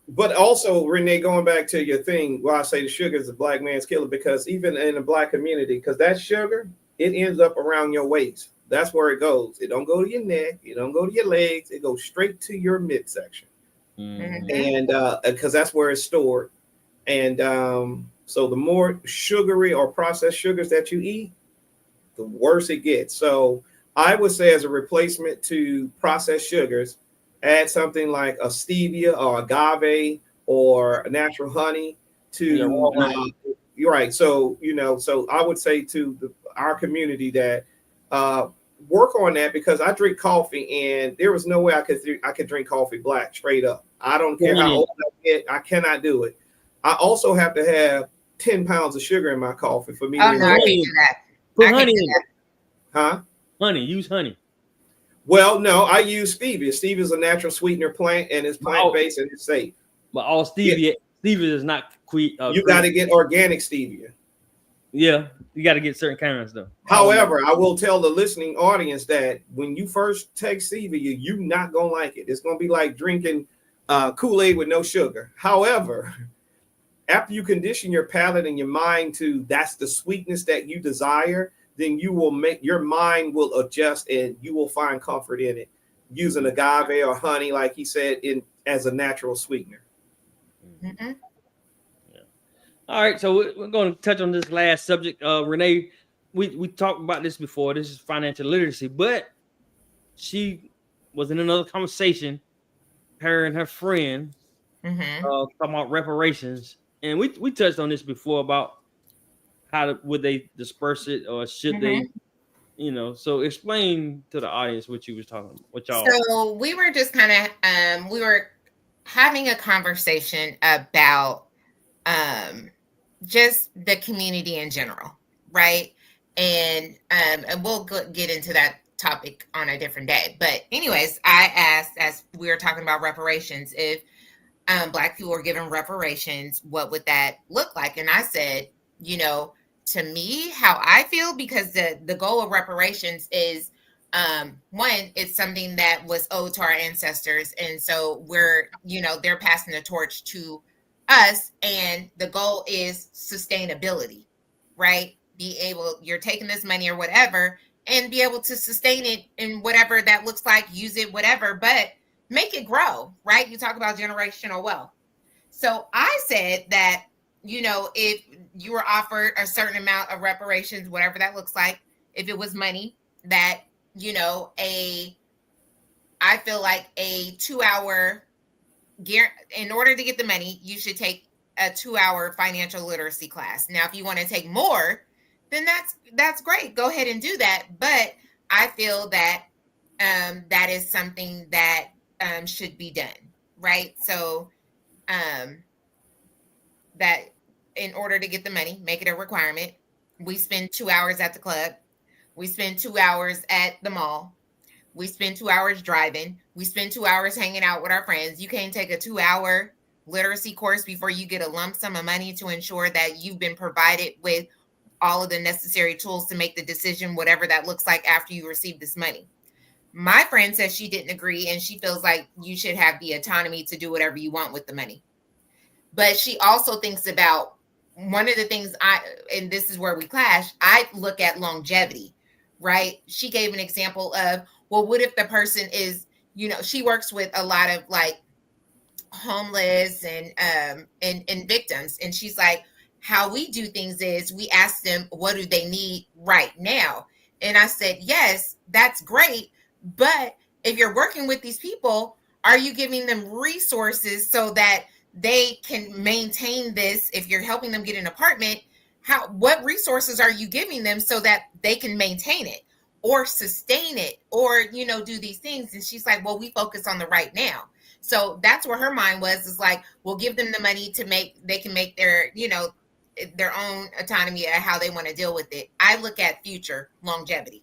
[SPEAKER 2] But also, Renee, going back to your thing, why I say the sugar is the black man's killer, because even in the black community, because that sugar, it ends up around your waist. That's where it goes. It don't go to your neck. It don't go to your legs. It goes straight to your midsection. And because that's where it's stored. And so the more sugary or processed sugars that you eat, the worse it gets. So I would say, as a replacement to processed sugars, add something like a stevia or agave or a natural honey to you're right. So, so I would say to our community that work on that, because I drink coffee and there was no way I could drink coffee black straight up. I don't care how old I get. I cannot do it. I also have to have 10 pounds of sugar in my coffee for me to
[SPEAKER 3] I can't do that.
[SPEAKER 1] Put honey in it.
[SPEAKER 2] Huh?
[SPEAKER 1] Honey, use honey.
[SPEAKER 2] Well, no, I use stevia. Stevia is a natural sweetener plant, and it's plant-based and it's safe.
[SPEAKER 1] But all stevia is not
[SPEAKER 2] you got to get organic stevia.
[SPEAKER 1] Yeah, you got to get certain kinds though.
[SPEAKER 2] However, I will tell the listening audience that when you first take stevia, you're not gonna like it. It's gonna be like drinking Kool-Aid with no sugar. However, after you condition your palate and your mind to that's the sweetness that you desire, then your mind will adjust and you will find comfort in it using agave or honey, like he said, as a natural sweetener.
[SPEAKER 3] Mm-hmm.
[SPEAKER 1] Yeah. All right, so we're going to touch on this last subject. Renee, we talked about this before. This is financial literacy, but she was in another conversation, her and her friend, talking about reparations, and we touched on this before about how would they disperse it, or should they, so explain to the audience what you was talking about, what y'all.
[SPEAKER 3] So we were just kind of we were having a conversation about just the community in general, right? And we'll get into that topic on a different day. But anyways, I asked, as we were talking about reparations, if Black people were given reparations, what would that look like? And I said, to me, how I feel, because the goal of reparations is, one, it's something that was owed to our ancestors. And so we're, they're passing the torch to us. And the goal is sustainability, right? You're taking this money or whatever and be able to sustain it in whatever that looks like, use it, whatever, but make it grow, right? You talk about generational wealth. So I said that, if you were offered a certain amount of reparations, whatever that looks like, if it was money, that, I feel like a 2-hour, in order to get the money, you should take a 2-hour financial literacy class. Now, if you want to take more, then that's great. Go ahead and do that. But I feel that that is something that should be done, right? So that in order to get the money, make it a requirement. We spend 2 hours at the club. We spend 2 hours at the mall. We spend 2 hours driving. We spend 2 hours hanging out with our friends. You can't take a 2-hour literacy course before you get a lump sum of money to ensure that you've been provided with all of the necessary tools to make the decision, whatever that looks like after you receive this money. My friend says she didn't agree, and she feels like you should have the autonomy to do whatever you want with the money. But she also thinks about one of the things and this is where we clash, I look at longevity, right? She gave an example of, well, what if the person is, she works with a lot of like homeless and victims. And she's like, how we do things is we ask them, what do they need right now? And I said, yes, that's great. But if you're working with these people, are you giving them resources so that they can maintain this? If you're helping them get an apartment, what resources are you giving them so that they can maintain it or sustain it or, do these things? And she's like, well, we focus on the right now. So that's where her mind was, is like, we'll give them the money they can make their, their own autonomy at how they want to deal with it. I look at future longevity.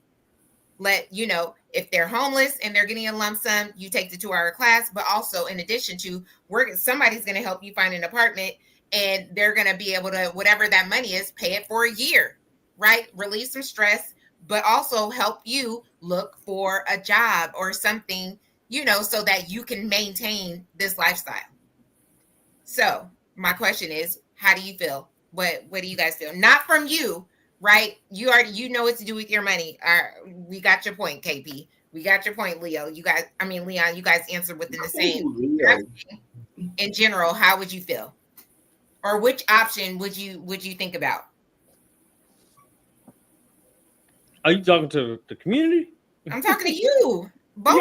[SPEAKER 3] If they're homeless and they're getting a lump sum, you take the 2-hour class, but also in addition to somebody's going to help you find an apartment, and they're going to be able to, whatever that money is, pay it for a year, right? Release some stress, but also help you look for a job or something, so that you can maintain this lifestyle. So my question is, how do you feel? What do you guys feel? Not from you, right? You know what to do with your money. We got your point, KP. We got your point, Leon. You guys answered within the same. In general, how would you feel? Or which option would you think about?
[SPEAKER 1] Are you talking to the community?
[SPEAKER 3] I'm talking to you. Both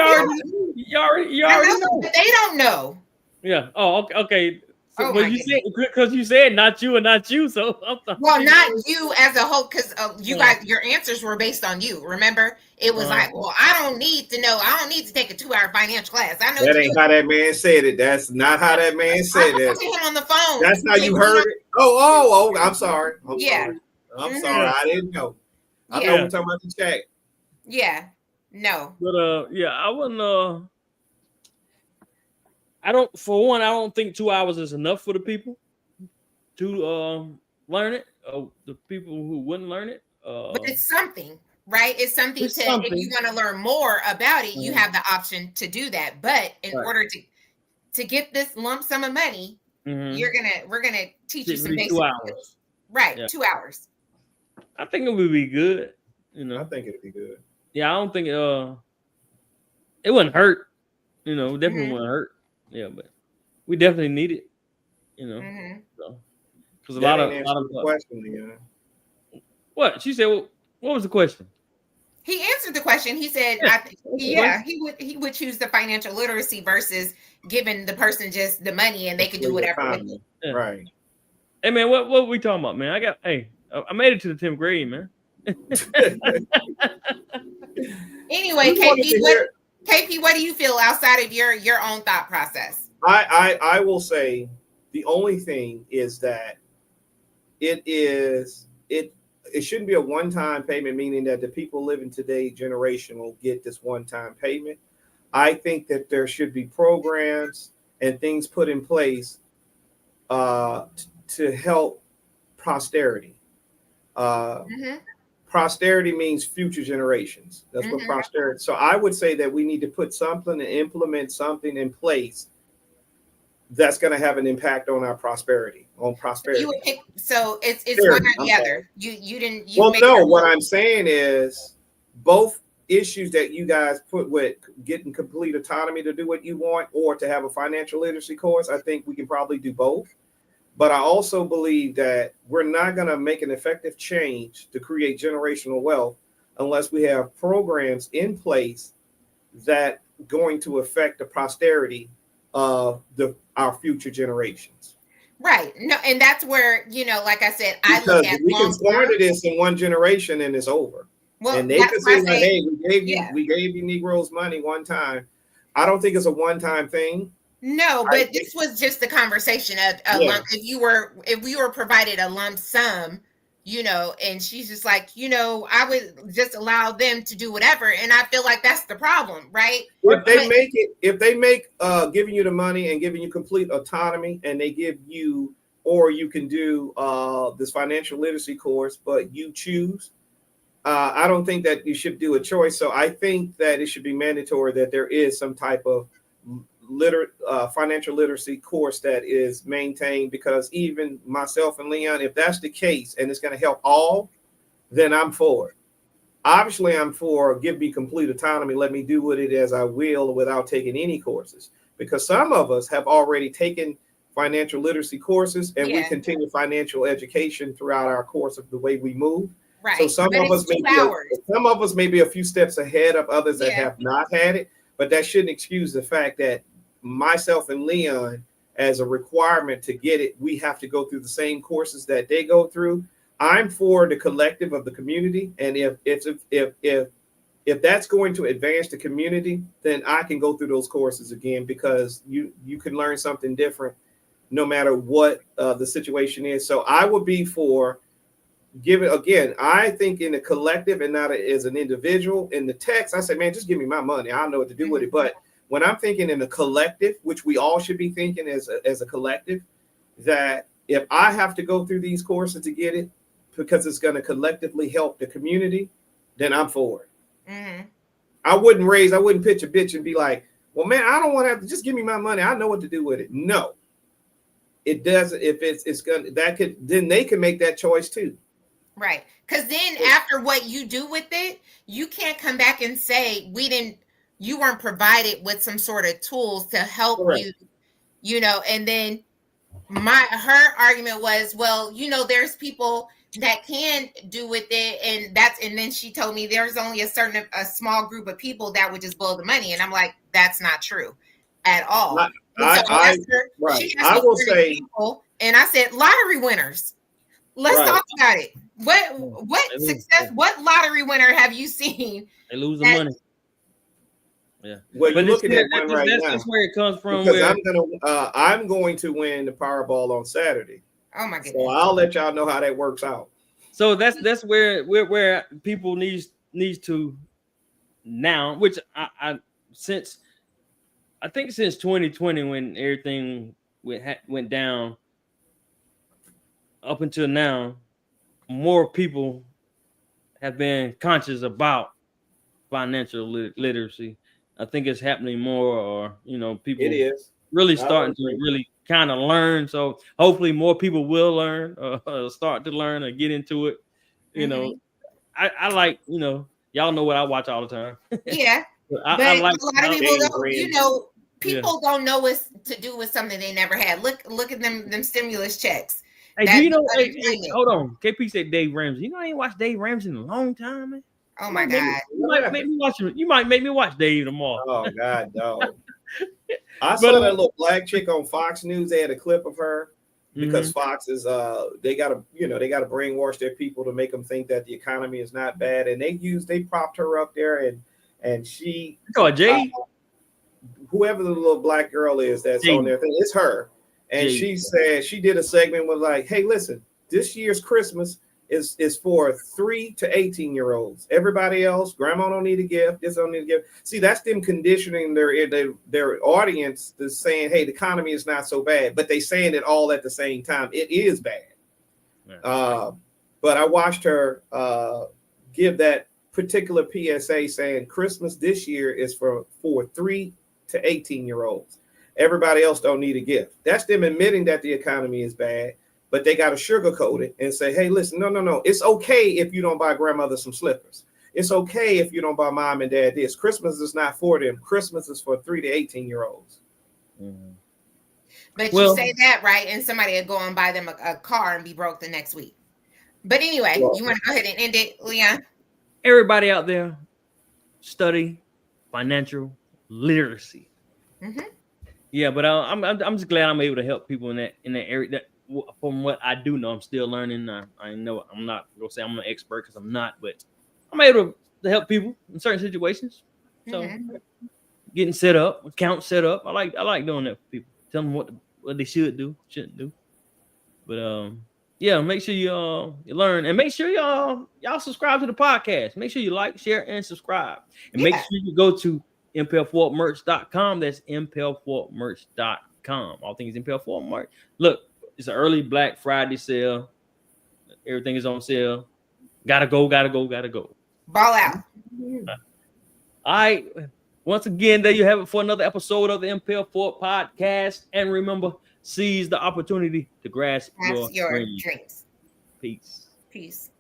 [SPEAKER 1] you already know.
[SPEAKER 3] But they don't know.
[SPEAKER 1] Yeah. Oh, okay. So,
[SPEAKER 3] Oh,
[SPEAKER 1] you said not you and not you. So
[SPEAKER 3] well, not you as a whole, because you guys, your answers were based on you. Remember, it was like, well, I don't need to know. I don't need to take a 2-hour financial class. I know
[SPEAKER 2] that ain't how that man said it. That's not how that man said it.
[SPEAKER 3] I talked to him on the phone.
[SPEAKER 2] That's how you heard it. Oh! I'm sorry. I'm sorry. I didn't know. I thought we were talking about the check.
[SPEAKER 3] Yeah. No.
[SPEAKER 1] But I wouldn't. I don't think 2 hours is enough for the people to learn it. The people who wouldn't learn it.
[SPEAKER 3] But it's something, right? It's something if you want to learn more about it, you have the option to do that. But in order to get this lump sum of money, we're gonna teach you some basic
[SPEAKER 1] 2 hours.
[SPEAKER 3] Right, 2 hours.
[SPEAKER 1] I think it would be good.
[SPEAKER 2] I think it'd be good.
[SPEAKER 1] Yeah, I don't think it wouldn't hurt. Definitely wouldn't hurt. Yeah, but we definitely need it. So because a lot of
[SPEAKER 2] question.
[SPEAKER 1] What she said? What was the question?
[SPEAKER 3] He answered the question. He said, he would choose the financial literacy versus giving the person just the money and they could do whatever with it.
[SPEAKER 1] Yeah.
[SPEAKER 2] Right.
[SPEAKER 1] Hey man, what are we talking about, man? I made it to the 10th grade, man.
[SPEAKER 3] Anyway, KP, what do you feel outside of your own thought process?
[SPEAKER 2] I will say the only thing is that it shouldn't be a one-time payment, meaning that the people living today generation will get this one-time payment. I think that there should be programs and things put in place to help posterity. Posterity means future generations. That's what posterity. So I would say that we need to put something and implement something in place that's going to have an impact on our prosperity. So it's one or the other. You didn't. What I'm saying is both issues that you guys put with getting complete autonomy to do what you want or to have a financial literacy course. I think we can probably do both. But I also believe that we're not going to make an effective change to create generational wealth unless we have programs in place that going to affect the posterity of our future generations.
[SPEAKER 3] Right. No, and that's where, like I said,
[SPEAKER 2] because we can start this in one generation and it's over. Well, and they could say, like, hey, we gave you Negroes money one time. I don't think it's a one-time thing.
[SPEAKER 3] No, but this was just the conversation of lump. If we were provided a lump sum, and she's just like, I would just allow them to do whatever. And I feel like that's the problem, right?
[SPEAKER 2] If they make giving you the money and giving you complete autonomy, and they give you, or you can do this financial literacy course, but you choose. I don't think that you should do a choice. So I think that it should be mandatory that there is some type of financial literacy course that is maintained, because even myself and Leon, if that's the case and it's going to help all, then I'm for it. Obviously, I'm for give me complete autonomy. Let me do with it as I will without taking any courses, because some of us have already taken financial literacy courses, and we continue financial education throughout our course of the way we move.
[SPEAKER 3] Right.
[SPEAKER 2] So some of us may be a few steps ahead of others that have not had it, but that shouldn't excuse the fact that myself and Leon, as a requirement to get it, we have to go through the same courses that they go through. I'm for the collective of the community, and if that's going to advance the community, then I can go through those courses again, because you can learn something different no matter what the situation is. So I would be for giving, again, I think in the collective and not as an individual. In the text, I say, man, just give me my money. I don't know what to do with it. But when I'm thinking in the collective, which we all should be thinking as a collective, that if I have to go through these courses to get it because it's going to collectively help the community, then I'm for it. Mm-hmm. I wouldn't pitch a bitch and be like, well, man, I don't want to have to, just give me my money. I know what to do with it. No, it doesn't. If it's going to, then they can make that choice too.
[SPEAKER 3] Right. Because then after what you do with it, you can't come back and say, you weren't provided with some sort of tools to help you, and then her argument was, well, there's people that can do with it, and then she told me there's only a small group of people that would just blow the money, and I'm like, that's not true at all. I will say, people, and I said, lottery winners. Let's talk about it. What success? What lottery winner have you seen?
[SPEAKER 1] They lose the money. Yeah,
[SPEAKER 2] well, you're looking at one right now.
[SPEAKER 1] That's where it comes from.
[SPEAKER 2] Because I'm going to win the Powerball on Saturday.
[SPEAKER 3] Oh my goodness!
[SPEAKER 2] So I'll let y'all know how that works out.
[SPEAKER 1] So that's where people needs to now, which I since 2020, when everything went down up until now, more people have been conscious about financial literacy. I think it's happening more, or people
[SPEAKER 2] it is
[SPEAKER 1] really starting to really kind of learn. So hopefully more people will learn, start to learn or get into it. I like, y'all know what I watch all the time.
[SPEAKER 3] Yeah.
[SPEAKER 1] I like
[SPEAKER 3] a lot of people don't, people don't know what to do with something they never had. Look at them stimulus checks.
[SPEAKER 1] Hey, hold on. KP said Dave Ramsey. I ain't watched Dave Ramsey in a long time, man.
[SPEAKER 3] Oh my God.
[SPEAKER 1] You might make me watch Dave tomorrow.
[SPEAKER 2] Oh God, no. I saw that little black chick on Fox News. They had a clip of her because Fox is they gotta brainwash their people to make them think that the economy is not bad. And they propped her up there and she
[SPEAKER 1] Jay,
[SPEAKER 2] whoever the little black girl is that's on there, it's her. And she said, she did a segment with like, hey, listen, this year's Christmas is for 3 to 18-year-olds. Everybody else, grandma don't need a gift. This don't need a gift. See, that's them conditioning their audience to saying, hey, the economy is not so bad, but they saying it all at the same time. It is bad. Yeah. But I watched her give that particular PSA saying Christmas this year is for 3 to 18-year-olds. Everybody else don't need a gift. That's them admitting that the economy is bad, but they got to sugarcoat it and say, hey, listen, no. It's okay if you don't buy grandmother some slippers. It's okay if you don't buy mom and dad this. Christmas is not for them. Christmas is for 3 to 18-year-olds.
[SPEAKER 3] Mm-hmm. But you say that, right? And somebody will go and buy them a car and be broke the next week. But anyway, you want to go ahead and end it, Leon?
[SPEAKER 1] Everybody out there, study financial literacy. Mm-hmm. Yeah, but I'm just glad I'm able to help people in that area. That from what I do know, I'm still learning. I know I'm not gonna say I'm an expert because I'm not, but I'm able to help people in certain situations. So getting set up, accounts set up. I like doing that for people. Tell them what they should do, shouldn't do. But yeah, make sure you learn, and make sure y'all subscribe to the podcast. Make sure you like, share, and subscribe, and make sure you go to impelforwardmerch.com. That's impelforwardmerch.com. All things Impel Forward merch. Look, it's an early Black Friday sale. Everything is on sale. Gotta go.
[SPEAKER 3] Ball out.
[SPEAKER 1] All right. Once again, there you have it for another episode of the Impel Forward Podcast. And remember, seize the opportunity to grasp your dreams. Peace.
[SPEAKER 3] Peace.